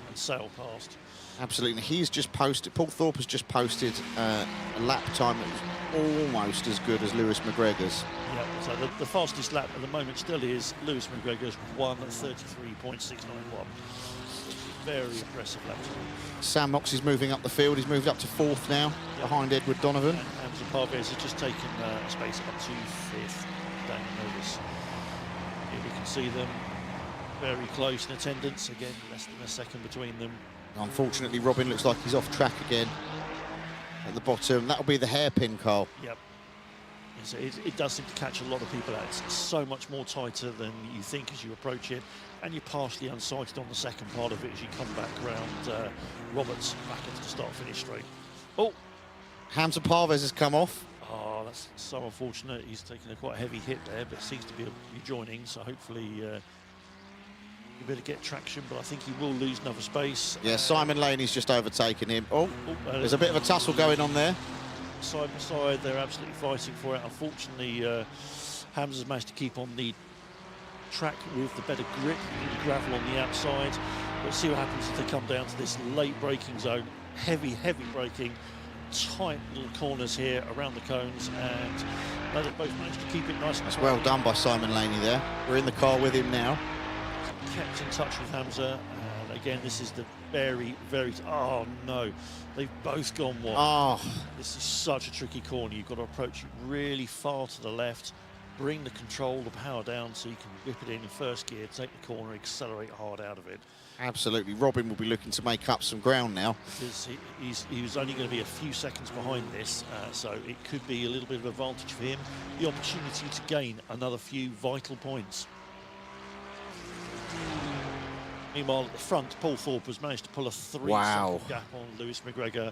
and sail past. Absolutely. He's just posted, Paul Thorpe has just posted a lap time that was almost as good as Lewis McGregor's. Yeah, so the fastest lap at the moment still is Lewis McGregor's 1:33.691. Very impressive lap time. Sam Moxey's moving up the field. He's moved up to 4th now, behind Edward Donovan. And Hamza Parvez has just taken a space up to 5th, Daniel Novis. Here we can see them very close in attendance. Again, less than a second between them. Unfortunately, Robin looks like he's off track again at the bottom. That'll be the hairpin, Carl. Yep. It does seem to catch a lot of people out. It's so much more tighter than you think as you approach it, and you're partially unsighted on the second part of it as you come back around Roberts back into the start-finish straight. Oh! Hamza Parvez has come off. Oh, that's so unfortunate. He's taken a quite heavy hit there, but seems to be rejoining, so hopefully you better get traction, but I think he will lose another space. Yeah, Simon Laney's just overtaken him. There's a bit of a tussle going on there. Side by side, they're absolutely fighting for it. Unfortunately, Hamza's managed to keep on the track with the better grip, the gravel on the outside. We'll see what happens if they come down to this late braking zone. Heavy braking, tight little corners here around the cones, and they both managed to keep it nice and tight. Well done by Simon Laney there. We're in the car with him now. Kept in touch with Hamza, and again, this is the very, oh no, they've both gone wide. Oh. This is such a tricky corner. You've got to approach it really far to the left, bring the control, the power down so you can whip it in first gear, take the corner, accelerate hard out of it. Absolutely. Robin will be looking to make up some ground now. Because he was only going to be a few seconds behind this, so it could be a little bit of advantage for him. The opportunity to gain another few vital points. Meanwhile, at the front, Paul Thorpe has managed to pull a 3-second gap on Lewis McGregor.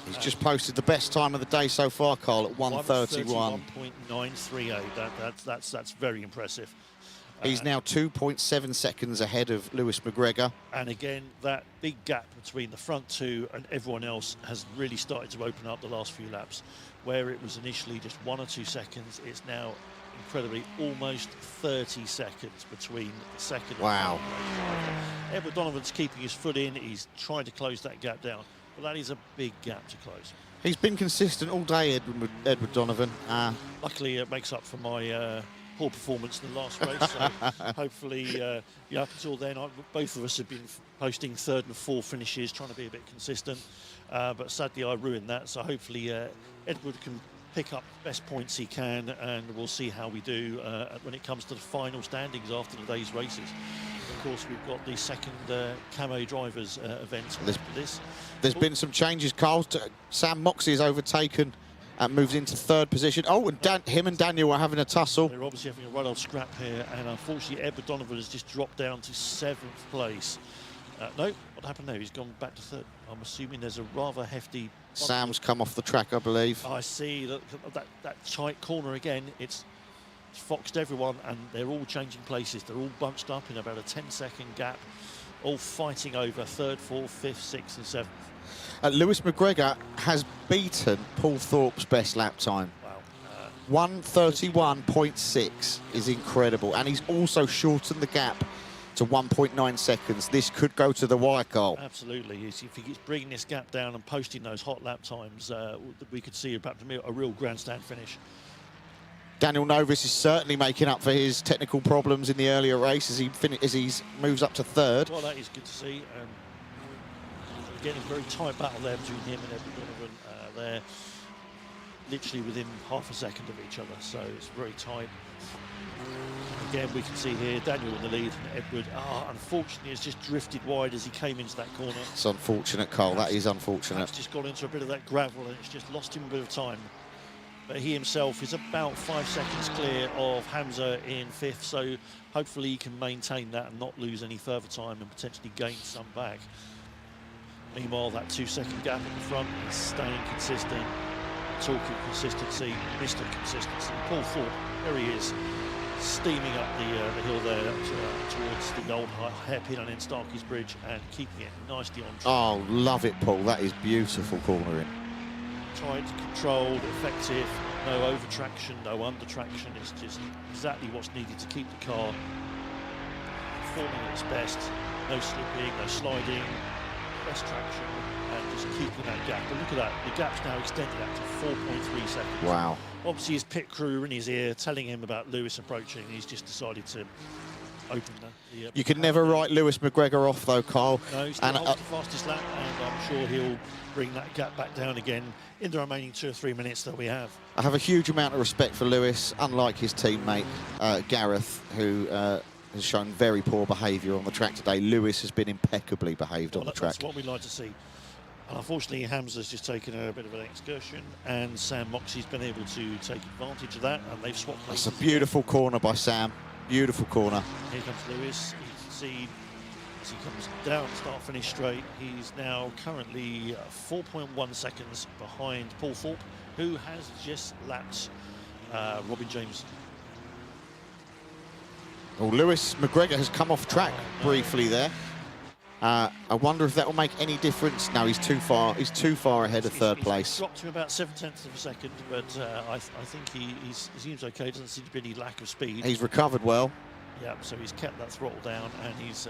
He's just posted the best time of the day so far, Carl, at 1:31. 1:31.938. That's very impressive. He's now 2.7 seconds ahead of Lewis McGregor. And again, that big gap between the front two and everyone else has really started to open up the last few laps. Where it was initially just 1 or 2 seconds, it's now incredibly almost 30 seconds between the second and third. Edward Donovan's keeping his foot in. He's trying to close that gap down, but that is a big gap to close. He's been consistent all day, Edward Donovan. Luckily, it makes up for my poor performance in the last race. So hopefully, up until then, both of us have been posting 3rd and 4th finishes, trying to be a bit consistent. But sadly, I ruined that. So hopefully, Edward can pick up the best points he can, and we'll see how we do when it comes to the final standings after the day's races. Of course, we've got the second Camo Drivers event after this. There's been some changes, Carl. Sam Moxey has overtaken and moves into 3rd position. Oh, and him and Daniel are having a tussle. They're obviously having a right old scrap here, and unfortunately, Edward Donovan has just dropped down to 7th place. No, what happened there? He's gone back to 3rd. I'm assuming there's a rather hefty... Sam's come off the track, I believe. I see that tight corner again. It's foxed everyone, and they're all changing places. They're all bunched up in about a 10-second gap, all fighting over 3rd, 4th, 5th, 6th and 7th. Lewis McGregor has beaten Paul Thorpe's best lap time. Wow. 1:31.6 is incredible, and he's also shortened the gap to 1.9 seconds. This could go to the wire, Carl. Absolutely. If he keeps bringing this gap down and posting those hot lap times, we could see about a real grandstand finish. Daniel Novis is certainly making up for his technical problems in the earlier race as he moves up to third. Well, that is good to see. Again, a very tight battle there between him and Edward Donovan. They're literally within half a second of each other, so it's very tight. Again, we can see here Daniel in the lead and Edward, unfortunately, has just drifted wide as he came into that corner. It's unfortunate, Carl. That is unfortunate. He's just got into a bit of that gravel and it's just lost him a bit of time. But he himself is about 5 seconds clear of Hamza in 5th, so hopefully he can maintain that and not lose any further time and potentially gain some back. Meanwhile, that 2-second gap at the front is staying consistent. Talking consistency, Mr. Consistency. Paul Thorpe, there he is, steaming up the hill there towards the old hairpin on in Starkey's Bridge and keeping it nicely on track. Oh, love it, Paul. That is beautiful cornering. Tight, controlled, effective, no over traction, no under traction. It's just exactly what's needed to keep the car performing at its best. No slipping, no sliding, best traction, and just keeping that gap. But look at that, the gap's now extended out to 4.3 seconds. Wow. Obviously his pit crew are in his ear telling him about Lewis approaching. He's just decided to open the you can never write Lewis McGregor off though, Carl. No, he's still holds the fastest lap, and I'm sure he'll bring that gap back down again in the remaining 2 or 3 minutes that we have. I have a huge amount of respect for Lewis, unlike his teammate Gareth, who has shown very poor behaviour on the track today. Lewis has been impeccably behaved on the track. That's what we like to see. And unfortunately, Hamza's just taken a bit of an excursion, and Sam Moxey's been able to take advantage of that, and they've swapped places. That's a beautiful corner by Sam. Beautiful corner. Here comes Lewis. You can see as he comes down, start-finish straight, he's now currently 4.1 seconds behind Paul Thorpe, who has just lapped Robin James. Oh, Lewis McGregor has come off track briefly there. I wonder if that will make any difference. No, he's too far. He's too far ahead of third place. He's dropped to about 0.7 of a second, but I think he seems okay. Doesn't seem to be any lack of speed. He's recovered well. Yeah, so he's kept that throttle down, and he's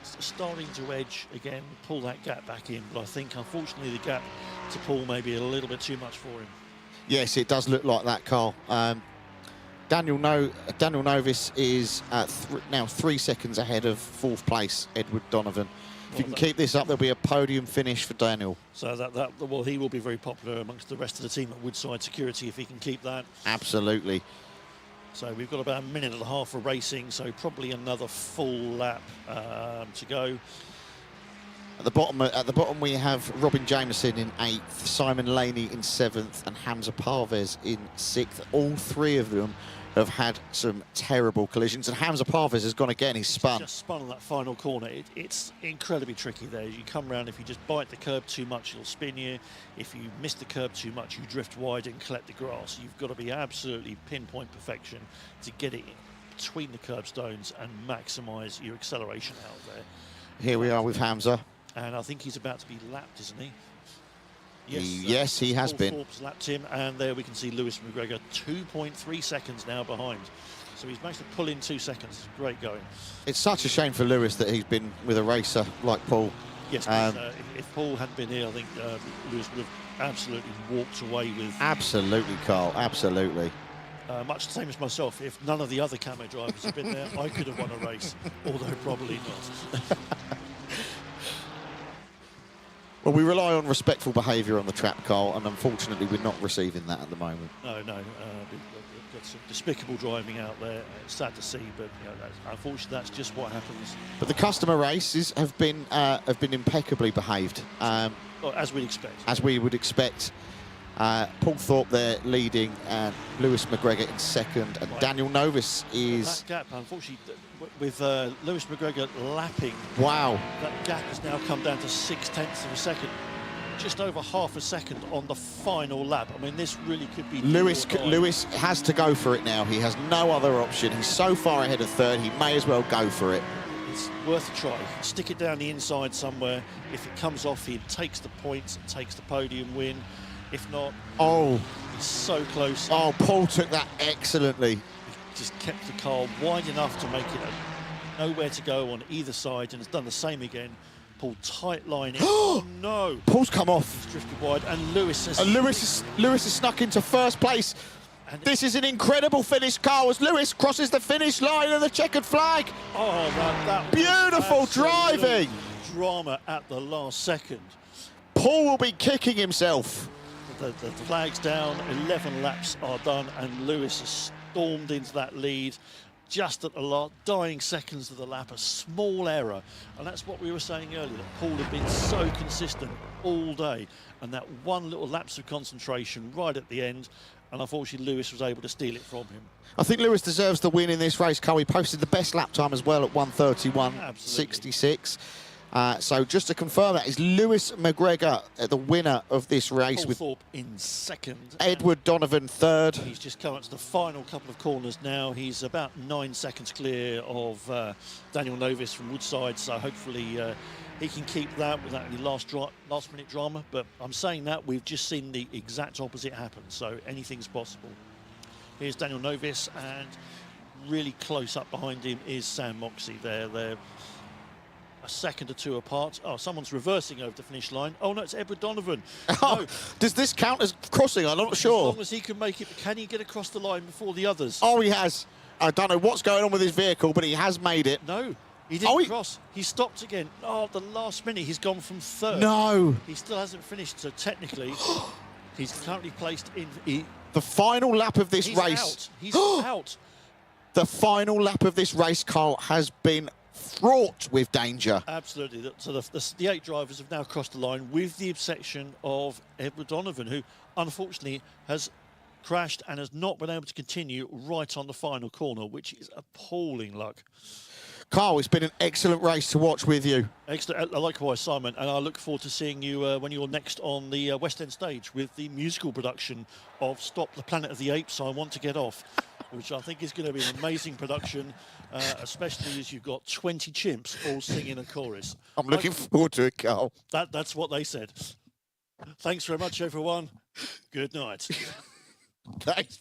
starting to edge again, pull that gap back in. But I think, unfortunately, the gap to Paul may be a little bit too much for him. Yes, it does look like that, Carl. Daniel Novis is now 3 seconds ahead of 4th place, Edward Donovan. If you can keep this up, there'll be a podium finish for Daniel. So well, he will be very popular amongst the rest of the team at Woodside Security if he can keep that. Absolutely. So we've got about 1.5 minutes of racing, so probably another full lap to go. At the bottom we have Robin Jameson in 8th, Simon Laney in 7th, and Hamza Parvez in 6th. All 3 of them have had some terrible collisions, and Hamza Parvez has gone again. He's spun. Just spun on that final corner. It's incredibly tricky there. You come round, if you just bite the curb too much, it'll spin you. If you miss the curb too much, you drift wide and collect the grass. You've got to be absolutely pinpoint perfection to get it between the curbstones and maximise your acceleration out there. Here we are with Hamza. And I think he's about to be lapped, isn't he? Yes, he has been. Thorpe's lapped him, and there we can see Lewis McGregor 2.3 seconds now behind. So he's managed to pull in 2 seconds. It's great going. It's such a shame for Lewis that he's been with a racer like Paul. Yes, if Paul hadn't been here, I think Lewis would have absolutely walked away with... Absolutely, Carl, absolutely. Much the same as myself. If none of the other camo drivers had been there, I could have won a race, although probably not. Well, we rely on respectful behaviour on the track, Carl, and unfortunately we're not receiving that at the moment. No. We've got some despicable driving out there. It's sad to see, but unfortunately that's just what happens. But the customer races have been impeccably behaved. Well, as we'd expect. As we would expect. Paul Thorpe there leading, and Lewis McGregor in 2nd, and Daniel Novis is... That gap, unfortunately, with Lewis McGregor lapping... Wow. That gap has now come down to 0.6 of a second. Just over half a second on the final lap. I mean, this really could be... Lewis has to go for it now. He has no other option. He's so far ahead of 3rd, he may as well go for it. It's worth a try. Stick it down the inside somewhere. If it comes off, he takes the points and takes the podium win. If not, he's so close. Oh, Paul took that excellently. He just kept the car wide enough to make it nowhere to go on either side, and has done the same again. Paul tight lining. Oh no! Paul's come off. He's drifted wide, and Lewis has... Lewis has snuck into 1st place. And This is an incredible finish, Carl, as Lewis crosses the finish line of the checkered flag. oh, that Beautiful absolute driving. drama at the last second. Paul will be kicking himself. The flag's down, 11 laps are done, and Lewis has stormed into that lead just at the dying seconds of the lap, a small error. And that's what we were saying earlier, that Paul had been so consistent all day, and that one little lapse of concentration right at the end, and unfortunately Lewis was able to steal it from him. I think Lewis deserves the win in this race, Carl. He posted the best lap time as well at 1:31.66. So just to confirm, that is Lewis McGregor, the winner of this race, Paul with Thorpe in second. Edward Donovan third. He's just come up to the final couple of corners now. He's about 9 seconds clear of Daniel Novis from Woodside, so hopefully he can keep that without any last-minute drama. But I'm saying that we've just seen the exact opposite happen, so anything's possible. Here's Daniel Novis, and really close up behind him is Sam Moxey. They're a second or two apart. Oh, someone's reversing over the finish line. Oh no, it's Edward Donovan. Oh, No. does this count as crossing? I'm not sure. As long as he can make it, can he get across the line before the others? Oh, he has. I don't know what's going on with his vehicle, but he has made it. No, he didn't Oh, cross. He stopped again. Oh, at the last minute, he's gone from third. No. He still hasn't finished, so technically, he's currently placed in... The final lap of this he's race. out. He's out. The final lap of this race, Carl, has been fraught with danger. Absolutely. So the 8 drivers have now crossed the line, with the exception of Edward Donovan, who unfortunately has crashed and has not been able to continue right on the final corner, which is appalling luck. Carl, it's been an excellent race to watch with you. Excellent. Likewise, Simon, and I look forward to seeing you when you're next on the West End stage with the musical production of Stop the Planet of the Apes, I Want to Get Off, which I think is going to be an amazing production, especially as you've got 20 chimps all singing a chorus. I'm looking forward to it, Carl. That's what they said. Thanks very much, everyone. Good night. Thanks.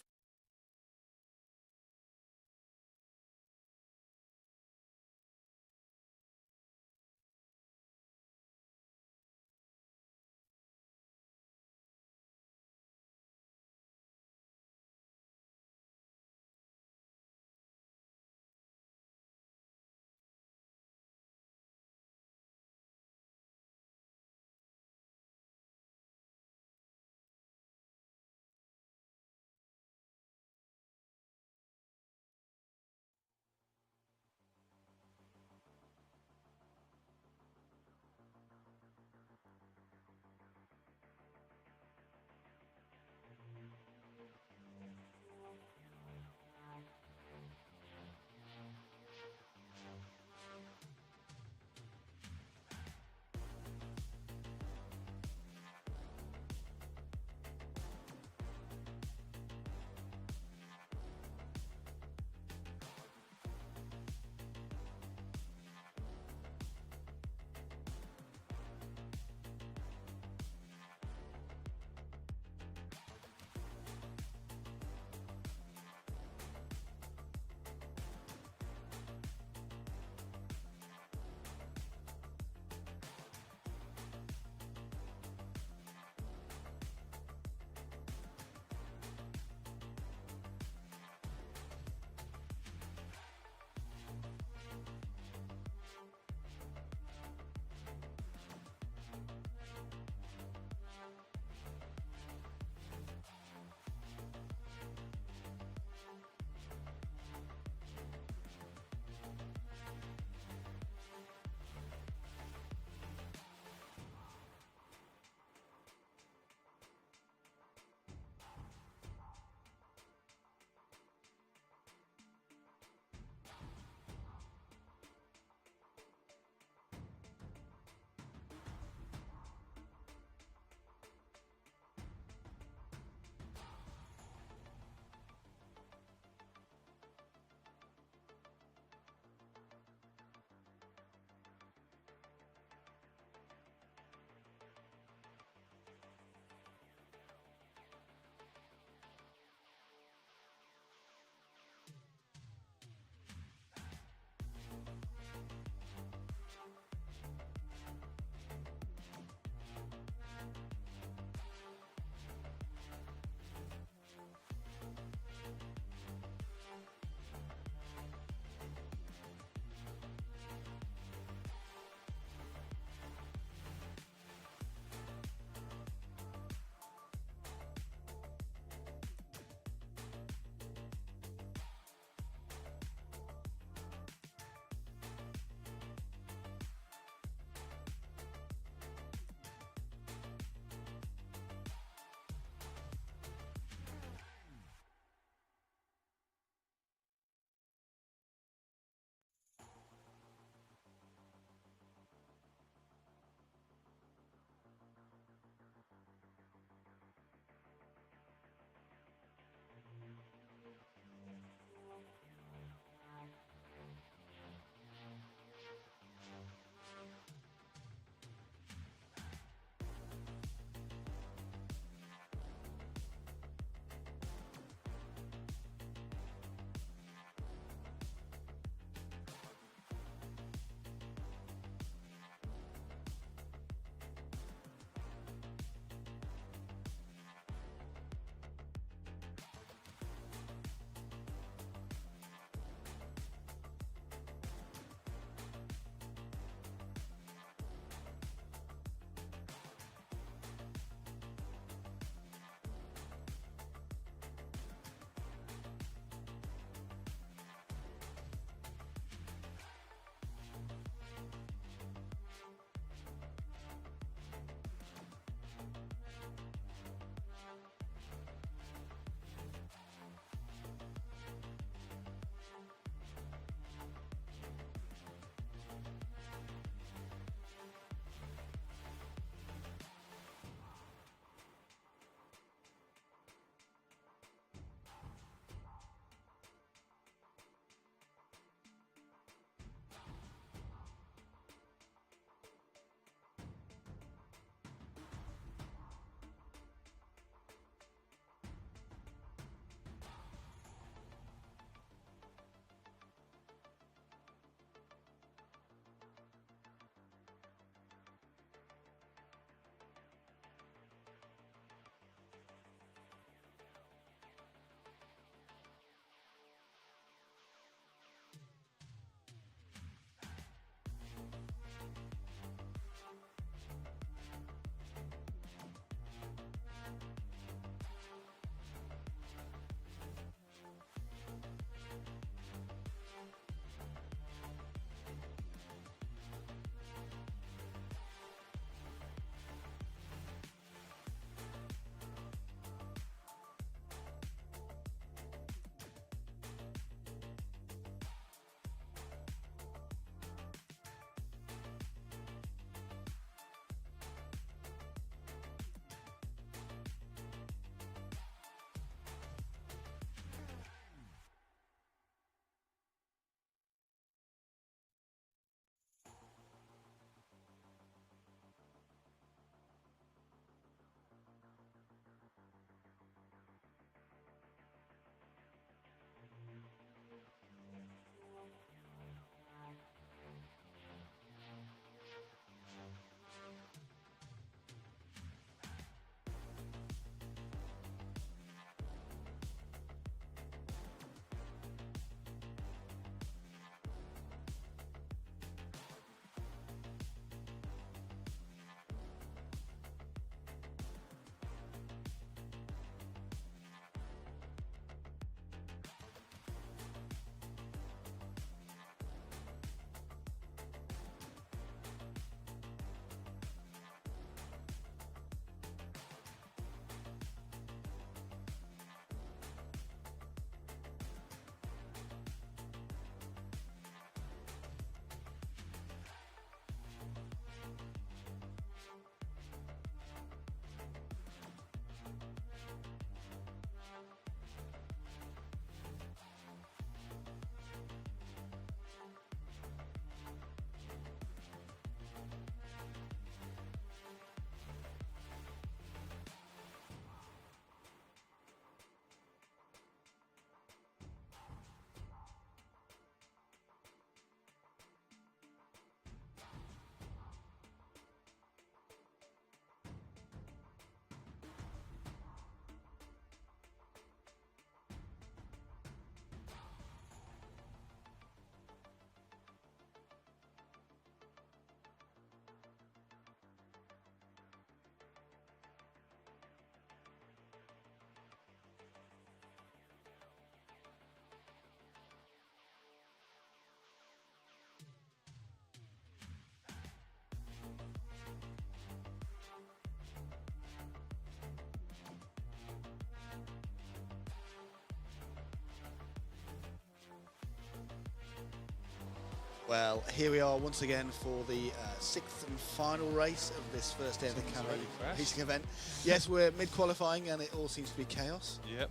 Well, here we are once again for the sixth and final race of this first day of the Camo racing event. Yes, we're mid-qualifying and it all seems to be chaos. Yep.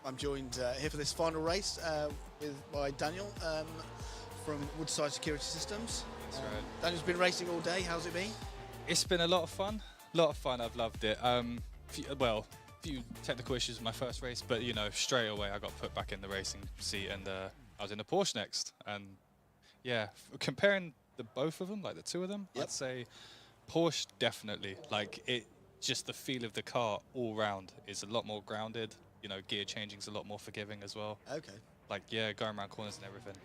I'm joined here for this final race by Daniel from Woodside Security Systems. That's right. Daniel's been racing all day. How's it been? It's been a lot of fun. I've loved it. Few technical issues with my first race, but you know, straight away I got put back in the racing seat, and I was in a Porsche next. And yeah, comparing both of them, like the two of them, I'd say Porsche definitely. Like it, just the feel of the car all round is a lot more grounded. You know, gear changing's a lot more forgiving as well. Okay. Like yeah, going around corners and everything.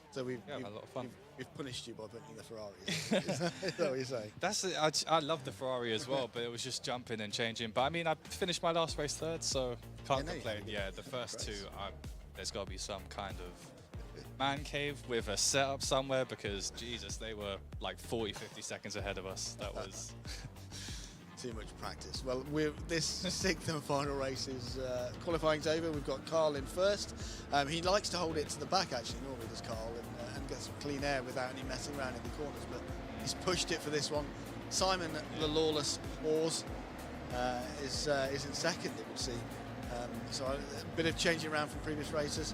So we've had a lot of fun. We've punished you by putting in the Ferrari. Is that what you're saying? That's it. I love the Ferrari as well, but it was just jumping and changing. But I mean, I finished my last race third, so can't complain. Yeah, the first two, there's got to be some kind of man cave with a setup somewhere, because Jesus, they were like 40, 50 seconds ahead of us. That was too much practice. Well, this sixth and final race is qualifying's over. We've got Carl in first. He likes to hold it to the back, actually, normally does Carl, and get some clean air without any messing around in the corners, but he's pushed it for this one. Simon, the lawless Oars, is in second, it would seem. So a bit of changing around from previous races.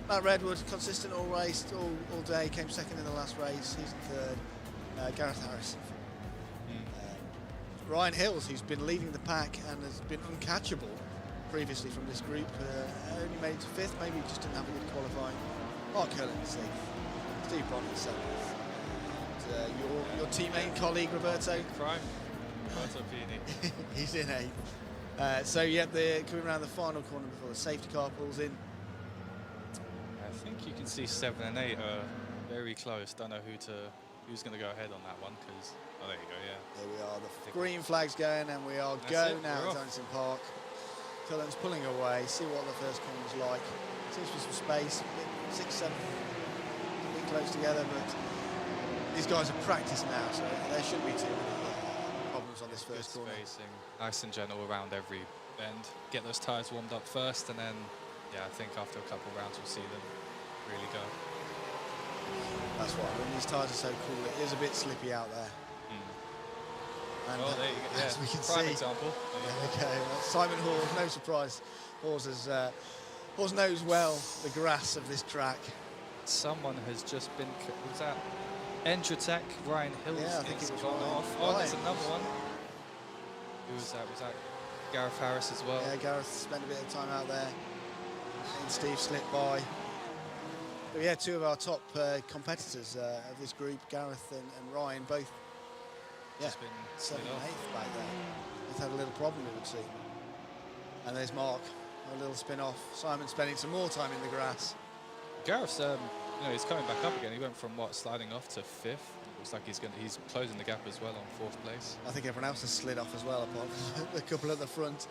Matt Redwood, consistent all race, all day, came second in the last race. He's in third. Gareth Harrison. Ryan Hills, who's been leading the pack and has been uncatchable previously from this group, only made it to fifth, maybe just didn't have a good qualifying. Mark Cullen sixth, Steve Bronner seventh. Your teammate and colleague Roberto. Prime. Roberto Pini. He's in eighth. So yeah, they're coming around the final corner before the safety car pulls in. I think you can see 7 and 8 are very close. Don't know who's going to go ahead on that one, because there you go, yeah. There we are, the green flag's going, and we are go now at Donington Park. Cullen's pulling away, see what the first corner's like. Seems to be some space, 6, 7, a bit close together, but these guys have practiced now, so there shouldn't be too many problems on this first corner. Spacing, nice and gentle around every bend. Get those tyres warmed up first, and then, yeah, I think after a couple of rounds we'll see them really go. That's right, when these tyres are so cool, it is a bit slippy out there. And well, there you go. as we can Prime see, example. Okay, well, Simon Hawes, no surprise. Hawes knows well the grass of this track. Someone has just been, was that Endratech, Ryan Hills? Yeah, I think it was gone Ryan. off. Oh, there's another one. Who was that? Was that Gareth Harris as well? Yeah, Gareth spent a bit of time out there. And Steve slipped by. But yeah, two of our top competitors of this group, Gareth and Ryan, both. Yeah, Just been 7th and slid off. 8th back there. They've had a little problem, it would seem. And there's Mark, a little spin off. Simon spending some more time in the grass. Gareth's, he's coming back up again. He went from sliding off to 5th. Looks like he's closing the gap as well on 4th place. I think everyone else has slid off as well, apart from the couple at the front.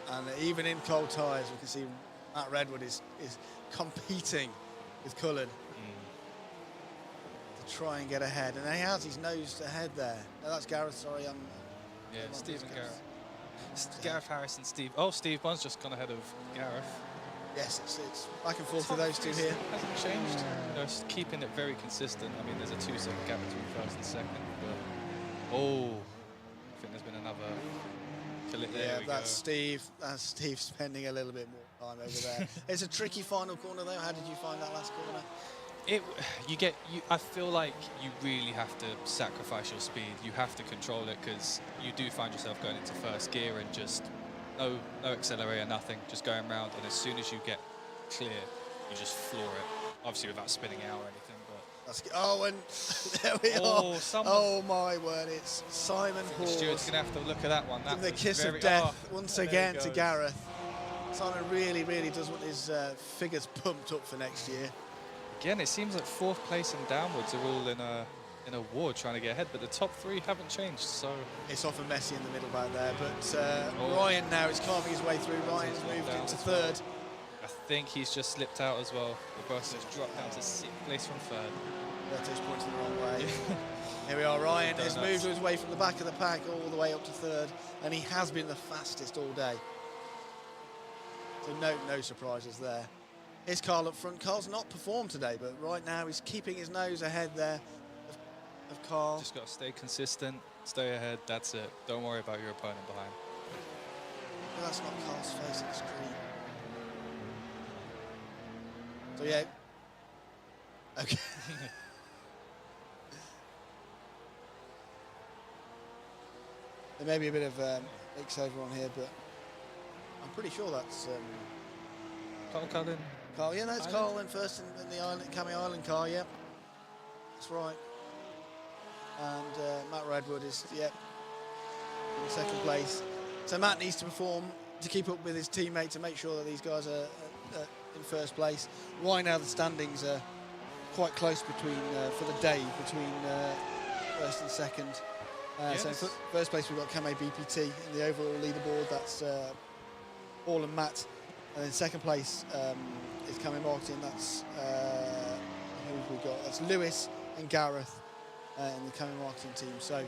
And even in cold tyres, we can see Matt Redwood is competing with Cullen to try and get ahead. And he has his nose ahead there. No, that's Gareth, sorry. Yeah, Steve and Gareth. Gareth Harris and Steve. Oh, Steve Bond's just gone ahead of Gareth. Yes, it's back and forth with those two here. Hasn't changed. Just keeping it very consistent. I mean, there's a 2-second gap between first and second. But I think there's been another. Yeah, that's Steve. That's Steve spending a little bit more time over there. It's a tricky final corner though. How did you find that last corner? I feel like you really have to sacrifice your speed. You have to control it, because you do find yourself going into first gear and just no accelerator, nothing, just going around. And as soon as you get clear, you just floor it. Obviously without spinning out or anything. And there we are. Oh my word! It's Simon Hawes. Stuart's gonna have to look at that one. That the kiss of death once again to Gareth. Simon really does want his figures pumped up for next year. Again, it seems like 4th place and downwards are all in a war trying to get ahead, but the top 3 haven't changed. So it's often messy in the middle back there. But Ryan now is carving his way through. Ryan's moved into 3rd. I think he's just slipped out as well. Roberto's dropped down to 6th place from 3rd. Roberto's pointing the wrong way. Here we are. Ryan has moved his way from the back of the pack all the way up to 3rd, and he has been the fastest all day. So no surprises there. Here's Carl up front. Carl's not performed today, but right now he's keeping his nose ahead there of Carl. Just got to stay consistent, stay ahead, that's it. Don't worry about your opponent behind. No, that's not Carl's face on the screen. So yeah. Okay. There may be a bit of mix over on here, but I'm pretty sure that's Carl Cullen. Carl. Yeah, no, it's Carl in first in the island, Cammy Island car. Yeah, that's right. And Matt Redwood is in second place. So Matt needs to perform to keep up with his teammate to make sure that these guys are in first place. Right now the standings are quite close between for the day between first and second. Yes. So in first place we've got Kame BPT in the overall leaderboard. That's Paul and Matt. And in second place is Kame Marketing. That's who have we got? That's Lewis and Gareth in the Kame Marketing team. So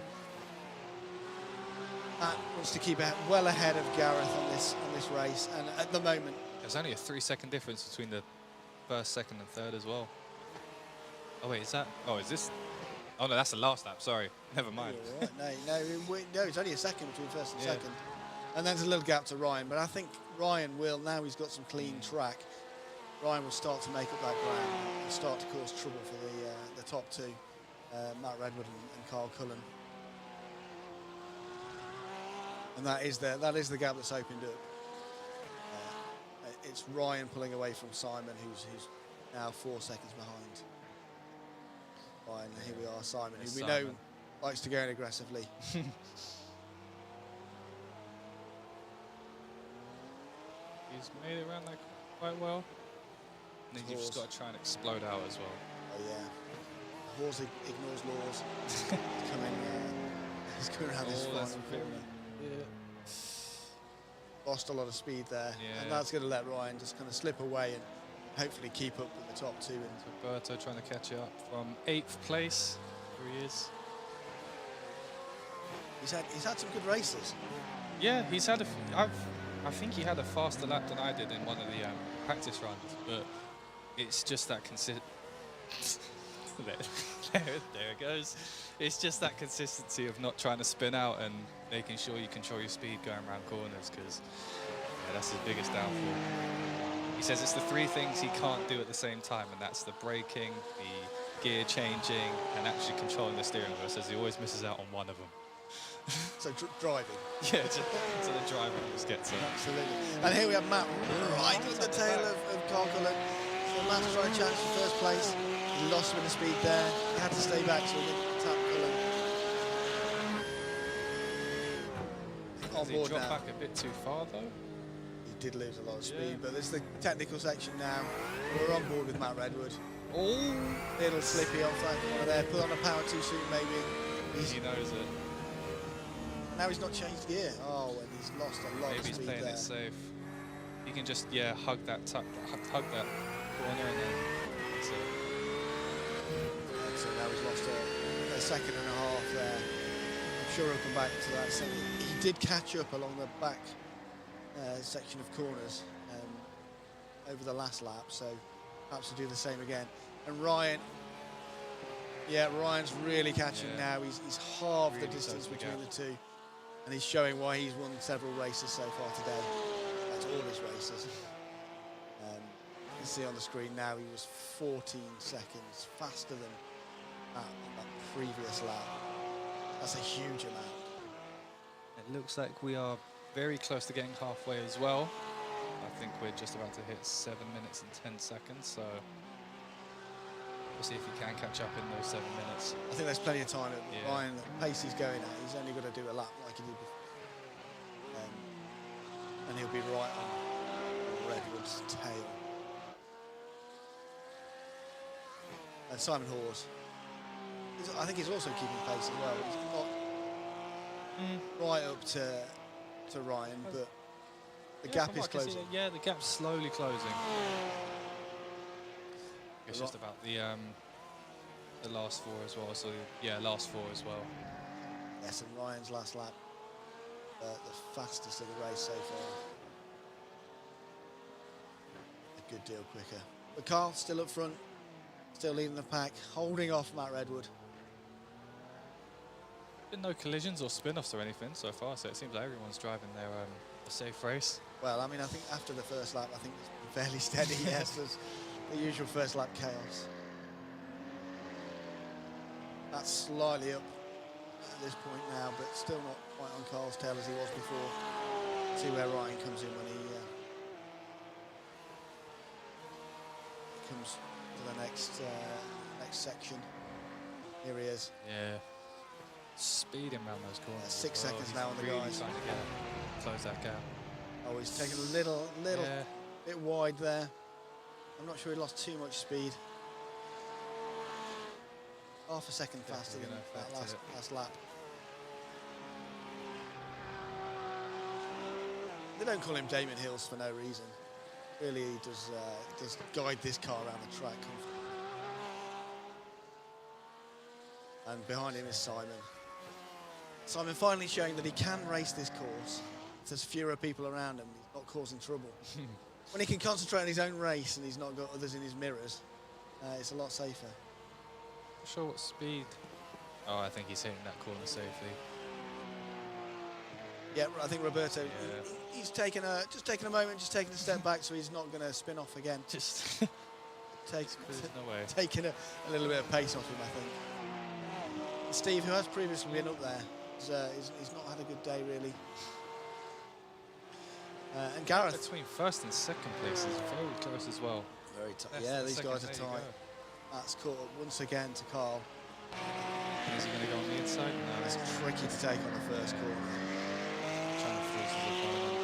Matt wants to keep well ahead of Gareth on this race. And at the moment, There's only a 3-second difference between the first, second, and third as well. Oh wait, is that? Oh, is this? Oh no, that's the last lap. Sorry, never mind. Right. No, it's only a second between first and second. And then there's a little gap to Ryan, but I think Ryan will, now he's got some clean track, Ryan will start to make up that ground and start to cause trouble for the top two, Matt Redwood and Carl Cullen. And that is the gap that's opened up. It's Ryan pulling away from Simon, who's now 4 seconds behind. Ryan, here we are, Simon, who we know likes to go in aggressively. He's made it around like quite well. And then you've just got to try and explode out as well. Oh yeah. The horse ignores laws. He's coming around this final corner. Yeah. Lost a lot of speed there. Yeah. And that's going to let Ryan just kind of slip away and hopefully keep up with the top two. So Berto trying to catch it up from 8th place. Here he is. He's had some good races. Yeah, he's had I think he had a faster lap than I did in one of the practice runs, but it's just that there it goes. It's just that consistency of not trying to spin out and making sure you control your speed going around corners, because that's his biggest downfall. He says it's the 3 things he can't do at the same time, and that's the braking, the gear changing, and actually controlling the steering wheel. He says he always misses out on one of them. So driving. Yeah, so the driver just gets it. Absolutely. And here we have Matt right on the tail of Carl Cullen. So Matt's trying to challenge for first place. He lost a bit of speed there. He had to stay back so he didn't tap Cullen. On Does he board drop now. back a bit too far though? He did lose a lot of speed, but this is the technical section now. We're on board with Matt Redwood. Oh, Little slippy off that corner there. Put on a power too soon, maybe. he knows it. Now he's not changed gear. Oh, and he's lost a lot Maybe of he's speed playing there. it safe. He can just hug that corner and then that's it. So now he's lost a second and a half there. I'm sure he'll come back to that second. He did catch up along the back section of corners over the last lap, so perhaps he'll do the same again. And Ryan, Ryan's really catching now. He's halved the Really distance close the between gap. the two, and he's showing why he's won several races so far today. That's all his races. You can see on the screen now he was 14 seconds faster than that on that previous lap. That's a huge amount. It looks like we are very close to getting halfway as well. I think we're just about to hit 7 minutes and 10 seconds, so we'll see if he can catch up in those 7 minutes. I think there's plenty of time. Yeah. Ryan, the pace he's going at, he's only got to do a lap like he did before. And he'll be right on Redwood's tail. And Simon Hawes, I think he's also keeping pace as well. He's not right up to Ryan, but the gap is closing. Yeah, the gap's slowly closing. It's just about the last 4 as well. So yeah, last 4 as well. Yes, and Ryan's last lap, the fastest of the race so far. A good deal quicker. But Carl still up front, still leading the pack, holding off Matt Redwood. Been no collisions or spin-offs or anything so far, so it seems like everyone's driving their a safe race. Well, I mean, I think after the first lap, I think it's been fairly steady. Yes, there's the usual first lap chaos. That's slightly up at this point now, but still not quite on Carl's tail as he was before. See where Ryan comes in when he comes to the next section. Here he is. Yeah. Speeding around those corners. 6 seconds He's now on the really guys. trying to close that gap. Oh, he's taken a little Yeah. bit wide there. I'm not sure he lost too much speed. Half a second faster than Definitely that gonna affect last lap. They don't call him Damon Hills for no reason. Really, he does guide this car around the track comfortably. And behind him is Simon. Simon finally showing that he can race this course. If there's fewer people around him, he's not causing trouble. When he can concentrate on his own race and he's not got others in his mirrors, it's a lot safer. Not sure what speed. Oh, I think he's hitting that corner safely. Yeah, I think Roberto, Yeah. he's taken a moment, just taking a step back, so he's not going to spin off again. Just There's no way. taking a little bit of pace off him, I think. Steve, who has previously been up there, he's not had a good day really. And Gareth, Between first and second place is very close as well. very tight. Less Yeah, than these second, guys are there you tight. go. That's caught up once again to Carl. Is he going to go on the inside? No, It's tricky to take on the first corner. trying to force his opponent.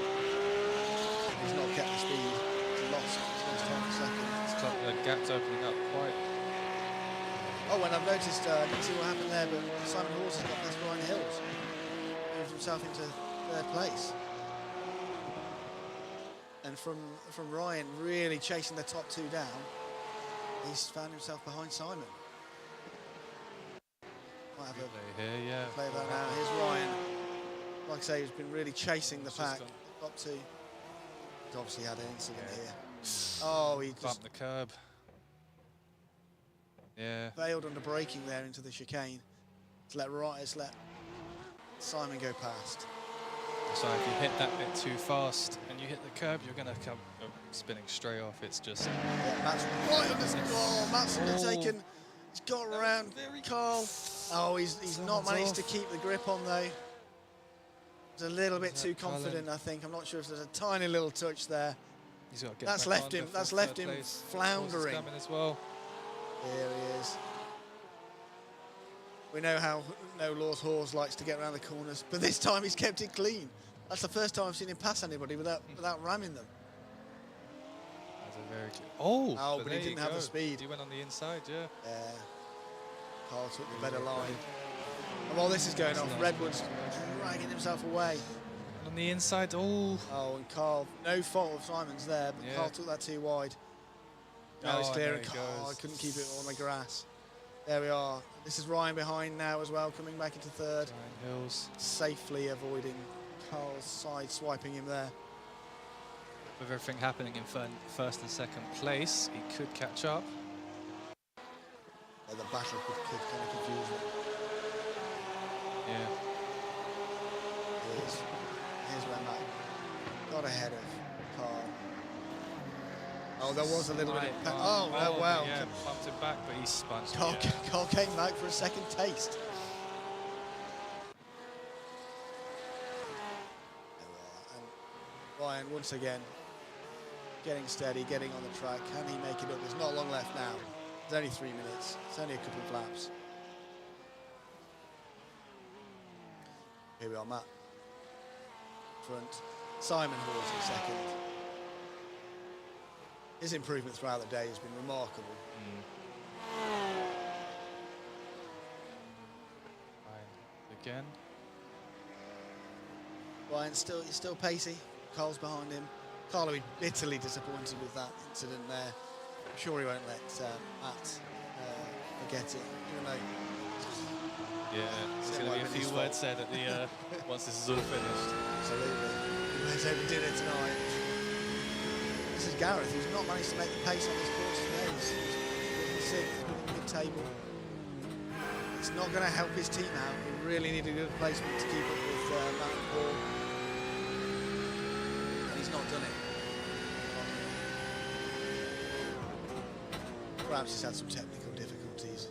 He's not kept the speed. He's lost time for second. The gap's opening up quite. Oh, and I've noticed, I didn't see what happened there, but Simon Hawes has got past Ryan Hills. Moved himself into third place. And from Ryan really chasing the top two down, he's found himself behind Simon. Might have a Play here, yeah. play of that now. Here's Ryan. Like I say, he's been really chasing the He's just pack. gone. Top two. He's obviously had an incident here. Oh, he just Bumped the curb. Yeah. failed under braking there into the chicane. It's let Simon go past. So if you hit that bit too fast and you hit the curb, you're going to come spinning straight off. It's just. Yeah, Matt's right on this. Oh, Matt's undertaken. He's got around Carl. Oh, he's not managed to keep the grip on though. He's a little bit too confident, I think. I'm not sure if there's a tiny little touch there. He's got to get That's back left on him. for That's third left him place. floundering. Horse is coming as well. Here he is. We know how No Law's Horse likes to get around the corners, but this time he's kept it clean. That's the first time I've seen him pass anybody without ramming them. That's a very clear. Oh, but he there you didn't have the go. speed. He went on the inside, yeah. Carl took the better line. And while this is going off, Redwood's dragging himself away. On the inside, oh. Oh, and Carl, no fault of Simon's there, but Yeah. Carl took that too wide. Now he's Oh, clear, there and he Carl, I goes. couldn't keep it on the grass. There we are. This is Ryan behind now as well, coming back into third. Ryan Hills. Safely avoiding Carl's side, swiping him there. With everything happening in first and second place, he could catch up. The battle could kind of confuse him. Yeah. Here's where Matt got ahead of Carl. Oh, there was a little bit of... Oh, wow. Yeah, bumped it back, but he sponged. Carl, Yeah. Carl came back for a second taste. And Ryan, once again, getting steady, getting on the track. Can he make it up? There's not long left now. It's only 3 minutes. It's only a couple of laps. Here we are, Matt. Front. Simon Hawes in second. His improvement throughout the day has been remarkable. Ryan again. Ryan's still pacey. Carl's behind him. Carl will be bitterly disappointed with that incident there. I'm sure he won't let Matt forget it, even though Yeah, there's It going to might be a have been few his words fault. said at the once this is all finished. absolutely. Let's hope he did it tonight. This is Gareth, who's not managed to make the pace on this course today. He's sixth, mid-table. It's not going to help his team out. He really needed a good placement to keep up with Matt and Paul. And he's not done it. Perhaps he's had some technical difficulties.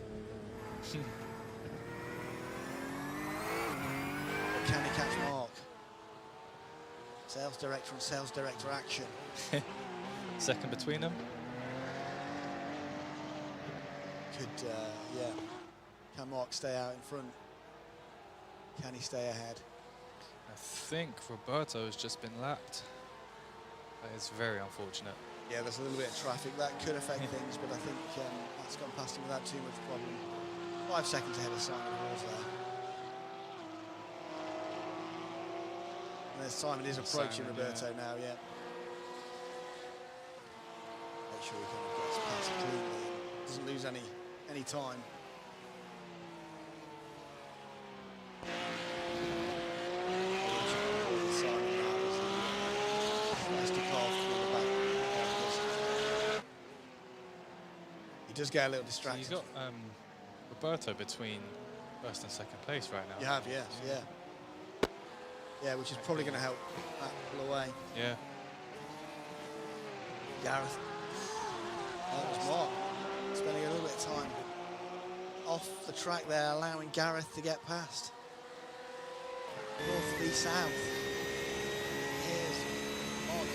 But can he catch Mark? Sales director and sales director action. Second between them. Could, yeah. Can Mark stay out in front? Can he stay ahead? I think Roberto has just been lapped. That is very unfortunate. Yeah, there's a little bit of traffic that could affect things, but I think that's gone past him without too much problem. 5 seconds ahead of Simon Hawes there. And there's Simon is approaching Simon, Roberto now, yeah. Make sure he kind of gets past cleanly, doesn't lose any time. Simon now as he tries to carve through the back. He does get a little So distracted. you've got Roberto between first and second place right now. You have, yes, yeah. Yeah, which is probably going to help that pull away. Yeah. Gareth. That was Mark. Spending a little bit of time off the track there, allowing Gareth to get past. North v south. Here's Mark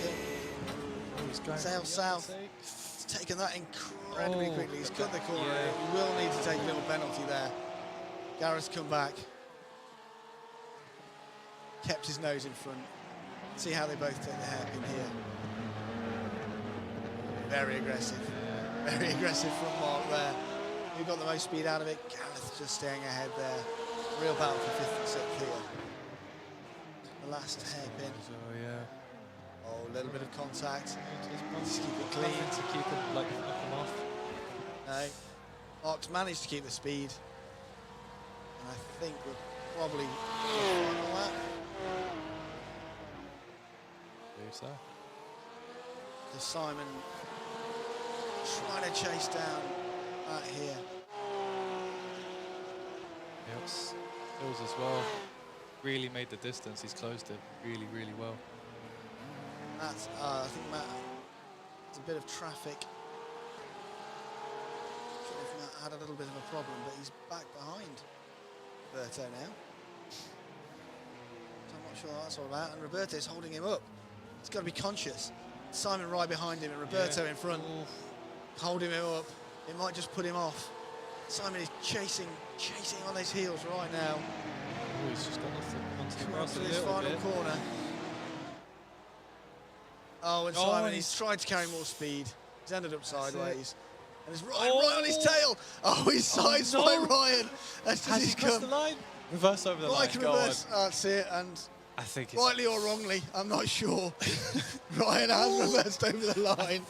Hill. Sail south. He's taken that incredibly quickly. He's cut the corner. Yeah. He will need to take a little penalty there. Gareth's come back. Kept his nose in front. See how they both take the hairpin here. Very aggressive. Very aggressive from Mark there. Who got the most speed out of it? Gareth just staying ahead there. Real battle for 5th and 6th here. The last hairpin. Oh yeah. Oh, a little bit of contact. Just keep it Clean clean. to keep him knock him off. No. Mark's managed to keep the speed. And I think we're probably on that. Believe so. So Simon trying to chase down Matt here. Hills as well. Really made the distance. He's closed it really, really well. Matt, I think Matt, there's a bit of traffic. Sure if Matt had a little bit of a problem, but he's back behind Roberto now. So I'm not sure what that's all about. And Roberto's holding him up. He's got to be conscious. Simon right behind him and Roberto in front. Holding him up. It might just put him off. Simon is chasing on his heels right now. Oh, he's just got onto the Coming up grass to a this little final bit. corner. Oh, and Simon, he's tried to carry more speed. He's ended up sideways. And it's right on his tail. Oh, he's sideswiped Ryan. That's just he's come. The line? Reverse over the line. Like reverse. That's it. And I think it's rightly or wrongly, I'm not sure. Ryan has reversed over the line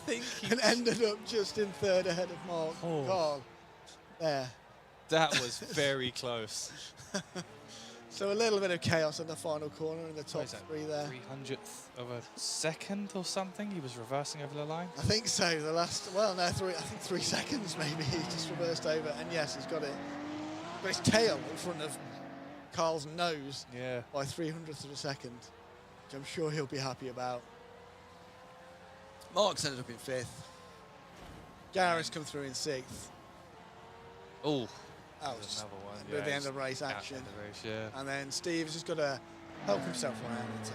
and ended up just in 3rd ahead of Mark. Carl. There. That was very close. So a little bit of chaos in the final corner in the top 3 there. 300th of a second or something. He was reversing over the line. I think so. The last, well, no, I think 3 seconds maybe. He just reversed over, and yes, he's got it. Got his tail in front of Carl's nose by 300th of a second, which I'm sure he'll be happy about. Mark's ended up in 5th. Gareth's come through in 6th. Oh, that was another one. at the end of race action. End of race, yeah. And then Steve's just got to help himself around into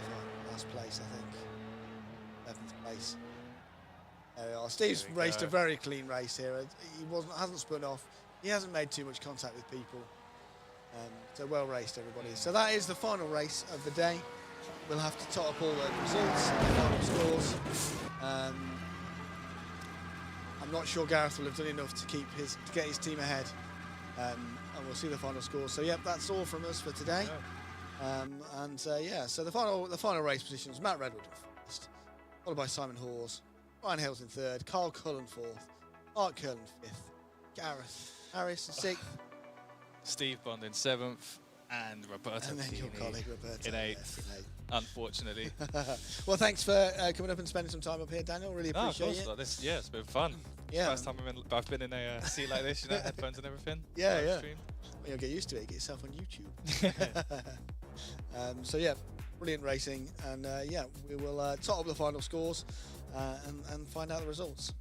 last place, I think. 11th place. There we are. Steve's raced a very clean race here. He hasn't spun off. He hasn't made too much contact with people. So well raced, everybody. So that is the final race of the day. We'll have to tot up all the results and the final scores. I'm not sure Gareth will have done enough to get his team ahead. And we'll see the final scores. So yep, that's all from us for today. So the final race positions: Matt Redwood in first, followed by Simon Hawes, Ryan Hills in 3rd, Carl Cullen 4th, Mark Curlin 5th, Gareth Harris in 6th. Steve Bond in 7th, And Roberto. And then your Tini colleague Roberto. in 8th, yes, in 8th. unfortunately. Well, thanks for coming up and spending some time up here, Daniel. Really No, of appreciate course it. not. This, yeah, it's been fun. Yeah. First time I've been in a seat like this, you know, headphones and everything. Yeah, live yeah. stream. Well, you'll get used to it. Get yourself on YouTube. So yeah, brilliant racing, and yeah, we will tot up the final scores and find out the results.